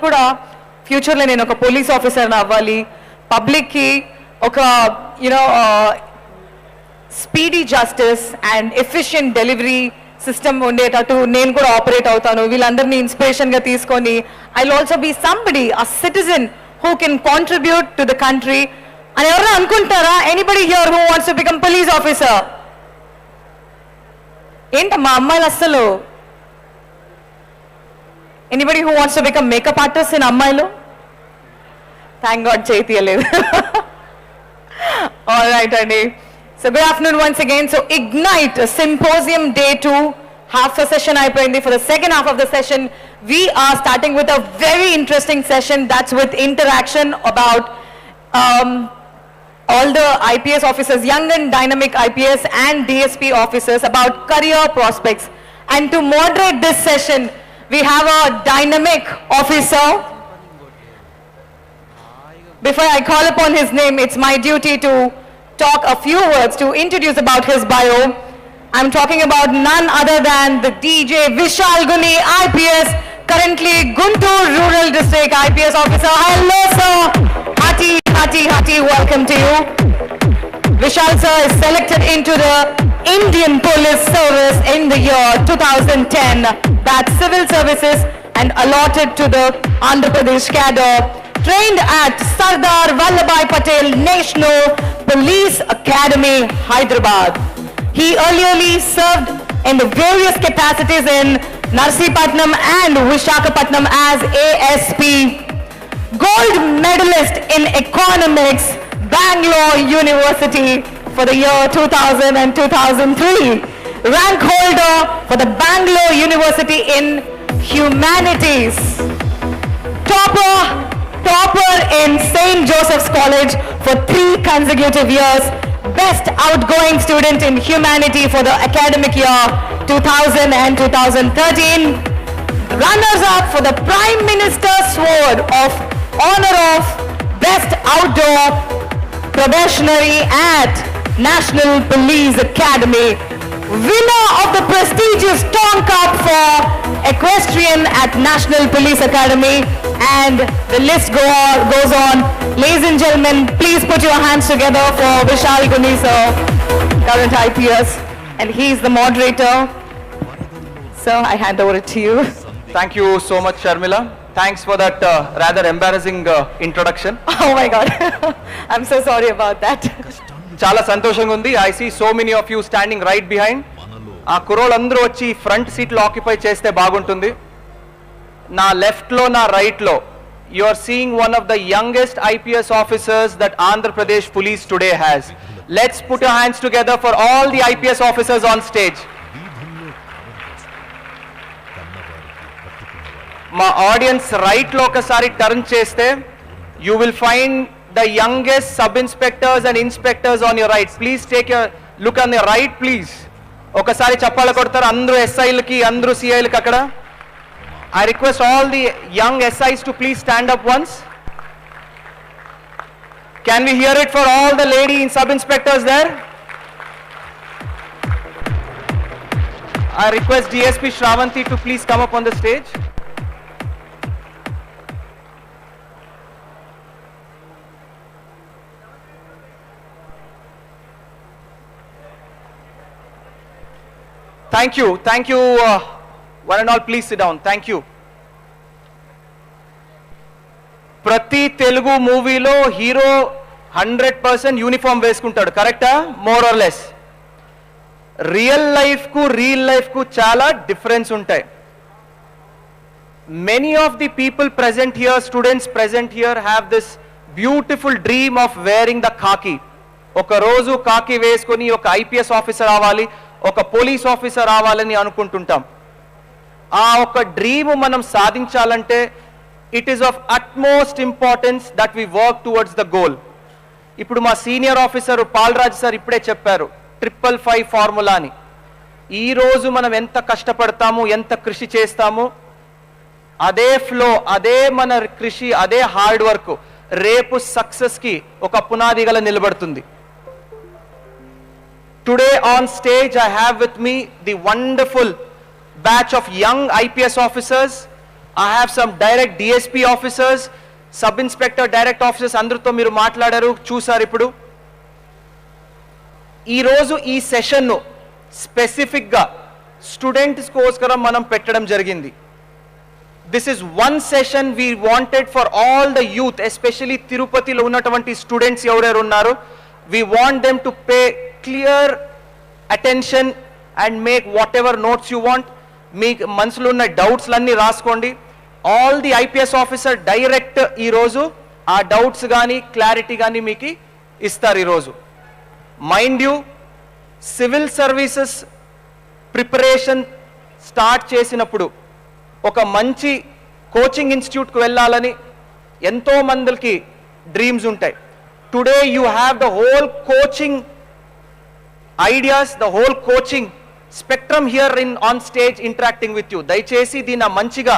కూడా ఫ్యూచర్లో నేను ఒక పోలీస్ ఆఫీసర్ అవ్వాలి, పబ్లిక్కి ఒక speedy justice and efficient delivery system ఉండేటట్టు నేను కూడా ఆపరేట్ అవుతాను. వీళ్ళందరినీ ఇన్స్పిరేషన్గా తీసుకొని I will also be somebody a citizen who can contribute to the country అని ఎవరైనా అనుకుంటారా? Anybody here who wants to become police officer? ఏంటమ్మా అమ్మాయిలు అస్సలు Anybody who wants to become makeup artist in Ammailo? Thank God, Chaitiyaledu. All right, Andy. So good afternoon once again. So Ignite Symposium Day 2, half the session అయిపోయింది. For the second half of the session, we are starting with a very interesting session that's with interaction about all the IPS officers, young and dynamic IPS and DSP officers, about career prospects. And to moderate this session, we have a dynamic officer. Before I call upon his name, it's my duty to talk a few words to introduce about his bio. I'm talking about none other than the DJ Vishal Guni, IPS, currently Guntur Rural District IPS officer. Hello sir, hearty welcome to you. Vishal sir is selected into the Indian Police Service in the year 2010. That's civil services and allotted to the Andhra Pradesh cadre. Trained at Sardar Vallabhbhai Patel National Police Academy, Hyderabad. He earlierly served in the various capacities in Narsipatnam and Vishakhapatnam as ASP. Gold medalist in economics, Bangalore University for the year 2000 and 2003. Rank holder for the Bangalore University in Humanities. Topper in St. Joseph's College for 3 consecutive years. Best outgoing student in humanity for the academic year 2000 and 2013. Runners up for the Prime Minister's Sword of Honor of Best Outdoor Probationary at National Police Academy. Winner of the prestigious Tom Cup for Equestrian at National Police Academy, and the list goes on. Ladies and gentlemen, please put your hands together for Vishal Guni sir, current IPS, and he's the moderator. Sir, I hand over it to you. Thank you so much, Sharmila. Thanks for that rather embarrassing introduction. Oh my God, I'm so sorry about that. చాలా సంతోషంగా ఉంది. I see so many of you standing right behind. ఆ కుర్రోళ్ళందరూ వచ్చి front సీట్లో occupy చేస్తే బాగుంటుంది. నా లెఫ్ట్లో నా రైట్లో you are seeing one of the youngest IPS officers that Andhra Pradesh police today has. Let's put your hands together for all the IPS officers on stage. మా ఆడియన్స్ రైట్లో ఒకసారి టర్న్ చేస్తే you will find the youngest sub-inspectors and inspectors on your right. Please take your look on the right, please. ఒకసారి చప్పాల కొడతారు అందరూ SIలకి అందరూ CIలకి అక్కడ. I request all the young SIs to please stand up once. Can we hear it for all the lady sub-inspectors there? I request DSP Shravanti to please come up on the stage. Thank you, one and all, please sit down. Thank you. ప్రతి తెలుగు మూవీలో hero 100% uniform వేసుకుంటాడు, కరెక్టా? More or less. Real లైఫ్కు చాలా difference ఉంటాయి. Many of the people present here, students present here have this beautiful dream of wearing the khaki. ఒక రోజు ఖాకీ వేసుకొని ఒక IPS ఆఫీసర్ అవ్వాలి, ఒక పోలీస్ ఆఫీసర్ రావాలని అనుకుంటుంటాం. ఆ ఒక డ్రీమ్ మనం సాధించాలంటే it is of utmost importance that we work towards the goal. ఇప్పుడు మా సీనియర్ ఆఫీసర్ పాల్రాజ్ సార్ ఇప్పుడే చెప్పారు 555 ఫార్ములా అని. ఈరోజు మనం ఎంత కష్టపడతాము, ఎంత కృషి చేస్తాము, అదే ఫ్లో, అదే మన కృషి, అదే హార్డ్ వర్క్ రేపు సక్సెస్కి ఒక పునాదిగా నిలబడుతుంది. Today on stage I have with me the wonderful batch of young IPS officers I have some direct DSP officers, sub inspector direct officers అందరితో మీరు మాట్లాడారు, చూసారు. ఇప్పుడు ఈ రోజు ఈ సెషన్ ను స్పెసిఫిక్ గా స్టూడెంట్స్ కోసరం మనం పెట్టడం జరిగింది. This is one session we wanted for all the youth, especially తిరుపతిలో ఉన్నటువంటి స్టూడెంట్స్ ఎవరెవరు ఉన్నారో, we want them to pay clear attention and make whatever notes you want. మీ మనసులో ఉన్న డౌట్స్ అన్నీ రాసుకోండి. All the IPS officer direct ఈరోజు ఆ డౌట్స్ కానీ క్లారిటీ కానీ మీకు ఇస్తారు. ఈరోజు mind you, civil services preparation start చేసినప్పుడు ఒక మంచి కోచింగ్ ఇన్స్టిట్యూట్కి వెళ్ళాలని ఎంతో మందికి డ్రీమ్స్ ఉంటాయి. Today you have the whole coaching ideas, the whole coaching spectrum here on stage interacting with you. దయచేసి దీన్ని మంచిగా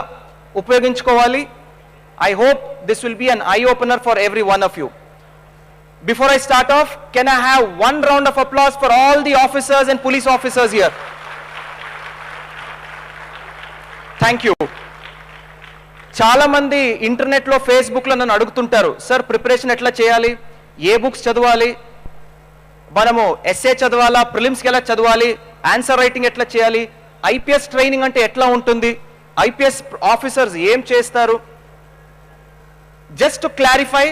ఉపయోగించుకోవాలి. I hope this will be an eye opener for every one of you. Before I start off, can I have one round of applause for all the officers and police officers here? Thank you. చాలా మంది internet లో, Facebook లో నన్ను అడుగుతుంటారు, sir preparation ఎట్లా చేయాలి, ఏ books చదవాలి, మనము ఎస్ఏ చదవాలా, ప్రిలిమ్స్కి ఎలా చదవాలి, ఆన్సర్ రైటింగ్ ఎట్లా చేయాలి, ఐపీఎస్ ట్రైనింగ్ అంటే ఎట్లా ఉంటుంది, ఐపీఎస్ ఆఫీసర్స్ ఏం చేస్తారు. Just to clarify,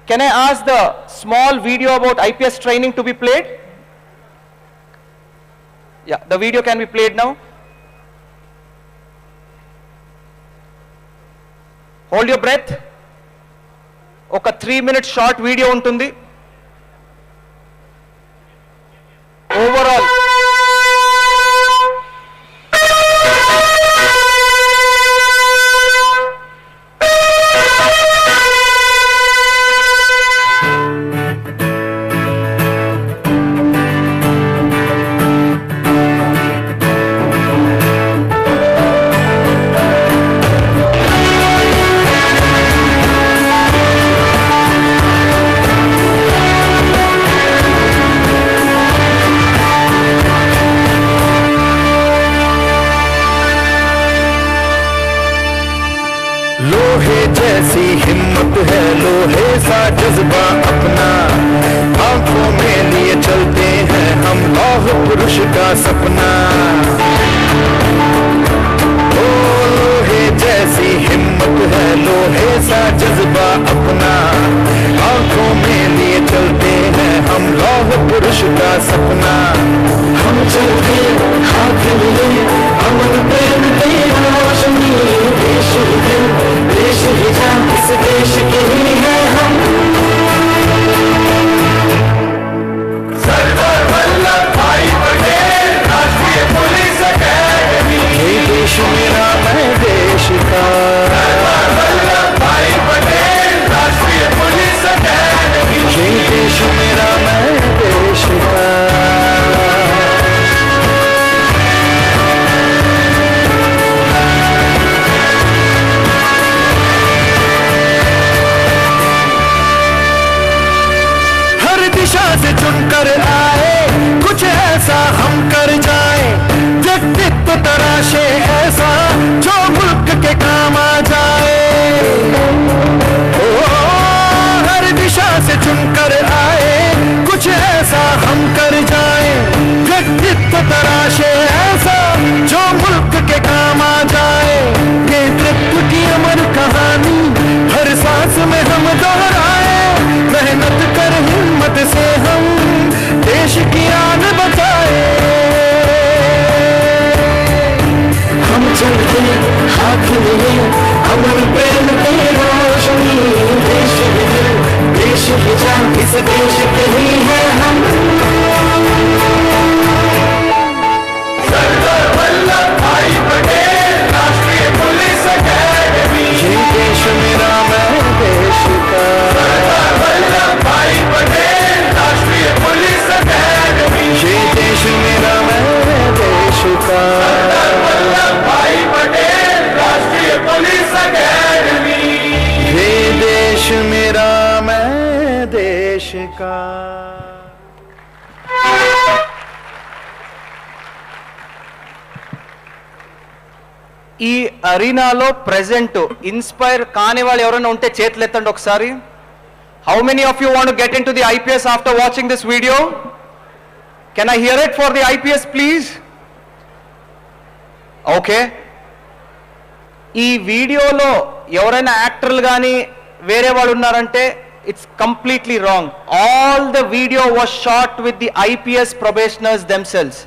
can I ask the small video about IPS training to be played? Yeah, the video can be played now. Hold your breath. ఒక 3-minute short video ఉంటుంది. Overall लोहे जैसी हिम्मत है, लोहे सा जज्बा अपना, आंखों में लिए चलते हैं हम लौह पुरुष का सपना। ओ लोहे जैसी हिम्मत है, लोहे सा जज्बा अपना, आंखों में लिए चलते हैं हम लौह पुरुष का सपना। हम चलते हाथ लिए अमन प्रेम की रोशनी, देश ही दिल, देश ही जान, इस देश के ही है हम। सरदार वल्लभ भाई पटेल राष्ट्रीय पुलिस अकेडमी, ये देश मेरा मैं देश का। सरदार वल्लभ भाई पटेल राष्ट्रीय पुलिस अकेडमी, ये देश मेरा मैं देश का। से चुनकर आए कुछ ऐसा हम कर जाए, व्यक्तित्व तराशे ऐसा जो मुल्क के काम आ जाए। ओ हर दिशा से चुनकर आए कुछ ऐसा हम कर जाए, व्यक्तित्व तराशे ऐसा जो मुल्क के काम आ जाए। नेतृत्व की अमर कहानी हर सांस में हम दोहराए, मेहनत कर हिम्मत से हम देश की आन बचाए। हम चलते हाथ लिए अमर प्रेम की रोशनी, देश ही दिल, देश ही जान, इस देश के ही है हम। सरदार वल्लभ भाई पटेल राष्ट्रीय पुलिस अकेडमी, ये देश मेरा मैं देश का। सरदार वल्लभ भाई पटेल राष्ट्रीय पुलिस अकेडमी, ये देश मेरा मैं देश का। सरदार वल्लभ भाई पटेल राष्ट्रीय पुलिस अकेडमी, ये देश मेरा मैं देश का। ఈ అరీనాలో ప్రెజెంట్ ఇన్స్పైర్ కాని వాళ్ళు ఎవరైనా ఉంటే చేతులు ఎత్తండి ఒకసారి. How many of you want to get in to the IPS after watching this video? Can I hear it for the IPS please? Okay. ఈ వీడియోలో ఎవరైనా యాక్టర్లు కానీ వేరే వాళ్ళు ఉన్నారంటే it's completely wrong. All the video was shot with the IPS probationers themselves.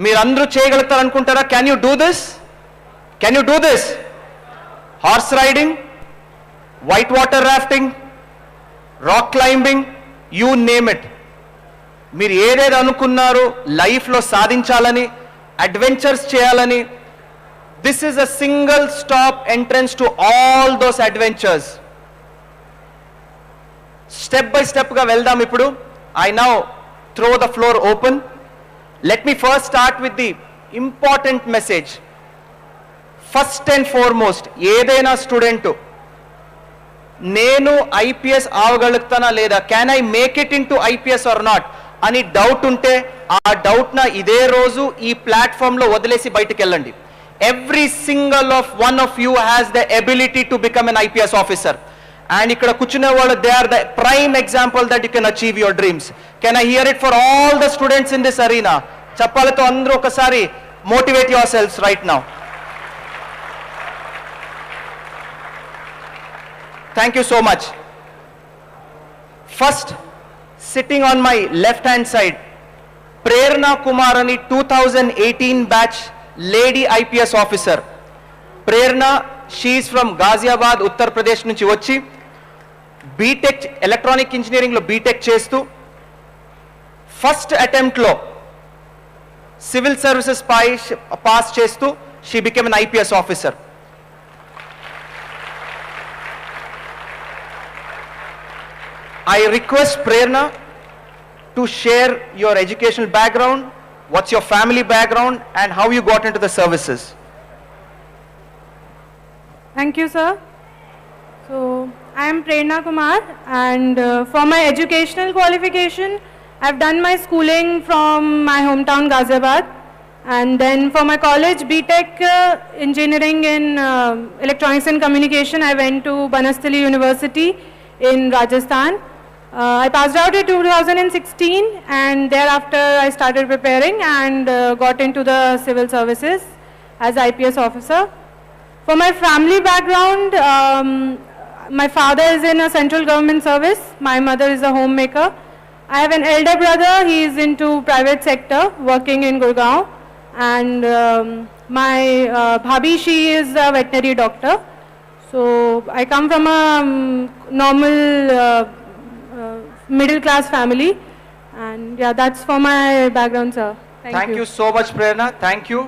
మీరందరూ చేయగలుగుతారు అనుకుంటారా? Can you do this? Can you do this? Horse riding, white water rafting, rock climbing, you name it. మీరు ఏదేది అనుకున్నారు లైఫ్లో సాధించాలని, adventures చేయాలని, this is a single stop entrance to all those adventures. Step by స్టెప్గా వెళ్దాం ఇప్పుడు. I now throw the floor open. Let me first start with the important message. First and foremost, ఏదైనా స్టూడెంట్ నేను IPS అవగలుగుతానా లేదా, can I make it into IPS or not అని doubt ఉంటే ఆ డౌట్న ఇదే రోజు ఈ ప్లాట్ఫామ్లో వదిలేసి బయటకు వెళ్ళండి. Every single of one of you has the ability to become an IPS officer. And ఇక్కడ కూర్చునే వాళ్ళు they are the prime example that you can achieve your dreams. Can I hear it for all the students in this arena? చెప్పాలతో అందరూ ఒకసారి motivate yourselves right now. Thank you so much. First, sitting on my left hand side, Prerna Kumarani 2018 batch lady IPS officer. Prerna, she is from Ghaziabad, Uttar Pradesh nunchi vachi BTech electronic engineering lo BTech chestu first attempt lo civil services pass chestu she became an IPS officer. I request Prerna to share your educational background, what's your family background, and how you got into the services. Thank you, sir. So, I am Prerna Kumar, and for my educational qualification, I've done my schooling from my hometown Ghaziabad, and then for my college BTech engineering in electronics and communication, I went to Banastali University in Rajasthan. I passed out in 2016, and thereafter I started preparing and got into the civil services as IPS officer. For my family background, my father is in a central government service, my mother is a homemaker. I have an elder brother, he is into private sector working in Gurgaon, and my bhabhi, she is a veterinary doctor. So I come from a normal middle class family, and yeah, that's for my background, sir. Thank you so much, Prerna. Thank you.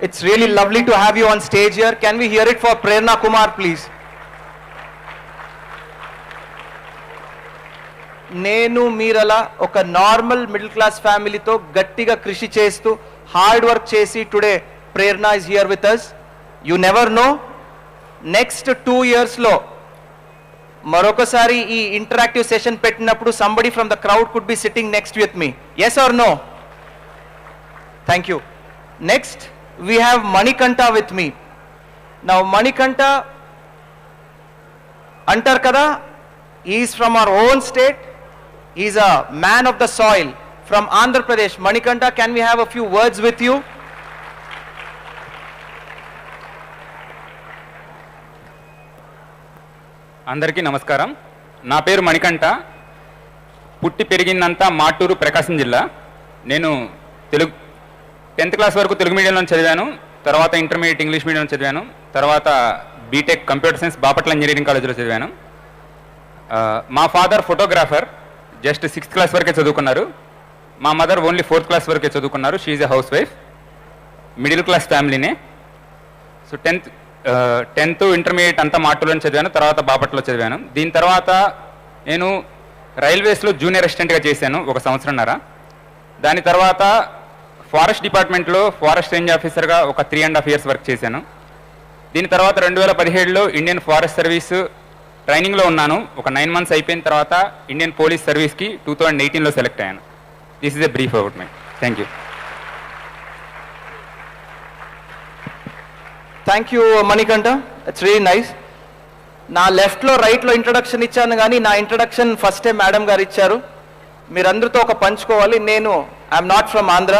It's really lovely to have you on stage here. Can we hear it for Prerna Kumar, please? నేను మీరలా ఒక normal middle class ఫ్యామిలీతో గట్టిగా కృషి చేస్తూ hard work చేసి today Prerana is here with us. You never know, next 2 yearsలో మరొకసారి ఈ ఇంటరాక్టివ్ సెషన్ పెట్టినప్పుడు somebody from the crowd could be sitting next with me. Yes or no? Thank you. Next, we have Manikanta with me. Now, Manikanta, antar kada, he is from our own state. He is a man of the soil from Andhra Pradesh. Manikanta, can we have a few words with you? అందరికీ నమస్కారం. నా పేరు మణికంఠ. పుట్టి పెరిగిందంతా మాటూరు, ప్రకాశం జిల్లా. నేను 10th class వరకు తెలుగు మీడియంలో చదివాను. తర్వాత ఇంటర్మీడియట్ ఇంగ్లీష్ మీడియంలో చదివాను. తర్వాత BTech computer science Bapatla engineering కాలేజీలో చదివాను. మా father photographer, just 6th class వరకే చదువుకున్నారు. మా మదర్ ఓన్లీ 4th క్లాస్ వరకే చదువుకున్నారు. She is a housewife. Middle class ఫ్యామిలీనే. సో 10th ఇంటర్మీడియట్ అంతా మాటూరులో చదివాను. తర్వాత బాపట్లో చదివాను. దీని తర్వాత నేను రైల్వేస్లో జూనియర్ అసిస్టెంట్గా చేశాను 1 సంవత్సరంన్నర. దాని తర్వాత ఫారెస్ట్ డిపార్ట్మెంట్లో ఫారెస్ట్ రేంజ్ ఆఫీసర్గా ఒక 3.5 years వర్క్ చేశాను. దీని తర్వాత 2017లో ఇండియన్ ఫారెస్ట్ సర్వీస్ ట్రైనింగ్లో ఉన్నాను. ఒక 9 months అయిపోయిన తర్వాత ఇండియన్ పోలీస్ సర్వీస్కి 2018లో సెలెక్ట్ అయ్యాను. This is a brief about my. Thank you. Thank you Manikanta, it's really nice. నా లెఫ్ట్లో రైట్లో ఇంట్రడక్షన్ ఇచ్చాను, కానీ నా ఇంట్రడక్షన్ ఫస్టే మేడం గారు ఇచ్చారు. మీరందరితో ఒక పంచుకోవాలి. నేను ఐఎమ్ నాట్ ఫ్రమ్ ఆంధ్ర,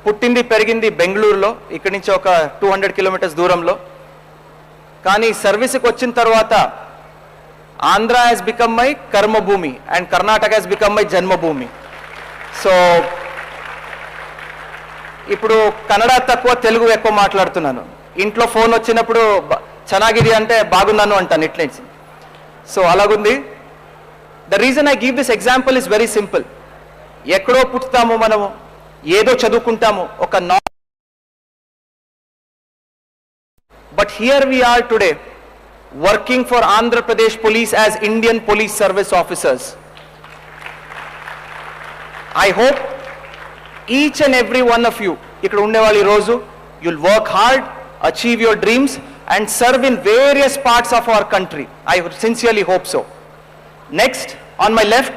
పుట్టింది పెరిగింది బెంగళూరులో, ఇక్కడి నుంచి ఒక 200 కిలోమీటర్స్ దూరంలో. కానీ సర్వీస్కి వచ్చిన తర్వాత Andhra has become my karmabhoomi and Karnataka has become my janmabhoomi. So ఇప్పుడు కన్నడ తక్కువ, తెలుగు ఎక్కువ మాట్లాడుతున్నాను. ఇంట్లో ఫోన్ వచ్చినప్పుడు ಚೆನ್ನಾಗಿದೆ అంటే బాగున్నాను అంటాను ఇట్లేసి. సో అలాగుంది. The reason I give this example is very simple. ఎక్కడో పుట్టుతాము మనము, ఏదో చదువుకుంటాము, ఒక but here we are today working for Andhra Pradesh police as Indian police service officers. I hope each and every one of you ఇక్కడ ఉండేవాళ్ళు ఈరోజు you'll work hard, achieve your dreams and serve in various parts of our country. I sincerely hope so. Next, on my left,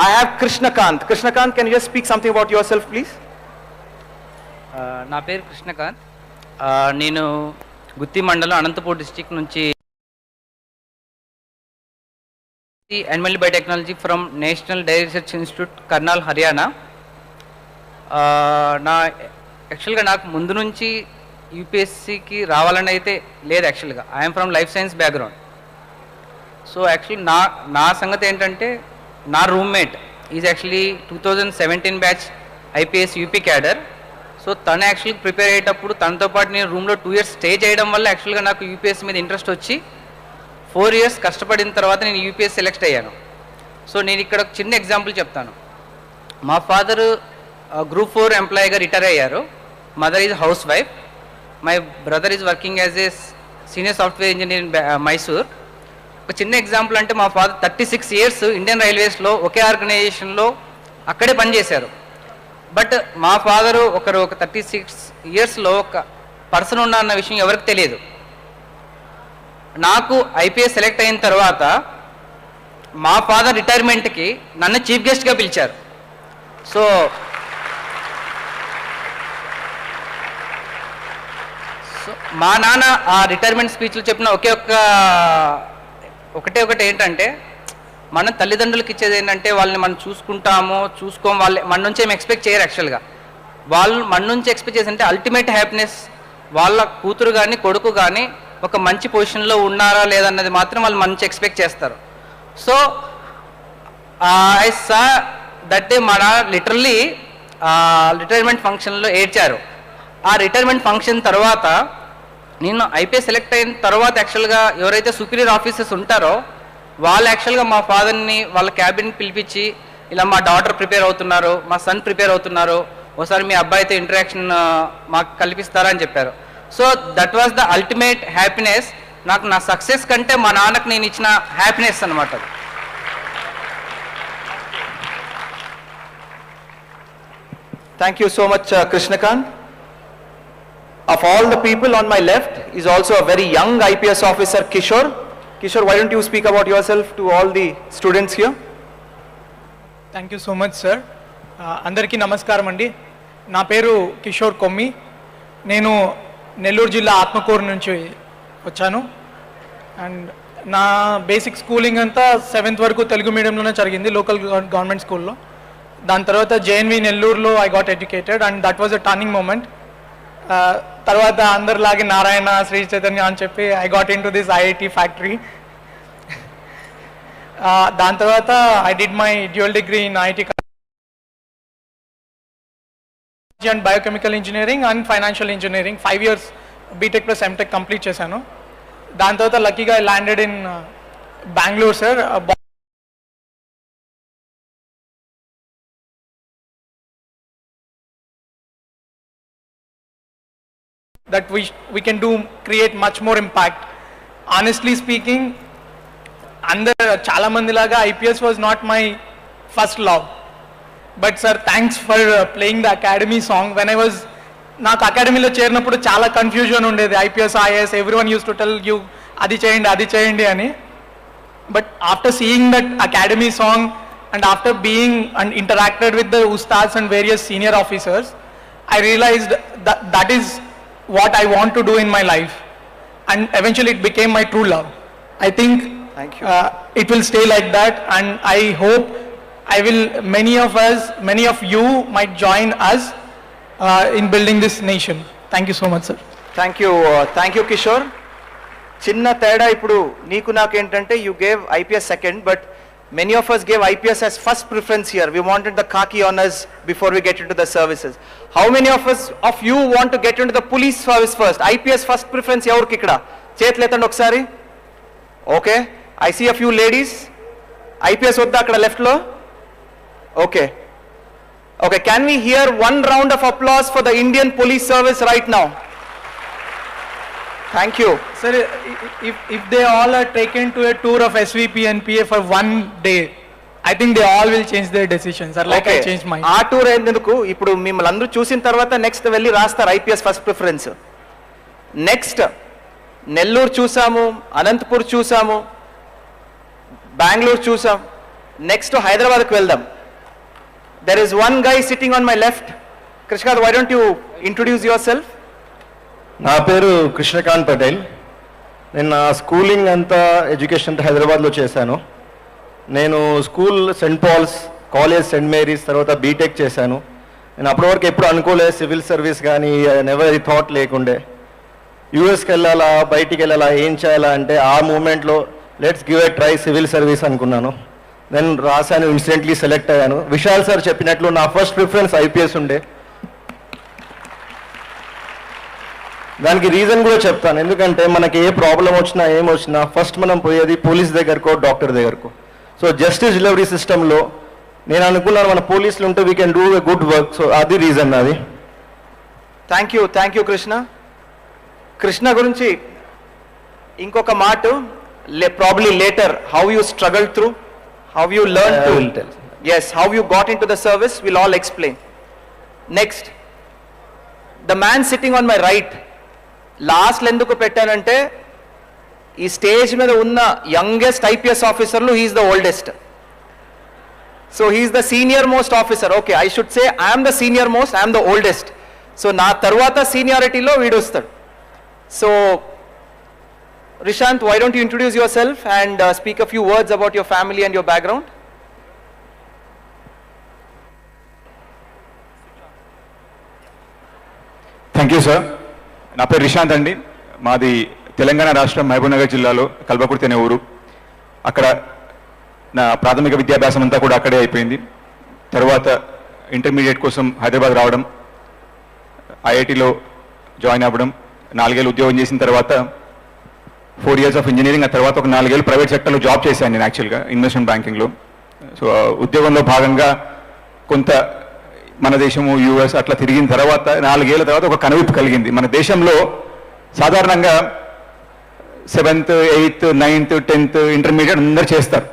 I have Krishnakant. Krishnakant, can you just speak something about yourself, please? నా పేరు కృష్ణకాంత్. నేను గుత్తి మండలం Anantapur district నుంచి animal biotechnology from national dairy research institute Karnal Haryana. యాక్చువల్గా నాకు ముందు నుంచి యూపీఎస్సీకి రావాలని అయితే లేదు. యాక్చువల్గా I'm from life science background. So actually నా సంగతి ఏంటంటే, నా roommate is actually 2017 batch IPS UP cadre. So తను యాక్చువల్లీ ప్రిపేర్ అయ్యేటప్పుడు తనతో పాటు నేను రూమ్లో 2 years స్టే చేయడం వల్ల యాక్చువల్గా నాకు యూపీఎస్సీ మీద ఇంట్రెస్ట్ వచ్చి 4 years కష్టపడిన తర్వాత నేను యూపీఎస్ సెలెక్ట్ అయ్యాను. సో నేను ఇక్కడ ఒక చిన్న ఎగ్జాంపుల్ చెప్తాను. మా ఫాదర్ గ్రూప్ 4 ఎంప్లాయీగా రిటైర్ అయ్యారు. Mother is house wife. My brother is working as a senior software engineer in Mysore. ఒక చిన్న ఎగ్జాంపుల్ అంటే, మా ఫాదర్ 36 years ఇండియన్ రైల్వేస్లో ఒకే ఆర్గనైజేషన్లో అక్కడే పనిచేశారు. బట్ మా ఫాదరు ఒక 36 yearsలో ఒక పర్సన్ ఉన్న విషయం ఎవరికి తెలియదు. నాకు ఐపీఎస్ సెలెక్ట్ అయిన తర్వాత మా ఫాదర్ రిటైర్మెంట్కి నన్ను చీఫ్ గెస్ట్గా పిలిచారు. సో మా నాన్న ఆ రిటైర్మెంట్ స్పీచ్లో చెప్పిన ఒకటే ఏంటంటే, మన తల్లిదండ్రులకి ఇచ్చేది ఏంటంటే, వాళ్ళని మనం చూసుకోం, వాళ్ళు మన నుంచి ఏమి ఎక్స్పెక్ట్ చేయరు. యాక్చువల్గా వాళ్ళు మన నుంచి ఎక్స్పెక్ట్ చేసి అల్టిమేట్ హ్యాపీనెస్, వాళ్ళ కూతురు కానీ కొడుకు కానీ ఒక మంచి పొజిషన్లో ఉన్నారా లేదన్నది మాత్రం వాళ్ళు మన నుంచి ఎక్స్పెక్ట్ చేస్తారు. So I saw that day మన లిటరల్లీ రిటైర్మెంట్ ఫంక్షన్లో ఏడ్చారు. ఆ రిటైర్మెంట్ ఫంక్షన్ తర్వాత నేను ఐపీఎస్ సెలెక్ట్ అయిన తర్వాత యాక్చువల్గా ఎవరైతే సుపీరియర్ ఆఫీసర్స్ ఉంటారో వాళ్ళు యాక్చువల్గా మా ఫాదర్ని వాళ్ళ క్యాబిన్కి పిలిపించి, ఇలా మా డాటర్ ప్రిపేర్ అవుతున్నారు, మా సన్ ప్రిపేర్ అవుతున్నారు, ఒకసారి మీ అబ్బాయితో ఇంటరాక్షన్ మాకు కల్పిస్తారా అని చెప్పారు. So that was the ultimate happiness. నాకు నా సక్సెస్ కంటే మా నాన్నకు నేను ఇచ్చిన హ్యాపీనెస్ అనమాట. Thank you so much, Krishnakant. Of all the people on my left is also a very young IPS officer, Kishore. Kishore, why don't you speak about yourself to all the students here? Thank you so much sir. అందరికీ నమస్కారం అండి. నా పేరు కిషోర్ కొమ్మి. నేను నెల్లూరు జిల్లా ఆత్మకూరు నుంచి వచ్చాను. అండ్ నా బేసిక్ స్కూలింగ్ అంతా 7th వరకు తెలుగు మీడియంలోనే జరిగింది, లోకల్ గవర్నమెంట్ స్కూల్లో. దాని తర్వాత జేఎన్వి నెల్లూరులో I got educated and that was a turning moment. తర్వాత అందరిలాగే నారాయణ, శ్రీ చైతన్య అని చెప్పి I got into this IIT factory. దాని తర్వాత I did my dual degree in IIT and biochemical engineering and financial engineering. 5 years BTech plus MTech complete చేశాను. దాని తర్వాత లక్కీగా I landed in Bengaluru sir. that we can create much more impact. Honestly speaking, chala mandi laga IPS was not my first love. But sir, thanks for playing the academy song. When I was నాకు అకాడమీలో చేరినప్పుడు చాలా confusion ఉండేది. IPS, IAS, everyone used to tell you అది చేయండి అని. But after seeing that academy song and after being and interacted with the ustads and various senior officers, I realized that is what I want to do in my life. and eventually it became my true love. I think Thank you. It will stay like that, and I hope many of you might join us in building this nation. Thank you so much, sir. Thank you Kishore. చిన్న తేడా ఇప్పుడు నీకు నాకు ఏంటంటే you gave IPS second, but many of us gave IPS as first preference here. We wanted the khaki honours before we get in to the services. How many of you want to get in to the police service first? IPS first preference ఎవరికి ఇక్కడ? చేతులు ఎత్తండి ఒకసారి. Okay, I see a few ladies. IPS వద్దా అక్కడ లెఫ్ట్లో? Okay okay, can we here one round of applause for the Indian police service right now? Thank you. Sir, if they all are taken to a tour of SVP and PA for one day, I think they all will change their decisions. Or like I changed mine. ఆ tour ఎందుకు? ఇప్పుడు మిమ్మల్ని అందరూ చూసిన తర్వాత next వెళ్ళి రాస్తారు IPS first preference. Next Nellore చూసాము, అనంతపూర్ చూసాము, బెంగళూరు చూసాం. నెక్స్ట్ హైదరాబాద్కి వెళ్దాం. There is one guy sitting on my left. Krishna, why don't you introduce yourself? నా పేరు కృష్ణకాంత్ పటేల్. నేను నా స్కూలింగ్ అంతా ఎడ్యుకేషన్ హైదరాబాద్లో చేశాను. నేను school saint Paul's, college saint Mary's, తర్వాత బీటెక్ చేశాను. నేను అప్పటి వరకు ఎప్పుడు అనుకోలేదు సివిల్ సర్వీస్ కానీ, నెవర్ థాట్ లేకుండే. యూఎస్కి వెళ్ళాలా, బయటికి వెళ్ళాలా, ఏం చేయాలా అంటే ఆ మూమెంట్లో let's give a try civil service అనుకున్నాను. నేను రాశాను, ఇన్స్టెంట్లీ సెలెక్ట్ అయ్యాను. విశాల్ సార్ చెప్పినట్లు నా ఫస్ట్ ప్రిఫరెన్స్ ఐపీఎస్ ఉండే. దానికి రీజన్ కూడా చెప్తాను. ఎందుకంటే మనకి ఏ ప్రాబ్లం వచ్చినా ఏమొచ్చినా ఫస్ట్ మనం పోయేది పోలీస్ దగ్గరకో, డాక్టర్ దగ్గరకో. సో జస్టిస్ డెలివరీ సిస్టంలో నేను అనుకున్నాను మన పోలీసులు ఉంటే we can do a good work. So అది రీజన్ నాది. Thank you Krishna. కృష్ణ గురించి ఇంకొక మాట, probably later, how you struggle through, how you learn to, yes, how you got into the service, we'll all explain. Next, the man sitting on my right, last ఎందుకు పెట్టానంటే ఈ stage మీద ఉన్న youngest IPS ఆఫీసర్లు he's the oldest. So he's the senior most officer. Okay, I should say I'm the senior most, I'm the oldest. So నా తర్వాత సీనియారిటీలో వీడు వస్తాడు. So Rishant, why don't you introduce yourself and speak a few words about your family and your background? Thank you sir. నా పేరు రిషాంత్ అండి. మాది తెలంగాణ రాష్ట్రం మహబూబ్నగర్ జిల్లాలో కల్వకుర్తి అనే ఊరు. అక్కడ నా ప్రాథమిక విద్యాభ్యాసం అంతా కూడా అక్కడే అయిపోయింది. తర్వాత ఇంటర్మీడియట్ కోసం హైదరాబాద్ రావడం, ఐఐటిలో జాయిన్ అవ్వడం, 4 ఏళ్ళు ఉద్యోగం చేసిన తర్వాత 4 years ఆఫ్ ఇంజనీరింగ్, ఆ తర్వాత ఒక 4 ఏళ్ళు ప్రైవేట్ సెక్టర్లో జాబ్ చేశాను నేను యాక్చువల్గా ఇన్వెస్ట్మెంట్ బ్యాంకింగ్లో. సో ఉద్యోగంలో భాగంగా కొంత మన దేశము, యూఎస్ అట్లా తిరిగిన తర్వాత 4 ఏళ్ల తర్వాత ఒక కనువిప్పు కలిగింది. మన దేశంలో సాధారణంగా 7th, 8th, 9th, 10th intermediate అందరు చేస్తారు.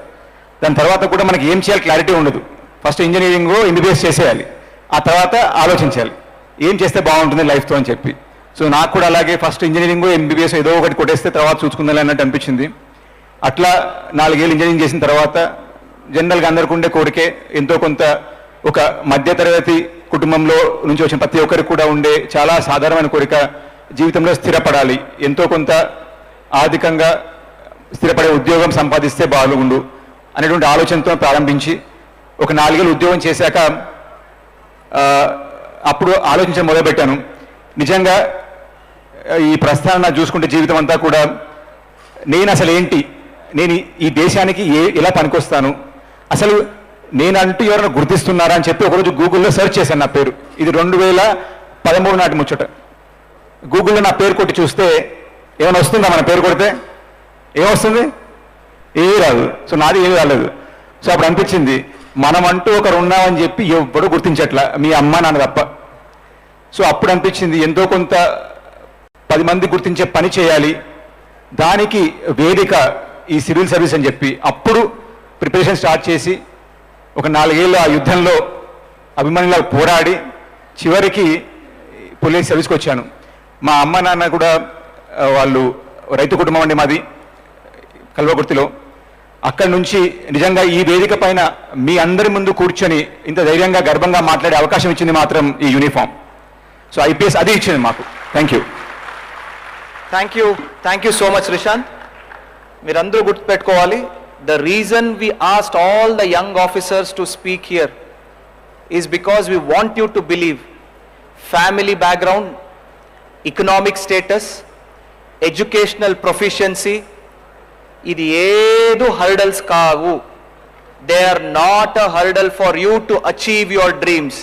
దాని తర్వాత కూడా మనకి ఏం చేయాలి క్లారిటీ ఉండదు. ఫస్ట్ ఇంజనీరింగ్ ఎంబీబీఎస్ చేసేయాలి, ఆ తర్వాత ఆలోచించాలి ఏం చేస్తే బాగుంటుంది లైఫ్తో అని చెప్పి. సో నాకు కూడా అలాగే ఫస్ట్ ఇంజనీరింగ్ ఎంబీబీఎస్ ఏదో ఒకటి కొట్టేస్తే తర్వాత చూసుకుందాలి అన్నట్టు అనిపించింది. అట్లా 4 ఏళ్ళు ఇంజనీరింగ్ చేసిన తర్వాత జనరల్గా అందరికీ ఉండే కోరికే ఎంతో కొంత ఒక మధ్యతరగతి కుటుంబంలో నుంచి వచ్చిన ప్రతి ఒక్కరికి కూడా ఉండే చాలా సాధారణమైన కోరిక, జీవితంలో స్థిరపడాలి, ఎంతో కొంత ఆర్థికంగా స్థిరపడే ఉద్యోగం సంపాదిస్తే బాగుండు అనేటువంటి ఆలోచనతో ప్రారంభించి ఒక 4 ఏళ్ళు ఉద్యోగం చేశాక అప్పుడు ఆలోచించడం మొదలుపెట్టాను. నిజంగా ఈ ప్రస్థానం చూసుకుంటే జీవితం అంతా కూడా నేను అసలు ఏంటి, నేను ఈ దేశానికి ఎలా పనికొస్తాను, అసలు నేనంటూ ఎవరైనా గుర్తిస్తున్నారా అని చెప్పి ఒకరోజు గూగుల్లో సెర్చ్ చేశాను నా పేరు. ఇది 2013 నాటి ముచ్చట. గూగుల్లో నా పేరు కొట్టి చూస్తే ఏమైనా వస్తుందా? మన పేరు కొడితే ఏమొస్తుంది? ఏమీ రాదు. సో నాది ఏమీ రాలేదు. సో అప్పుడు అనిపించింది మనమంటూ ఒకరు ఉన్నామని చెప్పి ఎవ్వడూ గుర్తించట్లా, మీ అమ్మ నాన్న తప్ప. సో అప్పుడు అనిపించింది ఎంతో కొంత 10 మంది గుర్తించే పని చేయాలి, దానికి వేదిక ఈ సివిల్ సర్వీస్ అని చెప్పి అప్పుడు ప్రిపరేషన్ స్టార్ట్ చేసి ఒక 4 ఏళ్ళు ఆ యుద్ధంలో అభిమన్యులా పోరాడి చివరికి పోలీస్ సర్వీస్కి వచ్చాను. మా అమ్మ నాన్న కూడా వాళ్ళు రైతు కుటుంబం అండి మాది కల్వకుర్తిలో. అక్కడి నుంచి నిజంగా ఈ వేదిక పైన మీ అందరి ముందు కూర్చొని ఇంత ధైర్యంగా గర్వంగా మాట్లాడే అవకాశం ఇచ్చింది మాత్రం ఈ యూనిఫామ్. సో ఐపీఎస్ అది ఇచ్చింది మాకు. Thank you. Thank you so much Rishanth. మీరందరూ గుర్తుపెట్టుకోవాలి, the reason we asked all the young officers to speak here is because we want you to believe family background, economic status, educational proficiency, ఇది ఏదు hurdles కావు. They are not a hurdle for you to achieve your dreams.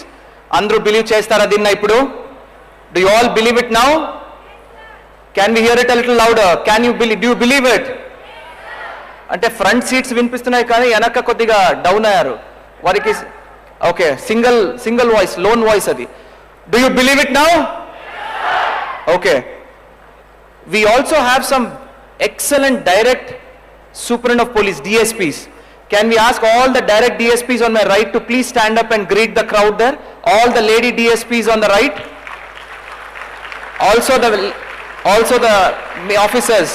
అందరూ believe చేస్తారా దీన్ని ఇప్పుడు? Do you all believe it now? Can we hear it a little louder? Do you believe it? అంటే front seats వినిపిస్తున్నాయి కానీ వెనక కొద్దిగా down అయ్యారు. వారికి okay, single voice, lone voice అది. Do you believe it now? Okay. We also have some excellent direct superintendent of police, DSPs. Can we ask all the direct DSPs on my right to please stand up and greet the crowd there? All the lady DSPs on the right. Also the officers,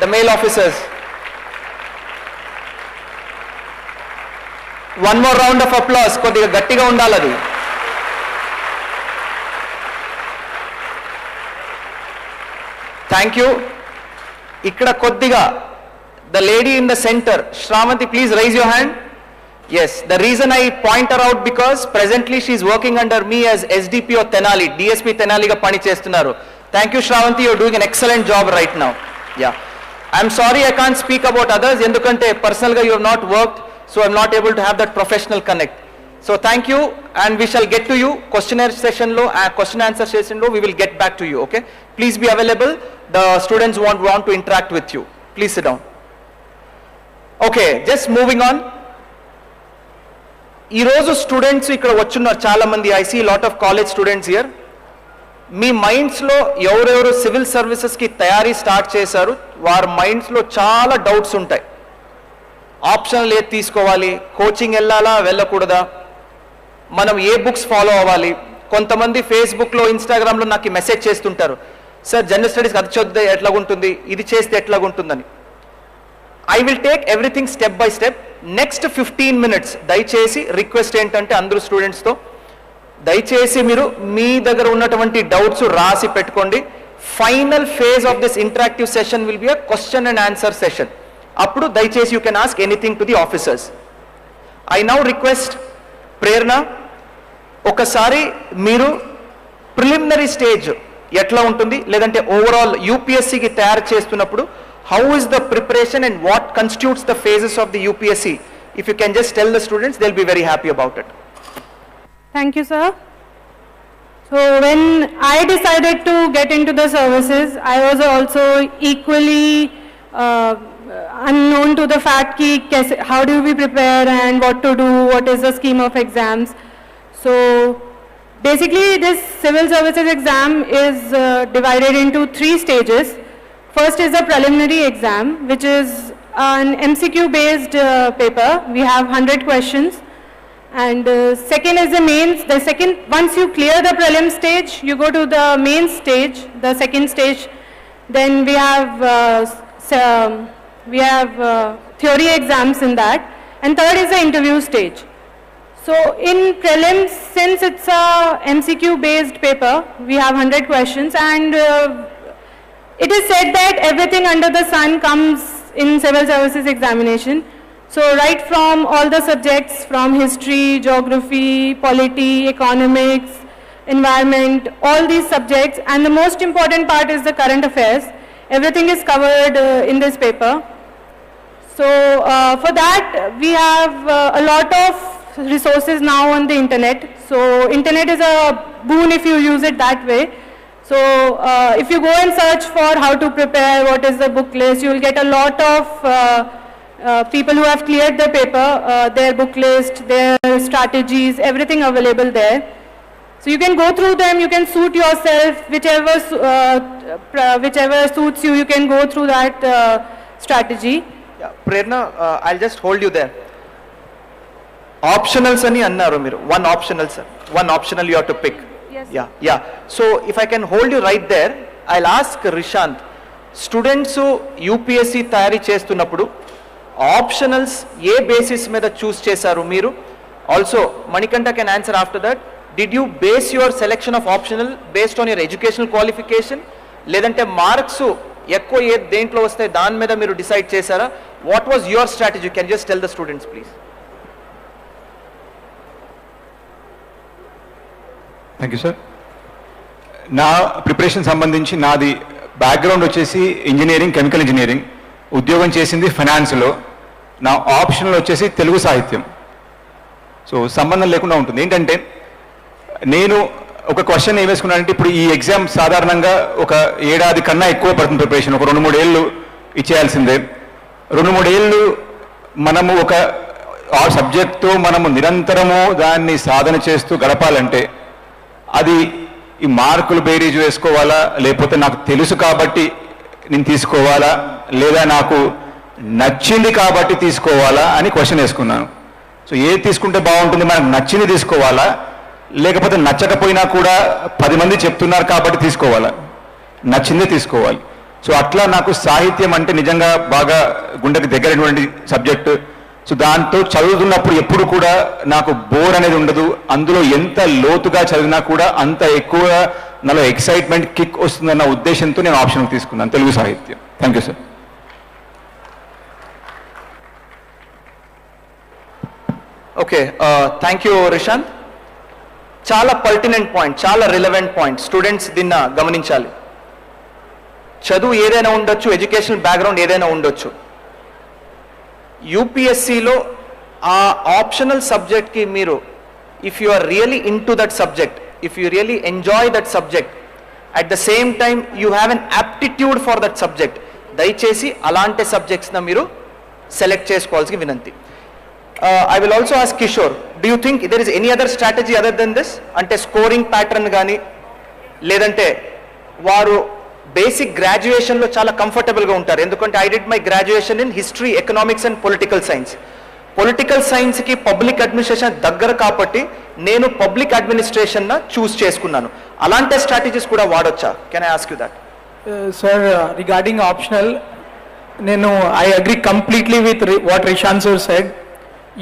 the male officers. One more round of applause. కొద్దిగా గట్టిగా ఉండాలి అది. Thank you. ఇక్కడ కొద్దిగా the lady in the center, Shravanti, please raise your hand. Yes, the reason I point her out because presently she is working under me as SDPO Tenali, DSP Tenali ga pani chestunaru. Thank you Shravanti, you are doing an excellent job right now. Yeah. I'm sorry I can't speak about others endukante personal ga you have not worked, so I'm not able to have that professional connect. So thank you, and we shall get to you questionnaire session lo, question answer session lo we will get back to you. Okay, please be available. The students want to interact with you. Please sit down. Okay, just moving on. ఈ రోజు students ఇక్కడ వచ్చున్నారు చాలా మంది. I see lot of college students here. మీ మైండ్స్లో ఎవరెవరు civil సర్వీసెస్కి తయారీ స్టార్ట్ చేశారు, వారి మైండ్స్లో చాలా డౌట్స్ ఉంటాయి. ఆప్షన్లు ఏది తీసుకోవాలి, కోచింగ్ వెళ్ళాలా వెళ్ళకూడదా, మనం ఏ బుక్స్ ఫాలో అవ్వాలి. కొంతమంది ఫేస్బుక్లో ఇన్స్టాగ్రామ్లో నాకు మెసేజ్ చేస్తుంటారు, సార్ జనరల్ స్టడీస్కి అది చదివితే ఎట్లాగుంటుంది, ఇది చేస్తే ఎట్లాగుంటుందని. I will take everything step by step. Next 15 minutes దయచేసి రిక్వెస్ట్ ఏంటంటే అందరూ స్టూడెంట్స్తో దయచేసి మీరు మీ దగ్గర ఉన్నటువంటి డౌట్స్ రాసి పెట్టుకోండి. Final phase of this interactive session will be a question and answer session. అప్పుడు దయచేసి you can ask anything to the officers. I now request Prerana, ఒకసారి మీరు ప్రిలిమినరీ స్టేజ్ ఎట్లా ఉంటుంది, లేదంటే ఓవరాల్ యూపీఎస్సీకి తయారు చేస్తున్నప్పుడు how is the preparation and what constitutes the phases of the UPSC? If you can just tell the students, they'll be very happy about it. Thank you, sir. So when I decided to get into the services, I was also equally unknown to the fact ki how do we prepare and what to do, what is the scheme of exams. So basically this civil services exam is divided into 3 stages. First is the preliminary exam, which is an MCQ based paper. We have 100 questions. And second is the mains. Once you clear the prelim stage, you go to the main stage, the second stage. Then we have theory exams in that. And third is the interview stage. So in prelims, since it's a MCQ based paper, we have 100 questions, and it is said that everything under the sun comes in civil services examination. So right from all the subjects, from history, geography, polity, economics, environment, all these subjects, and the most important part is the current affairs. Everything is covered in this paper. So for that we have a lot of resources now on the internet. So internet is a boon if you use it that way. So if you go and search for how to prepare, what is the book list, you will get a lot of people who have cleared the paper, their book list, their strategies, everything available there. So you can go through them, you can suit yourself, whichever suits you, you can go through that strategy. Yeah, Prerna, I'll just hold you there. Optionals ani annaru meeru. One optional, sir. One optional you have to pick. Yes. Yeah. So if I can hold you right there, I'll ask Rishant. Students UPSC తయారీ చేస్తున్నప్పుడు optionals ఏ basis మీద చూస్ చేశారు మీరు? Also Manikanta can answer after that. Did you base your selection of optional based on your educational qualification, లేదంటే marks ఎక్కువ దేంట్లో వస్తే దాని మీద మీరు డిసైడ్ చేశారా? What was your strategy? Can just tell the students please. Thank you sir. నా preparation సంబంధించి నాది బ్యాక్గ్రౌండ్ వచ్చేసి ఇంజనీరింగ్, కెమికల్ ఇంజనీరింగ్. ఉద్యోగం చేసింది ఫైనాన్స్లో. నా ఆప్షన్లో వచ్చేసి తెలుగు సాహిత్యం. సో సంబంధం లేకుండా ఉంటుంది. ఏంటంటే నేను ఒక క్వశ్చన్ ఏం వేసుకున్నానంటే, ఇప్పుడు ఈ ఎగ్జామ్ సాధారణంగా ఒక ఏడాది కన్నా ఎక్కువ పడుతుంది ప్రిపరేషన్. ఒక 2-3 ఏళ్ళు ఇచ్చేయాల్సిందే. 2-3 ఏళ్ళు మనము ఒక ఆ సబ్జెక్ట్తో మనము నిరంతరము దాన్ని సాధన చేస్తూ గడపాలంటే అది ఈ మార్కులు బేరీజ్ వేసుకోవాలా, లేకపోతే నాకు తెలుసు కాబట్టి నేను తీసుకోవాలా, లేదా నాకు నచ్చింది కాబట్టి తీసుకోవాలా అని క్వశ్చన్ వేసుకున్నాను. సో ఏది తీసుకుంటే బాగుంటుంది? మనకు నచ్చింది తీసుకోవాలా, లేకపోతే నచ్చకపోయినా కూడా 10 మంది చెప్తున్నారు కాబట్టి తీసుకోవాలా? నచ్చిందే తీసుకోవాలి. సో అట్లా నాకు సాహిత్యం అంటే నిజంగా బాగా గుండెకి దగ్గరైనటువంటి సబ్జెక్టు. సో దాంతో చదువుతున్నప్పుడు ఎప్పుడు కూడా నాకు బోర్ అనేది ఉండదు. అందులో ఎంత లోతుగా చదివినా కూడా అంత ఎక్కువ నాలో ఎక్సైట్మెంట్, కిక్ వస్తుందన్న ఉద్దేశంతో నేను ఆప్షన్ తీసుకున్నాను, తెలుగు సాహిత్యం. Thank you sir. Okay, thank you Rishanth. చాలా పర్టినెంట్ పాయింట్, చాలా రిలవెంట్ పాయింట్. స్టూడెంట్స్ దీన్ని గమనించాలి. చదువు ఏదైనా ఉండొచ్చు, ఎడ్యుకేషనల్ బ్యాక్గ్రౌండ్ ఏదైనా ఉండొచ్చు. యూపీఎస్సీలో ఆ ఆప్షనల్ సబ్జెక్ట్కి మీరు if you are really in to that subject, if you really enjoy that subject, at the same time you have an aptitude for that subject, దయచేసి అలాంటి సబ్జెక్ట్స్ని మీరు సెలెక్ట్ చేసుకోవాల్సిన వినంతి. I will also ask Kishore, do you think there is any other strategy other than this? అంటే scoring pattern కానీ, లేదంటే వారు బేసిక్ గ్రాడ్యుయేషన్లో చాలా కంఫర్టబుల్గా ఉంటారు. ఎందుకంటే I did my graduation in history, economics and political science. Political సైన్స్కి పబ్లిక్ అడ్మినిస్ట్రేషన్ దగ్గర కాబట్టి నేను పబ్లిక్ అడ్మినిస్ట్రేషన్ చూస్ చేసుకున్నాను. అలాంటి స్ట్రాటజీస్ కూడా వాడొచ్చా? Can I ask you that? Sir, regarding optional, నేను I agree completely with what Rishanth sir said.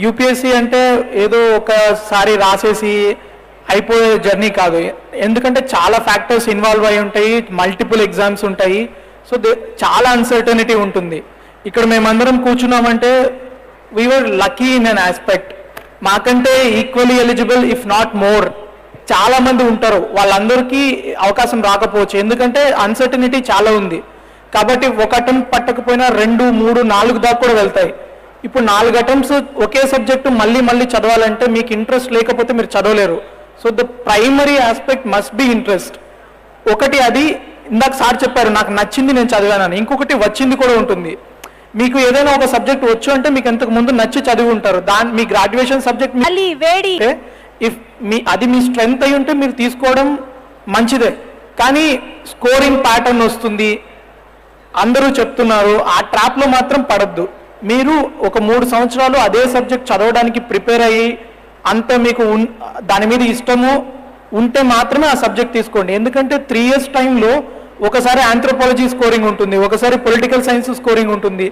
UPSC అంటే ఏదో ఒకసారి రాసేసి అయిపోయే జర్నీ కాదు. ఎందుకంటే చాలా ఫ్యాక్టర్స్ ఇన్వాల్వ్ అయి ఉంటాయి, మల్టిపుల్ ఎగ్జామ్స్ ఉంటాయి. సో చాలా అన్సర్టనిటీ ఉంటుంది. ఇక్కడ మేమందరం కూర్చున్నామంటే we were lucky in an aspect. మాకంటే equally eligible if not more చాలామంది ఉంటారు. వాళ్ళందరికీ అవకాశం రాకపోవచ్చు, ఎందుకంటే అన్సర్టనిటీ చాలా ఉంది. కాబట్టి ఒక అటెంప్ట్ పట్టకపోయినా 2, 3, 4 దాకా కూడా వెళ్తాయి. ఇప్పుడు 4 అటెంప్ట్స్ ఒకే సబ్జెక్టు మళ్ళీ చదవాలంటే మీకు ఇంట్రెస్ట్ లేకపోతే మీరు చదవలేరు. So the primary aspect must be interest. ఒకటి అది ఇందాక సార్ చెప్పారు, నాకు నచ్చింది నేను చదివానని. ఇంకొకటి వచ్చింది కూడా ఉంటుంది. మీకు ఏదైనా ఒక సబ్జెక్ట్ వచ్చు అంటే మీకు ఇంతకు ముందు నచ్చి చదివి ఉంటారు. మీ గ్రాడ్యుయేషన్ సబ్జెక్ట్ ఇఫ్ అది మీ స్ట్రెంగ్త్ అయి ఉంటే మీరు తీసుకోవడం మంచిదే. కానీ స్కోరింగ్ ప్యాటర్న్ వస్తుంది, అందరూ చెప్తున్నారు, ఆ ట్రాప్లో మాత్రం పడద్దు. మీరు ఒక 3 సంవత్సరాలు అదే సబ్జెక్ట్ చదవడానికి ప్రిపేర్ అయ్యి అంత మీకు దాని మీద ఇష్టము ఉంటే మాత్రమే ఆ సబ్జెక్ట్ తీసుకోండి. ఎందుకంటే 3 years టైంలో ఒకసారి ఆంథ్రోపాలజీ స్కోరింగ్ ఉంటుంది, ఒకసారి పొలిటికల్ సైన్స్ స్కోరింగ్ ఉంటుంది,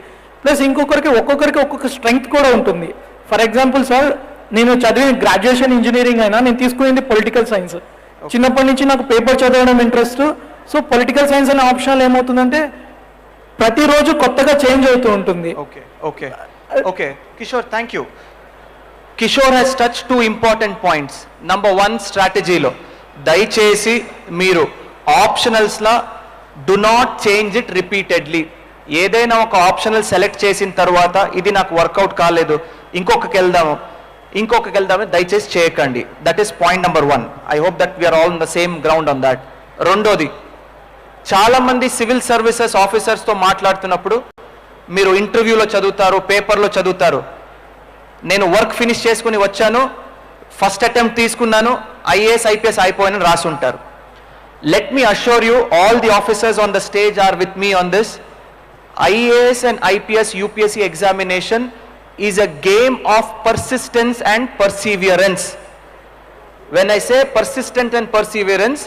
ప్లస్ ఒక్కొక్కరికి ఒక్కొక్క స్ట్రెంగ్త్ కూడా ఉంటుంది. ఫర్ ఎగ్జాంపుల్ సార్, నేను చదివిన గ్రాడ్యుయేషన్ ఇంజనీరింగ్ అయినా నేను తీసుకునేది పొలిటికల్ సైన్స్. చిన్నప్పటి నుంచి నాకు పేపర్ చదవడం ఇంట్రెస్ట్. సో పొలిటికల్ సైన్స్ అనే ఆప్షన్లో ఏమవుతుందంటే ప్రతిరోజు కొత్తగా చేంజ్ అవుతూ ఉంటుంది. Okay, Kishore, thank you. Kishore has touched 2 important points. Number 1, స్ట్రాటజీలో దయచేసి మీరు ఆప్షనల్స్లా do not change it repeatedly. ఏదైనా ఒక ఆప్షనల్ సెలెక్ట్ చేసిన తర్వాత ఇది నాకు వర్కౌట్ కాలేదు, ఇంకొకరికి వెళ్దాము దయచేసి చేయకండి. That is point number 1. I hope that we are all in the same ground on that. రెండోది, చాలామంది సివిల్ సర్వీసెస్ ఆఫీసర్స్తో మాట్లాడుతున్నప్పుడు మీరు ఇంటర్వ్యూలో చదువుతారు, పేపర్లో చదువుతారు, నేను వర్క్ ఫినిష్ చేసుకుని వచ్చాను, ఫస్ట్ అటెంప్ట్ తీసుకున్నాను, ఐఏఎస్ ఐపీఎస్ అయిపోయానని రాసి ఉంటారు. Let me assure you, all the officers on the stage are with me on this. IAS and IPS UPSC examination is a game of persistence and perseverance. When I say persistent and perseverance,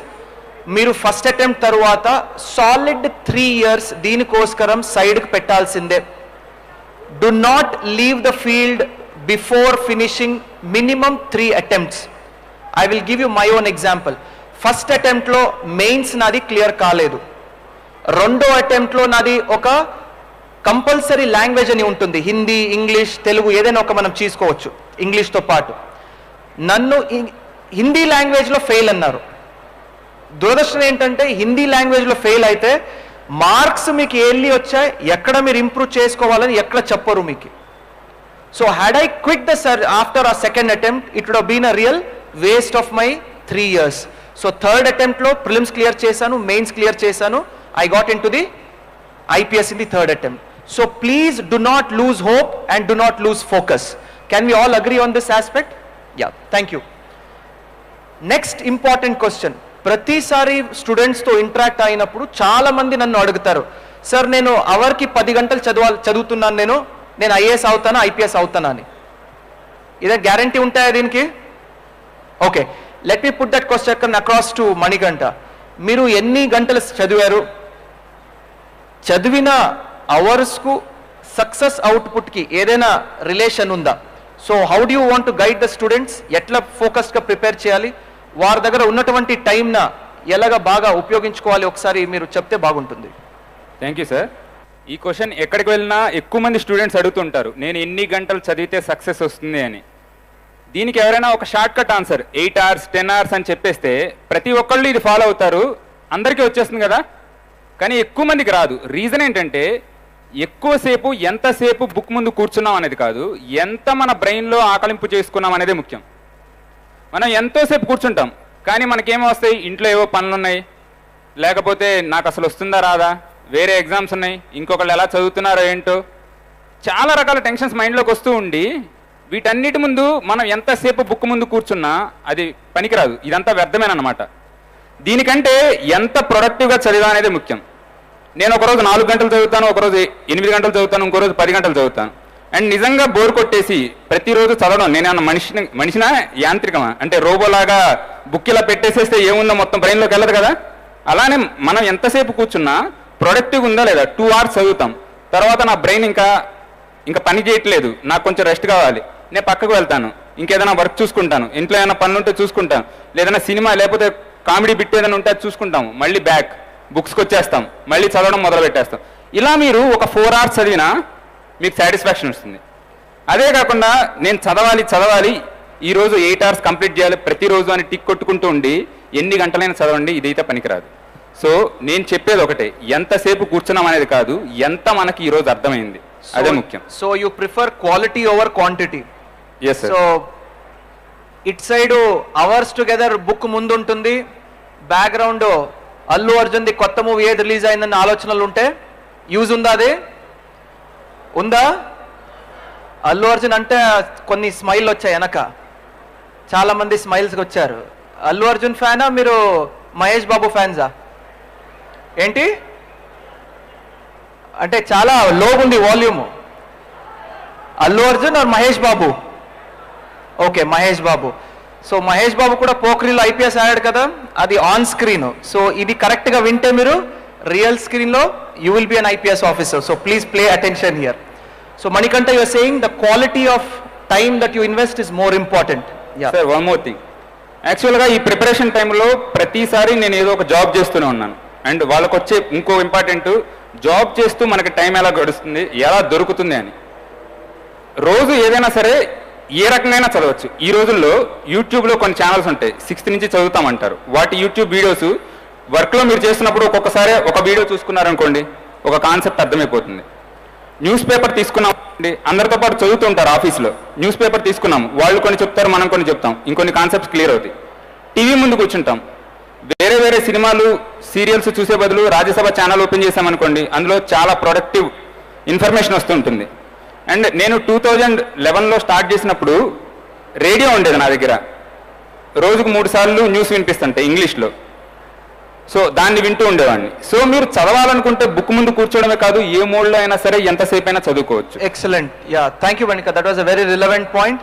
మీరు first attempt తర్వాత solid 3 years దీనికోసరం సైడ్కి పెట్టాల్సిందే. Do not leave the field before finishing minimum 3 attempts. I will give you my own example. First అటెంప్ట్లో mains నాది clear కాలేదు, రెండో అటెంప్ట్లో నాది ఒక కంపల్సరీ లాంగ్వేజ్ అని ఉంటుంది, హిందీ, ఇంగ్లీష్, తెలుగు ఏదైనా ఒక మనం తీసుకోవచ్చు ఇంగ్లీష్తో పాటు. నన్ను హిందీ లాంగ్వేజ్లో ఫెయిల్ అన్నారు. దురదృష్టం ఏంటంటే హిందీ లాంగ్వేజ్లో ఫెయిల్ అయితే మార్క్స్ మీకు ఎల్లి వచ్చాయి, ఎక్కడ మీరు ఇంప్రూవ్ చేసుకోవాలని ఎక్కడ చెప్పరు మీకు. So had I quit the sir after a second attempt, it would have been a real waste of my 3 years. So third అటెంప్ట్లో ప్రిలిమ్స్ క్లియర్ చేశాను, మెయిన్స్ క్లియర్ చేశాను. I got into the IPS in the third attempt. So please do not lose hope and do not lose focus. Can we all agree on this aspect? Yeah, thank you. Next important question. ప్రతిసారి స్టూడెంట్స్తో interact అయినప్పుడు చాలా మంది నన్ను అడుగుతారు, sir నేను అవర్కి 10 గంటలు చదువుతున్నాను, నేను ఐఏఎస్ అవుతానా, ఐపీఎస్ అవుతానా అని. ఇదే గ్యారంటీ ఉంటాయా దీనికి? Okay, let me put that question across to Manikanta. మీరు ఎన్ని గంటలు చదివారు? చదివిన అవర్స్కు సక్సెస్ అవుట్పుట్కి ఏదైనా రిలేషన్ ఉందా? So how do you want to guide the students? ఎట్లా ఫోకస్గా ప్రిపేర్ చేయాలి, వారి దగ్గర ఉన్నటువంటి టైంన ఎలాగ బాగా ఉపయోగించుకోవాలి, ఒకసారి మీరు చెప్తే బాగుంటుంది. Thank you sir. ఈ క్వశ్చన్ ఎక్కడికి వెళ్ళినా ఎక్కువ మంది స్టూడెంట్స్ అడుగుతుంటారు, నేను ఎన్ని గంటలు చదివితే సక్సెస్ వస్తుంది అని. దీనికి ఎవరైనా ఒక short cut answer 8 hours 10 hours అని చెప్పేస్తే ప్రతి ఒక్కళ్ళు ఇది ఫాలో అవుతారు, అందరికీ వచ్చేస్తుంది కదా. కానీ ఎక్కువ మందికి రాదు. రీజన్ ఏంటంటే ఎక్కువసేపు ఎంతసేపు బుక్ ముందు కూర్చున్నాం అనేది కాదు, ఎంత మన బ్రెయిన్లో ఆకలింపు చేసుకున్నాం అనేది ముఖ్యం. మనం ఎంతోసేపు కూర్చుంటాం కానీ మనకేమో వస్తాయి, ఇంట్లో ఏవో పనులు ఉన్నాయి, లేకపోతే నాకు అసలు వస్తుందా రాదా, వేరే ఎగ్జామ్స్ ఉన్నాయి, ఇంకొకళ్ళు ఎలా చదువుతున్నారో ఏంటో, చాలా రకాల టెన్షన్స్ మైండ్లోకి వస్తూ ఉండి వీటన్నిటి ముందు మనం ఎంతసేపు బుక్ ముందు కూర్చున్నా అది పనికిరాదు, ఇదంతా వ్యర్థమేనమాట. దీనికంటే ఎంత ప్రొడక్టివ్గా చదివా అనేది ముఖ్యం. నేను ఒకరోజు 4 గంటలు చదువుతాను, ఒకరోజు 8 గంటలు చదువుతాను, ఇంకో రోజు 10 గంటలు చదువుతాను. అండ్ నిజంగా బోర్ కొట్టేసి ప్రతిరోజు చదవడం, నేనేమన్నా మనిషినా యాంత్రికమా? అంటే రోబోలాగా బుక్ ఇలా పెట్టేసేస్తే ఏముందో మొత్తం బ్రెయిన్లోకి వెళ్ళదు కదా. అలానే మనం ఎంతసేపు కూర్చున్నా ప్రొడక్టివ్గా ఉందా లేదా, 2 hours చదువుతాం, తర్వాత నా బ్రెయిన్ ఇంకా పని చేయట్లేదు, నాకు కొంచెం రెస్ట్ కావాలి, నేను పక్కకు వెళ్తాను, ఇంకేదైనా వర్క్ చూసుకుంటాను, ఇంట్లో ఏదైనా పనులు ఉంటే చూసుకుంటాను, లేదైనా సినిమా లేకపోతే కామెడీ బిట్ ఏదైనా ఉంటే అది చూసుకుంటాము, మళ్ళీ బ్యాక్ బుక్స్కి వచ్చేస్తాం, మళ్ళీ చదవడం మొదలు పెట్టేస్తాం. ఇలా మీరు ఒక 4 hours చదివినా మీకు సాటిస్ఫాక్షన్ వస్తుంది. అదే కాకుండా నేను చదవాలి ఈరోజు 8 hours కంప్లీట్ చేయాలి ప్రతిరోజు అని టిక్ కొట్టుకుంటూ ఉండి ఎన్ని గంటలైనా చదవండి, ఇదైతే పనికిరాదు. సో నేను చెప్పేది ఒకటే, ఎంతసేపు కూర్చున్నాం అనేది కాదు, ఎంత మనకి ఈరోజు అర్థమైంది అదే ముఖ్యం. So you prefer quality over quantity? Yes. So it side hours together book ముందు ఉంటుంది, బ్యాక్గ్రౌండ్ అల్లు అర్జున్ ది కొత్త మూవీ ఏది రిలీజ్ అయిందన్న ఆలోచనలు ఉంటే యూజ్ ఉందా? అదే ఉందా? అల్లు అర్జున్ అంటే కొన్ని స్మైల్ వచ్చాయి వెనక, చాలా మంది స్మైల్స్కి వచ్చారు. అల్లు అర్జున్ ఫ్యానా మీరు, మహేష్ బాబు ఫ్యాన్సా ఏంటి? అంటే చాలా లో ఉంది volume. Allu Arjun or Mahesh Babu? Okay, Mahesh Babu. So Mahesh Babu కూడా పోఖ్రీలో ఐపీఎస్ ఆడాడు కదా, అది ఆన్ స్క్రీన్. సో ఇది కరెక్ట్గా వింటే మీరు రియల్ స్క్రీన్లో you will be an IPS officer. So please play attention here. So Manikanta, you are saying the quality of time that you invest is more important. Sir, one more thing. యాక్చువల్గా ఈ preparation టైంలో ప్రతిసారి నేను ఏదో ఒక job చేస్తూనే ఉన్నాను. And వాళ్ళకు వచ్చే ఇంకో ఇంపార్టెంట్, జాబ్ చేస్తూ మనకి టైం ఎలా గడుస్తుంది, ఎలా దొరుకుతుంది అని. రోజు ఏదైనా సరే ఏ రకంగా చదవచ్చు. ఈ రోజుల్లో యూట్యూబ్లో కొన్ని ఛానల్స్ ఉంటాయి, 6th నుంచి చదువుతామంటారు. వాటి యూట్యూబ్ వీడియోస్ వర్క్లో మీరు చేస్తున్నప్పుడు ఒక్కొక్కసారి ఒక వీడియో చూసుకున్నారనుకోండి, ఒక కాన్సెప్ట్ అర్థమైపోతుంది. న్యూస్ పేపర్ తీసుకున్నామండి, అందరితో పాటు చదువుతుంటారు ఆఫీస్లో. న్యూస్ పేపర్ తీసుకున్నాం, వాళ్ళు కొన్ని చెప్తారు, మనం కొన్ని చెప్తాం, ఇంకొన్ని కాన్సెప్ట్స్ క్లియర్ అవుతాయి. టీవీ ముందు కూర్చుంటాం, వేరే సినిమాలు సీరియల్స్ చూసే బదులు రాజ్యసభ ఛానల్ ఓపెన్ చేసామనుకోండి, అందులో చాలా ప్రొడక్టివ్ ఇన్ఫర్మేషన్ వస్తుంటుంది. అండ్ నేను 2011లో స్టార్ట్ చేసినప్పుడు రేడియో ఉండేది నా దగ్గర, రోజుకు 3 సార్లు న్యూస్ వినిపిస్తుంటాయి ఇంగ్లీష్లో. సో దాన్ని వింటూ ఉండేవాడిని. సో మీరు చదవాలనుకుంటే బుక్ ముందు కూర్చోవడమే కాదు, ఏ మోడ్లో అయినా సరే ఎంతసేపు అయినా చదువుకోవచ్చు. Excellent. Yeah, thank you Manika, that was a very relevant point.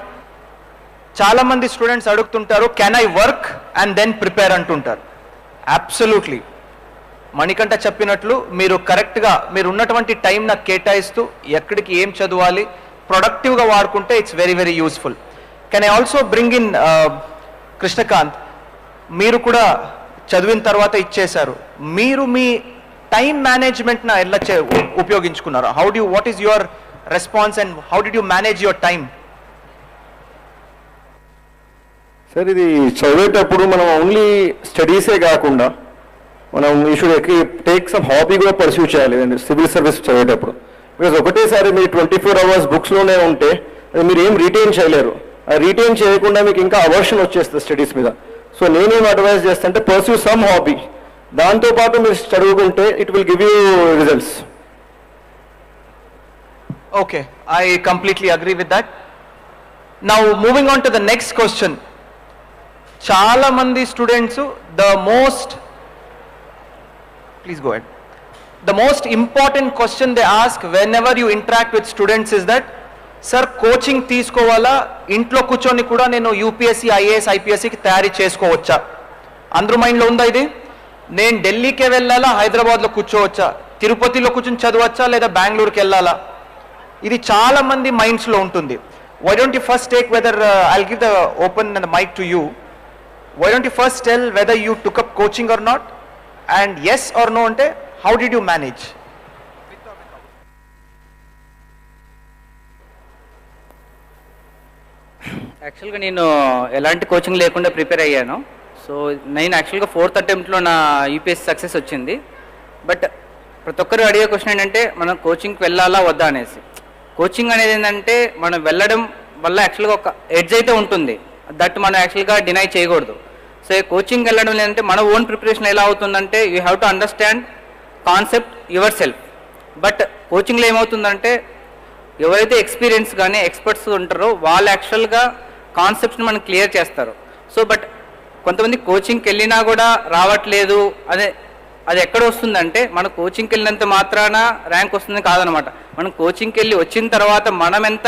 చాలా మంది స్టూడెంట్స్ అడుగుతుంటారు, can I work and then prepare అంటుంటారు. అబ్సల్యూట్లీ మణికంఠ చెప్పినట్లు మీరు కరెక్ట్గా మీరు ఉన్నటువంటి టైం నాకు కేటాయిస్తూ ఎక్కడికి ఏం చదవాలి ప్రొడక్టివ్గా వాడుకుంటే it's very very useful. Can I also bring in Krishnakanth, మీరు కూడా చదివిన తర్వాత ఇచ్చేశారు, మీరు మీ టైం మేనేజ్మెంట్న ఎలా ఉపయోగించుకున్నారు? What is your response and how did you manage your time? Sir, ఇది చదివేటప్పుడు మనం ఓన్లీ స్టడీసే కాకుండా మనం ఈ షుడ్ టేక్ సమ్ హాబీ కూడా పర్సూ చేయాలి సివిల్ సర్వీస్ చదివేటప్పుడు. బికాజ్ ఒకటేసారి మీరు 24 hours బుక్స్లోనే ఉంటే అది మీరు ఏం రిటైన్ చేయలేరు. అది రిటైన్ చేయకుండా మీకు ఇంకా అవర్షన్ వచ్చేస్తుంది స్టడీస్ మీద. సో నేనేం అడ్వైజ్ చేస్తానంటే పర్సూ సమ్ హాబీ, దాంతోపాటు మీరు చదువుకుంటే it will give you results. Okay, I completely agree with that. Now moving on to the next question. Chala mandi students please go ahead. The most important question they ask whenever you interact with students is that, sir, coaching తీసుకోవాలా, ఇంట్లో కూర్చొని కూడా నేను UPSC, IAS, ఐపీఎస్సీకి తయారీ చేసుకోవచ్చా? అందరూ మైండ్లో ఉందా ఇది? నేను ఢిల్లీకే వెళ్ళాలా, హైదరాబాద్లో కూర్చోవచ్చా, తిరుపతిలో కూర్చొని చదవచ్చా, లేదా బెంగళూరుకి వెళ్ళాలా? ఇది చాలా మంది మైండ్స్లో ఉంటుంది. Why don't you first take whether I'll give the open the mic to you. Why don't you first tell whether you took up coaching or not, and yes or no ante how did you manage? యాక్చువల్గా నేను ఎలాంటి coaching లేకుండా prepare అయ్యాను. So నేను యాక్చువల్గా 4th అటెంప్ట్లో నా UPSC success వచ్చింది. But ప్రతి ఒక్కరు అడిగే క్వశ్చన్ ఏంటంటే మనం కోచింగ్కి వెళ్ళాలా వద్దా అనేసి. కోచింగ్ అనేది ఏంటంటే మనం వెళ్ళడం వల్ల యాక్చువల్గా ఒక ఎడ్జ్ అయితే ఉంటుంది, దట్ మనం యాక్చువల్గా డినై చేయకూడదు. సో కోచింగ్ వెళ్ళడం లేదంటే మన ఓన్ ప్రిపరేషన్ ఎలా అవుతుందంటే you have to understand concept yourself. But కోచింగ్లో ఏమవుతుందంటే ఎవరైతే ఎక్స్పీరియన్స్ కానీ ఎక్స్పర్ట్స్ ఉంటారో వాళ్ళు యాక్చువల్గా కాన్సెప్ట్స్ని మనం క్లియర్ చేస్తారు. సో బట్ కొంతమంది కోచింగ్కి వెళ్ళినా కూడా రావట్లేదు, అది ఎక్కడ వస్తుందంటే మన కోచింగ్కి వెళ్ళినంత మాత్రాన ర్యాంక్ వస్తుంది కాదనమాట. మనం కోచింగ్కి వెళ్ళి వచ్చిన తర్వాత మనం ఎంత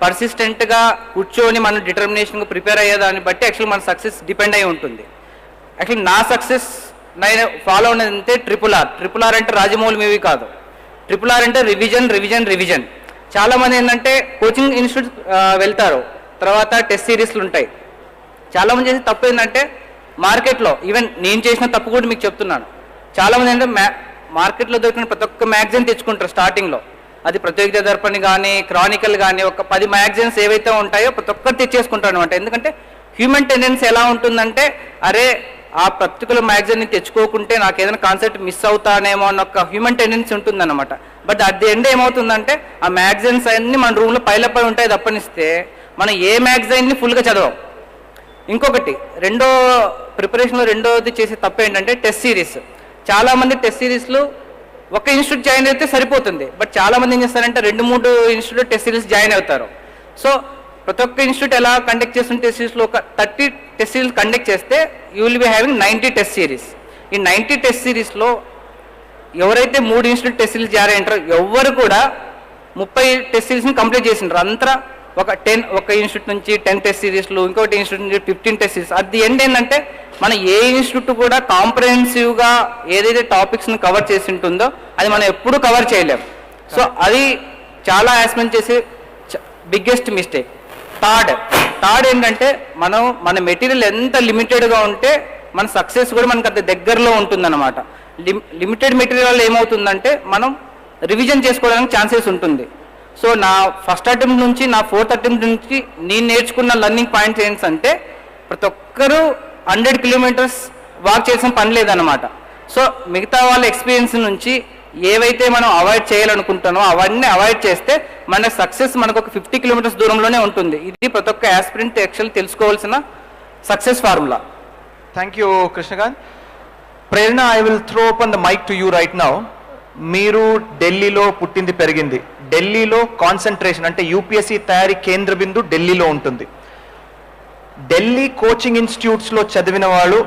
పర్సిస్టెంట్గా కూర్చొని మనం డిటర్మినేషన్గా ప్రిపేర్ అయ్యేదాన్ని బట్టి యాక్చువల్ మన సక్సెస్ డిపెండ్ అయి ఉంటుంది. యాక్చువల్లీ నా సక్సెస్ నేను ఫాలో ఉన్నదంటే ట్రిపుల్ ఆర్ అంటే రాజమౌళి మూవీ కాదు. ట్రిపుల్ ఆర్ అంటే రివిజన్ రివిజన్ రివిజన్. చాలామంది ఏంటంటే కోచింగ్ ఇన్స్టిట్యూట్ వెళ్తారు, తర్వాత టెస్ట్ సిరీస్లు ఉంటాయి. చాలామంది చేసే తప్పు ఏంటంటే మార్కెట్లో, ఈవెన్ నేను చేసిన తప్పు కూడా మీకు చెప్తున్నాను, చాలామంది ఏంటంటే మార్కెట్లో దొరికిన ప్రతి ఒక్క మ్యాగజైన్ తెచ్చుకుంటారు స్టార్టింగ్లో. అది ప్రత్యేక దర్పణి కానీ క్రానికల్ కానీ ఒక 10 మ్యాగజైన్స్ ఏవైతే ఉంటాయో ప్రతి ఒక్కరు తెచ్చేసుకుంటారు అనమాట. ఎందుకంటే హ్యూమన్ టెండెన్సీ ఎలా ఉంటుందంటే అరే ఆ పర్టికులర్ మ్యాగజైన్ని తెచ్చుకోకుంటే నాకు ఏదైనా కాన్సెప్ట్ మిస్ అవుతానేమో అన్న ఒక హ్యూమన్ టెండెన్సీ ఉంటుందన్నమాట. బట్ అట్ ది ఎండ్ ఏమవుతుందంటే ఆ మ్యాగజైన్స్ అన్నీ మన రూమ్లో పైలపై ఉంటాయి తప్పనిస్తే మనం ఏ మ్యాగజైన్ని ఫుల్గా చదవం. ఇంకొకటి ప్రిపరేషన్లో రెండోది చేసే తప్పు ఏంటంటే టెస్ట్ సిరీస్. చాలామంది టెస్ట్ సిరీస్లు ఒక ఇన్స్టిట్యూట్ జాయిన్ అయితే సరిపోతుంది, బట్ చాలామంది ఏం చేస్తారంటే 2-3 ఇన్స్టిట్యూట్ టెస్ట్ సిరీస్ జాయిన్ అవుతారు. సో ప్రతి ఒక్క ఇన్స్టిట్యూట్ ఎలా కండక్ట్ చేస్తున్న టెస్ట్ సిరీస్లో ఒక 30 టెస్ట్ సిరీస్ కండక్ట్ చేస్తే you will be having 90 test series. ఈ 90 టెస్ట్ సిరీస్లో ఎవరైతే 3 ఇన్స్టిట్యూట్ టెస్ట్ సిరీస్ జాయిన్ అయ్యారో ఎవరు కూడా 30 టెస్ట్ సిరీస్ని కంప్లీట్ చేసిండ్రు. అంతా ఒక ఇన్స్టిట్యూట్ నుంచి 10 టెస్ట్ సిరీస్లు, ఇంకోటి ఇన్స్టిట్యూట్ నుంచి 15 టెస్ట్ సిరీస్. అది ఎండ్ ఏంటంటే మనం ఏ ఇన్స్టిట్యూట్ కూడా కాంప్రహెన్సివ్గా ఏదైతే టాపిక్స్ని కవర్ చేసి ఉంటుందో అది మనం ఎప్పుడు కవర్ చేయలేం. సో అది చాలా యాస్మెంట్ చేసే బిగ్గెస్ట్ మిస్టేక్. థర్డ్ ఏంటంటే మన మెటీరియల్ ఎంత లిమిటెడ్గా ఉంటే మన సక్సెస్ కూడా మనకు అంత దగ్గరలో ఉంటుందన్నమాట. లిమిటెడ్ మెటీరియల్ ఏమవుతుందంటే మనం రివిజన్ చేసుకోవడానికి ఛాన్సెస్ ఉంటుంది. సో నా ఫస్ట్ అటెంప్ట్ నుంచి నా 4th అటెంప్ట్ నుంచి నేను నేర్చుకున్న లర్నింగ్ పాయింట్స్ ఏంటంటే ప్రతి ఒక్కరూ 100 kilometers వాక్ చేసిన పని లేదన్నమాట. సో మిగతా వాళ్ళ ఎక్స్పీరియన్స్ నుంచి ఏవైతే మనం అవాయిడ్ చేయాలనుకుంటామో అవన్నీ అవాయిడ్ చేస్తే మన సక్సెస్ మనకు ఒక 50 kilometers దూరంలోనే ఉంటుంది. ఇది ప్రతి ఒక్క యాస్పిరెంట్ యాక్చువల్ తెలుసుకోవాల్సిన success formula. Thank you Krishnakanth. Prerana, I will throw open the mic to you right now. మీరు ఢిల్లీలో పుట్టింది పెరిగింది, ఢిల్లీలో కాన్సన్ట్రేషన్ అంటే యూపీఎస్సీ తయారీ కేంద్ర బిందు ఢిల్లీలో ఉంటుంది. ఢిల్లీ కోచింగ్ ఇన్స్టిట్యూట్స్లో చదివిన వాళ్ళు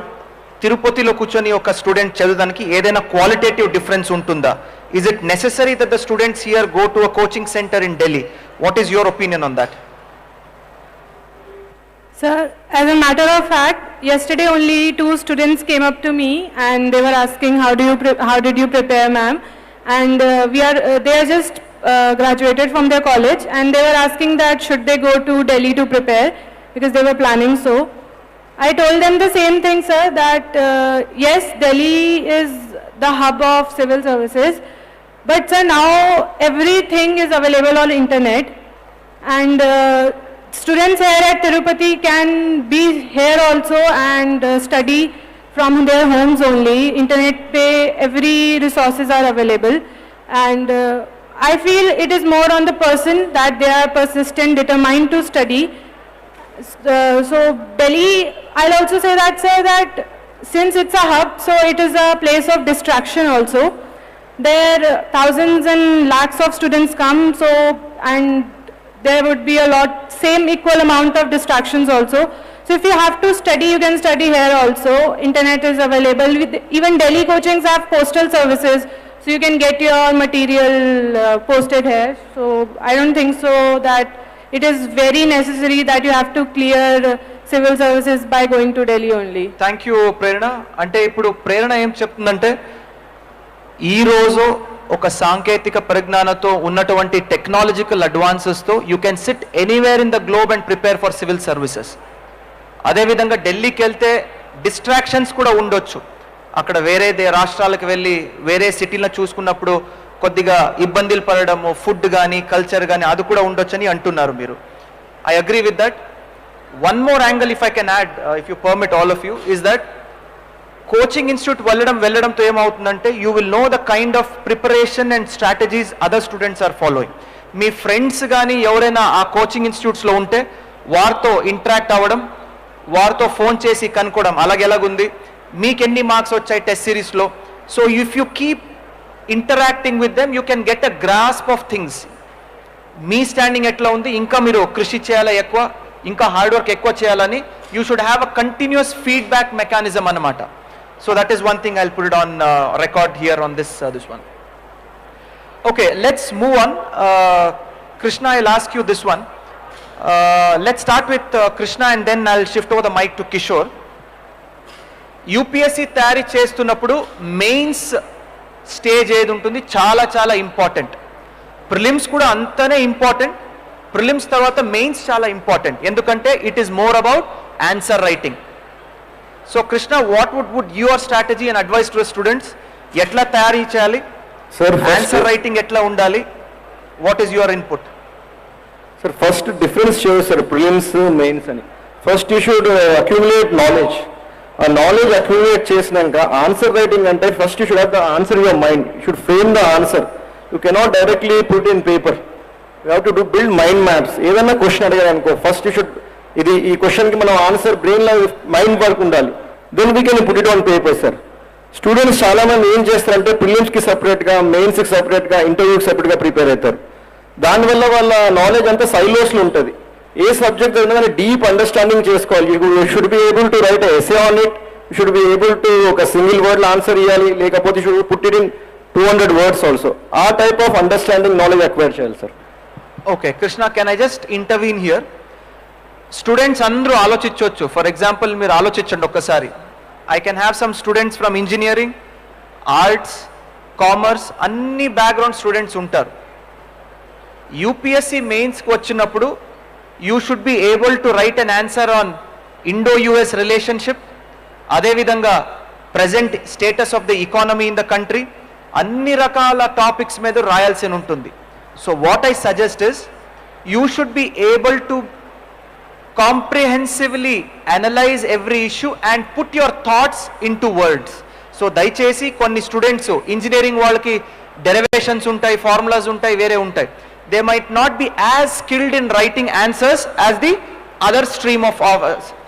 తిరుపతిలో కూర్చొని ఒక స్టూడెంట్ చదవడానికి ఏదైనా క్వాలిటేటివ్ డిఫరెన్స్ ఉంటుందా? Is it necessary that the students here go to a coaching centre in Delhi? What is your opinion on that? Sir, as a matter of fact, yesterday only 2 students came up to me and they were asking how did you prepare, ma'am? And they are just graduated from their college and they were asking that should they go to Delhi to prepare because they were planning so. I told them the same thing, sir, that yes, Delhi is the hub of civil services. But sir, now everything is available on internet, and students here at Tirupati can be here also and study from their homes only. Internet pe every resources are available, and I feel it is more on the person that they are persistent, determined to study. So Delhi, I'll also say that, sir, that since it's a hub, so it is a place of distraction also. There thousands and lakhs of students come, so, and there would be a lot, same equal amount of distractions also. So if you have to study, you can study here also. Internet is available. Even Delhi coachings have postal services, so you can get your material posted here. So I don't think so that it is very necessary that you have to clear civil services by going to Delhi only. Thank you, Prerna. అంటే ఇప్పుడు ప్రేరణ ఏం చెప్తుందంటే ఈ రోజు ఒక సాంకేతిక పరిజ్ఞానంతో ఉన్నటువంటి టెక్నాలజికల్ అడ్వాన్సెస్తో you can sit anywhere in the globe and prepare for civil services. అదేవిధంగా ఢిల్లీకి వెళ్తే డిస్ట్రాక్షన్స్ కూడా ఉండొచ్చు. అక్కడ వేరే రాష్ట్రాలకు వెళ్ళి వేరే సిటీలను చూసుకున్నప్పుడు కొద్దిగా ఇబ్బందులు పడడము, ఫుడ్ కానీ కల్చర్ కానీ అది కూడా ఉండొచ్చని అంటున్నారు మీరు. I agree with that. One more angle if I can add, if you permit all of you, is that coaching institute వెళ్ళడంతో ఏమవుతుందంటే you will know the kind of preparation and strategies other students are following. మీ friends కానీ ఎవరైనా ఆ coaching ఇన్స్టిట్యూట్స్లో ఉంటే వారితో interact అవ్వడం, వారితో ఫోన్ చేసి కనుక్కోవడం అలాగెలాగుంది, మీకు ఎన్ని మార్క్స్ వచ్చాయి టెస్ట్ సిరీస్లో. So if you keep interacting with them you can get a grasp of things. Me standing ఎట్లా ఉంది, ఇంకా మీరు కృషి చేయాలా ఎక్కువ, ఇంకా హార్డ్ వర్క్ ఎక్కువ చేయాలని you should have a continuous feedback mechanism అన్నమాట. So that is one thing I'll put it on record here on this one. Okay, let's move on. Krishna, I'll ask you this one. Let's start with Krishna and then I'll shift over the mic to Kishore. UPSC తయారీ చేస్తున్నప్పుడు mains stage ఏది ఉంటుంది చాలా చాలా important. Prelims కూడా అంతనే important. Prelims తర్వాత mains చాలా ఇంపార్టెంట్, ఎందుకంటే it is more about answer writing. So Krishna, what would your strategy and advice to the students? Etla tayari cheyali? Sir, answer writing etla undali? What is your input? Sir, first difference shows sir prelims mains ani. First you should accumulate knowledge. A knowledge accumulate chesinanka answer writing ante first you should have the answer in your mind. You should frame the answer. You cannot directly put in paper. You have to build mind maps. Edanna question adigaru anko, first you should ఇది ఈ క్వశ్చన్కి మనం answer బ్రెయిన్లో mind work ఉండాలి. Then we can put it on paper sir. Students చాలామంది ఏం చేస్తారంటే ప్రిలిమ్స్కి సపరేట్గా, మెయిన్స్కి సపరేట్గా, ఇంటర్వ్యూకి సపరేట్గా ప్రిపేర్ అవుతారు. దానివల్ల వాళ్ళ నాలెడ్జ్ అంతా సైలోస్లో ఉంటుంది. ఏ సబ్జెక్ట్ అయినా కానీ డీప్ అండర్స్టాండింగ్ చేసుకోవాలి. You should be able to write essay on it. You should be able to ఒక సింగిల్ వర్డ్లో ఆన్సర్ ఇవ్వాలి, లేకపోతే should put it in 200 words also. ఆ type of understanding knowledge acquire చేయాలి sir. Okay Krishna, can I just intervene here? Students అందరూ ఆలోచించవచ్చు. For example మీరు ఆలోచించండి ఒక్కసారి. I can have some students from engineering, arts, commerce, అన్ని బ్యాక్గ్రౌండ్ స్టూడెంట్స్ ఉంటారు. UPSC మెయిన్స్కి వచ్చినప్పుడు you should be able to write an answer on Indo US relationship, అదేవిధంగా present status of the economy in the country, అన్ని రకాల topics మీద రాయాల్సి ఉంటుంది. So what I suggest is you should be able to comprehensively analyze every issue and put your thoughts into words. So దయచేసి కొన్ని students engineering వాళ్ళకి derivations ఉంటాయి, formulas ఉంటాయి, వేరే ఉంటాయి. They might not be as skilled in writing answers as the other stream of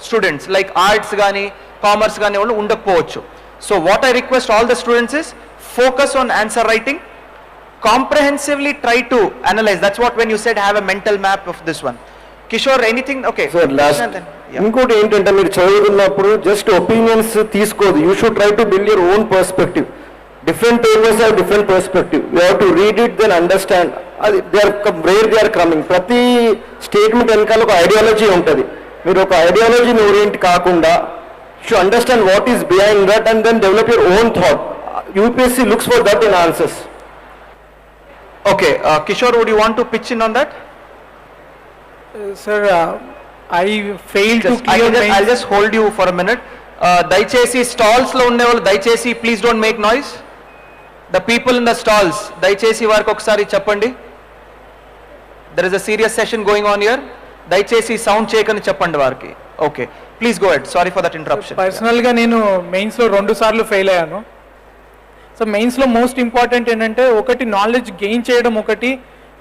students like arts కానీ commerce కానీ వాళ్ళు ఉండకపోవచ్చు. So what I request all the students is focus on answer writing, comprehensively try to analyze. That's what when you said have a mental map of this one. Kishore, anything? Okay. Sir, last. ఇంకోటి ఏంటంటే మీరు చదువుతున్నప్పుడు just opinions తీసుకోదు. You should try to build your own perspective. Different papers have different perspective. You have to read it then understand అది where they are coming. ప్రతి statement వెనకాల ఒక ideology ఉంటుంది. మీరు ఒక ఐడియాలజీని ఓరియంట్ కాకుండా you understand what is behind that and then develop your own thought. UPSC looks for that in answers. Okay, Kishore, would you want to pitch in on that? Sir, I failed to clear I'll just hold you for a minute. దయచేసి stalls లో ఉండే వాళ్ళు దయచేసి please don't make noise. The people in the stalls దయచేసి వారికి ఒకసారి చెప్పండి. There is a serious session going on here. దయచేసి సౌండ్ చేయకని చెప్పండి వారికి. Okay, please go head. Sorry for that interruption. పర్సనల్గా నేను మెయిన్స్లో 2 సార్లు ఫెయిల్ అయ్యాను. సో మెయిన్స్లో మోస్ట్ ఇంపార్టెంట్ ఏంటంటే ఒకటి నాలెడ్జ్ గెయిన్ చేయడం, ఒకటి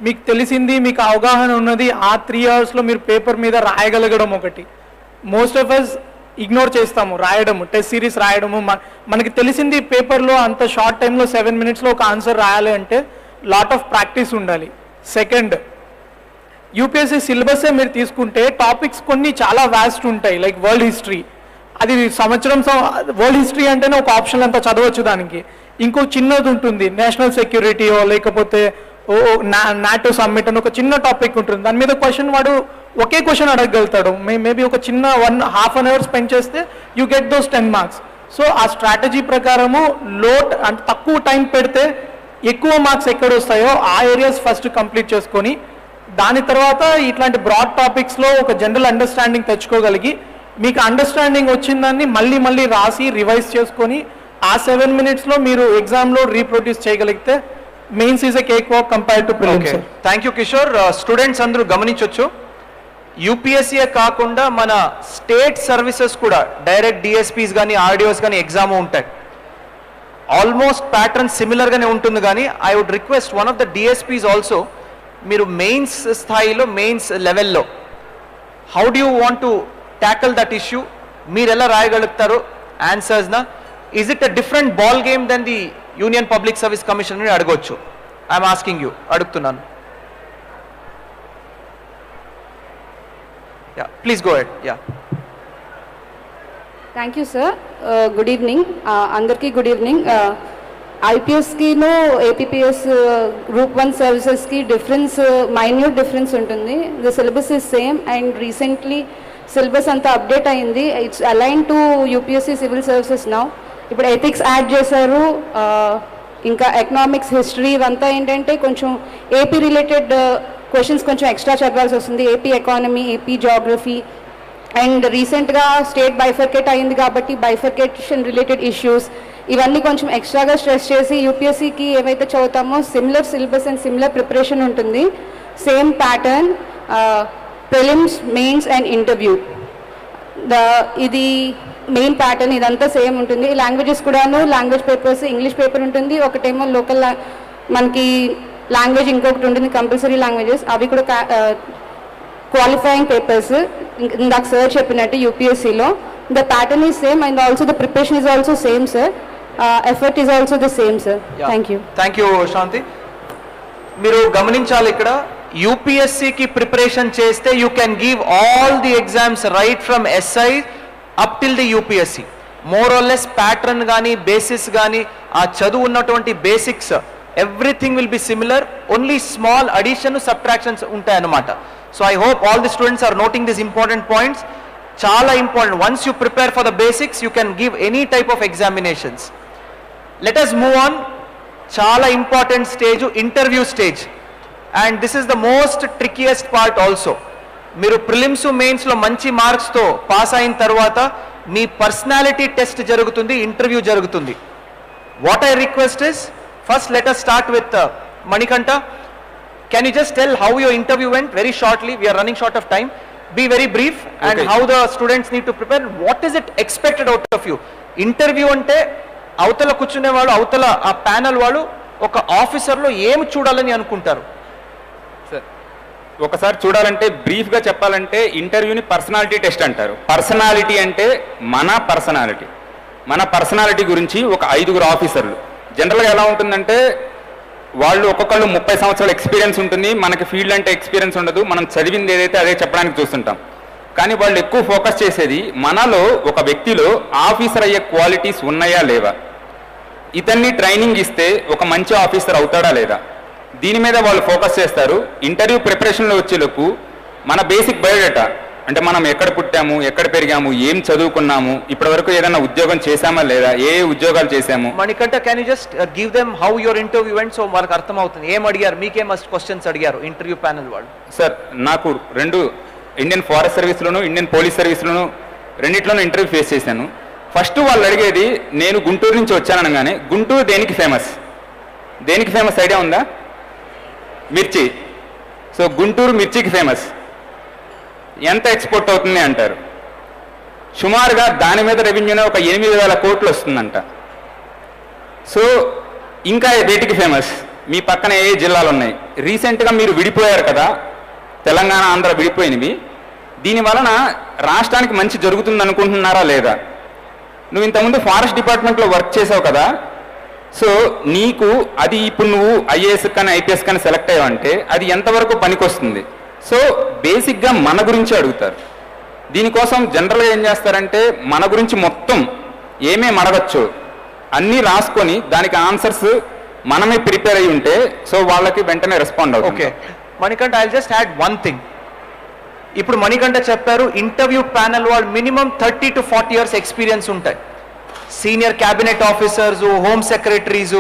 మీకు తెలిసింది మీకు అవగాహన ఉన్నది ఆ 3 అవర్స్లో మీరు పేపర్ మీద రాయగలగడం. ఒకటి మోస్ట్ ఆఫ్ అస్ ఇగ్నోర్ చేస్తాము రాయడము, టెస్ట్ సిరీస్ రాయడము. మనకి తెలిసింది పేపర్లో అంత షార్ట్ టైంలో 7 minutesలో ఒక ఆన్సర్ రాయాలి అంటే లాట్ ఆఫ్ ప్రాక్టీస్ ఉండాలి. సెకండ్, యూపీఎస్సీ సిలబసే మీరు తీసుకుంటే టాపిక్స్ కొన్ని చాలా వాస్ట్ ఉంటాయి. లైక్ వరల్డ్ హిస్టరీ, అది సంవత్సరం వరల్డ్ హిస్టరీ అంటేనే ఒక ఆప్షన్ అంతా చదవచ్చు. దానికి ఇంకో చిన్నది ఉంటుంది, నేషనల్ సెక్యూరిటీయో లేకపోతే నాటో సమ్మిట్ అని ఒక చిన్న టాపిక్ ఉంటుంది. దాని మీద క్వశ్చన్ వాడు ఒకే క్వశ్చన్ అడగగలుగుతాడు. మేబీ ఒక చిన్న 1.5 hour స్పెండ్ చేస్తే you get those 10 marks. So ఆ స్ట్రాటజీ ప్రకారము అంటే తక్కువ టైం పెడితే ఎక్కువ మార్క్స్ ఎక్కడ వస్తాయో ఆ ఏరియాస్ ఫస్ట్ కంప్లీట్ చేసుకొని దాని తర్వాత ఇట్లాంటి బ్రాడ్ టాపిక్స్లో ఒక జనరల్ అండర్స్టాండింగ్ తెచ్చుకోగలిగి మీకు అండర్స్టాండింగ్ వచ్చిందాన్ని మళ్ళీ మళ్ళీ రాసి రివైజ్ చేసుకొని ఆ 7 minutesలో మీరు ఎగ్జామ్లో రీప్రొడ్యూస్ చేయగలిగితే mains is a cake walk compare to prelims. Thank you Kishore. Students అందరూ గమనించవచ్చు, యూపీఎస్సీఏ కాకుండా మన స్టేట్ సర్వీసెస్ కూడా డైరెక్ట్ డిఎస్పీస్ కానీ ఆర్డిఓస్ కానీ ఎగ్జామ్ ఉంటాయి. ఆల్మోస్ట్ ప్యాటర్న్ సిమిలర్గానే ఉంటుంది. కానీ I would request one of the DSPs also, మీరు మెయిన్స్ స్థాయిలో మెయిన్స్ లెవెల్లో how do you want to tackle that issue, మీరు ఎలా రాయగలుగుతారు ఆన్సర్స్నా? Is it a different ball game then the union public service commission అని అడగొచ్చు. ఐఎమ్ ఆస్కింగ్ యూ, అడుగుతున్నాను. Please go ahead. Thank you sir. Good evening అందరికీ. Good evening. ఐపీఎస్కిను APPS group 1 సర్వీసెస్కి మైన్యూట్ డిఫరెన్స్ ఉంటుంది. The syllabus is same and recently syllabus అంతా update అయింది. It's align to UPSC civil services now. ఇప్పుడు ethics add చేశారు, ఇంకా economics, history ఇవంతా ఏంటంటే కొంచెం ఏపీ రిలేటెడ్ క్వశ్చన్స్ కొంచెం ఎక్స్ట్రా చదవాల్సి వస్తుంది. AP economy, AP geography and రీసెంట్గా స్టేట్ బైఫర్కేట్ అయింది కాబట్టి బైఫర్కేషన్ రిలేటెడ్ ఇష్యూస్ ఇవన్నీ కొంచెం ఎక్స్ట్రాగా స్ట్రెస్ చేసి యూపీఎస్సీకి ఏవైతే చదువుతామో similar syllabus and similar preparation ఉంటుంది. Same pattern, prelims, mains and interview. ఇది మెయిన్ ప్యాటర్న్, ఇదంతా సేమ్ ఉంటుంది. లాంగ్వేజెస్ కూడాను లాంగ్వేజ్ పేపర్స్, ఇంగ్లీష్ పేపర్ ఉంటుంది, ఒకటేమో లోకల్ మనకి లాంగ్వేజ్ ఇంకొకటి ఉంటుంది, కంపల్సరీ లాంగ్వేజెస్. అవి కూడా క్వాలిఫైయింగ్ పేపర్స్. ఇందాక సార్ చెప్పినట్టు యూపీఎస్సీలో the pattern is same and also the preparation is also same sir. Effort is also the same sir. Thank you. Thank you Shanti. మీరు గమనించాలి, ఇక్కడ యూపీఎస్సీకి ప్రిపరేషన్ చేస్తే you can give all the exams right from SI up till the UPSC. More or less pattern కానీ basis కానీ ఆ చదువు ఉన్నటువంటి basics everything will be similar, only small addition subtractions ఉంటాయి అన్నమాట. So I hope all the students are noting this important points. చాలా important. Once you prepare for the basics you can give any type of examinations. Let us move on. చాలా important stage interview stage, and this is the most trickiest part also. మీరు prelims మెయిన్స్లో మంచి మార్క్స్తో pass అయిన తర్వాత మీ personality test జరుగుతుంది, interview జరుగుతుంది. What I request is, first let us start with Manikanta. Can you just tell how your interview went very shortly? We are running short of time. Be very brief, and okay, how the students need to prepare. What is it expected out of you? Interview ante avtala kuchune vaadu, avtala aa panel vaadu oka officer lo em chudalani anukuntaru. Sir, ఒకసారి చూడాలంటే బ్రీఫ్గా చెప్పాలంటే ఇంటర్వ్యూని personality test అంటారు. Personality అంటే మన personality గురించి ఒక 5 ఆఫీసర్లు. జనరల్గా ఎలా ఉంటుందంటే వాళ్ళు ఒక్కొక్కళ్ళు 30 సంవత్సరాల ఎక్స్పీరియన్స్ ఉంటుంది, మనకి ఫీల్డ్ అంటే ఎక్స్పీరియన్స్ ఉండదు, మనం చదివింది ఏదైతే అదే చెప్పడానికి చూస్తుంటాం. కానీ వాళ్ళు ఎక్కువ ఫోకస్ చేసేది మనలో ఒక వ్యక్తిలో ఆఫీసర్ అయ్యే క్వాలిటీస్ ఉన్నాయా లేవా, ఇతన్ని ట్రైనింగ్ ఇస్తే ఒక మంచి ఆఫీసర్ అవుతాడా లేదా, దీని మీద వాళ్ళు ఫోకస్ చేస్తారు. ఇంటర్వ్యూ ప్రిపరేషన్లో వచ్చేలోపు మన బేసిక్ బయోడేటా అంటే మనం ఎక్కడ పుట్టాము, ఎక్కడ పెరిగాము, ఏం చదువుకున్నాము, ఇప్పటి వరకు ఏదైనా ఉద్యోగం చేశామా లేదా, ఏ ఉద్యోగాలు చేశాము. Manikanta, can you just give them how your interview went, so వాళ్ళకి అర్థం అవుతుంది. ఏం అడిగారు, మీకేం మస్ట్ క్వశ్చన్స్ అడిగారు ఇంటర్వ్యూ ప్యానల్ వాళ్ళు? సార్, నాకు 2 ఇండియన్ ఫారెస్ట్ సర్వీస్లోను ఇండియన్ పోలీస్ సర్వీస్లోను రెండిట్లోనూ ఇంటర్వ్యూ ఫేస్ చేశాను. ఫస్ట్ వాళ్ళు అడిగేది, నేను గుంటూరు నుంచి వచ్చాననగానే గుంటూరు దేనికి ఫేమస్, దేనికి ఫేమస్ ఐడియా ఉందా? మిర్చి. సో గుంటూరు మిర్చికి ఫేమస్. ఎంత ఎక్స్పోర్ట్ అవుతుంది అంటారు? సుమారుగా దాని మీద రెవెన్యూనే ఒక 8,000 కోట్లు వస్తుందంట. సో ఇంకా వేటికి ఫేమస్? మీ పక్కన ఏ జిల్లాలు ఉన్నాయి? రీసెంట్గా మీరు విడిపోయారు కదా, తెలంగాణ ఆంధ్ర విడిపోయినవి. దీని వలన రాష్ట్రానికి మంచి జరుగుతుంది అనుకుంటున్నారా లేదా? నువ్వు ఇంతకుముందు ఫారెస్ట్ డిపార్ట్మెంట్లో వర్క్ చేసావు కదా, సో నీకు అది ఇప్పుడు నువ్వు ఐఏఎస్ కానీ ఐపీఎస్ కానీ సెలెక్ట్ అయ్యావంటే అది ఎంతవరకు పనికొస్తుంది? సో బేసిక్గా మన గురించి అడుగుతారు. దీనికోసం జనరల్గా ఏం చేస్తారంటే మన గురించి మొత్తం ఏమేమి అడగచ్చు అన్నీ రాసుకొని దానికి ఆన్సర్స్ మనమే ప్రిపేర్ అయ్యి ఉంటే సో వాళ్ళకి వెంటనే రెస్పాండ్ అవుతుంది. Okay Manikanta, I just add one thing. ఇప్పుడు మణికంఠ చెప్పారు ఇంటర్వ్యూ ప్యానల్ వాళ్ళు మినిమం 30 to 40 years ఎక్స్పీరియన్స్ ఉంటాయి. Senior cabinet officers, home secretaries,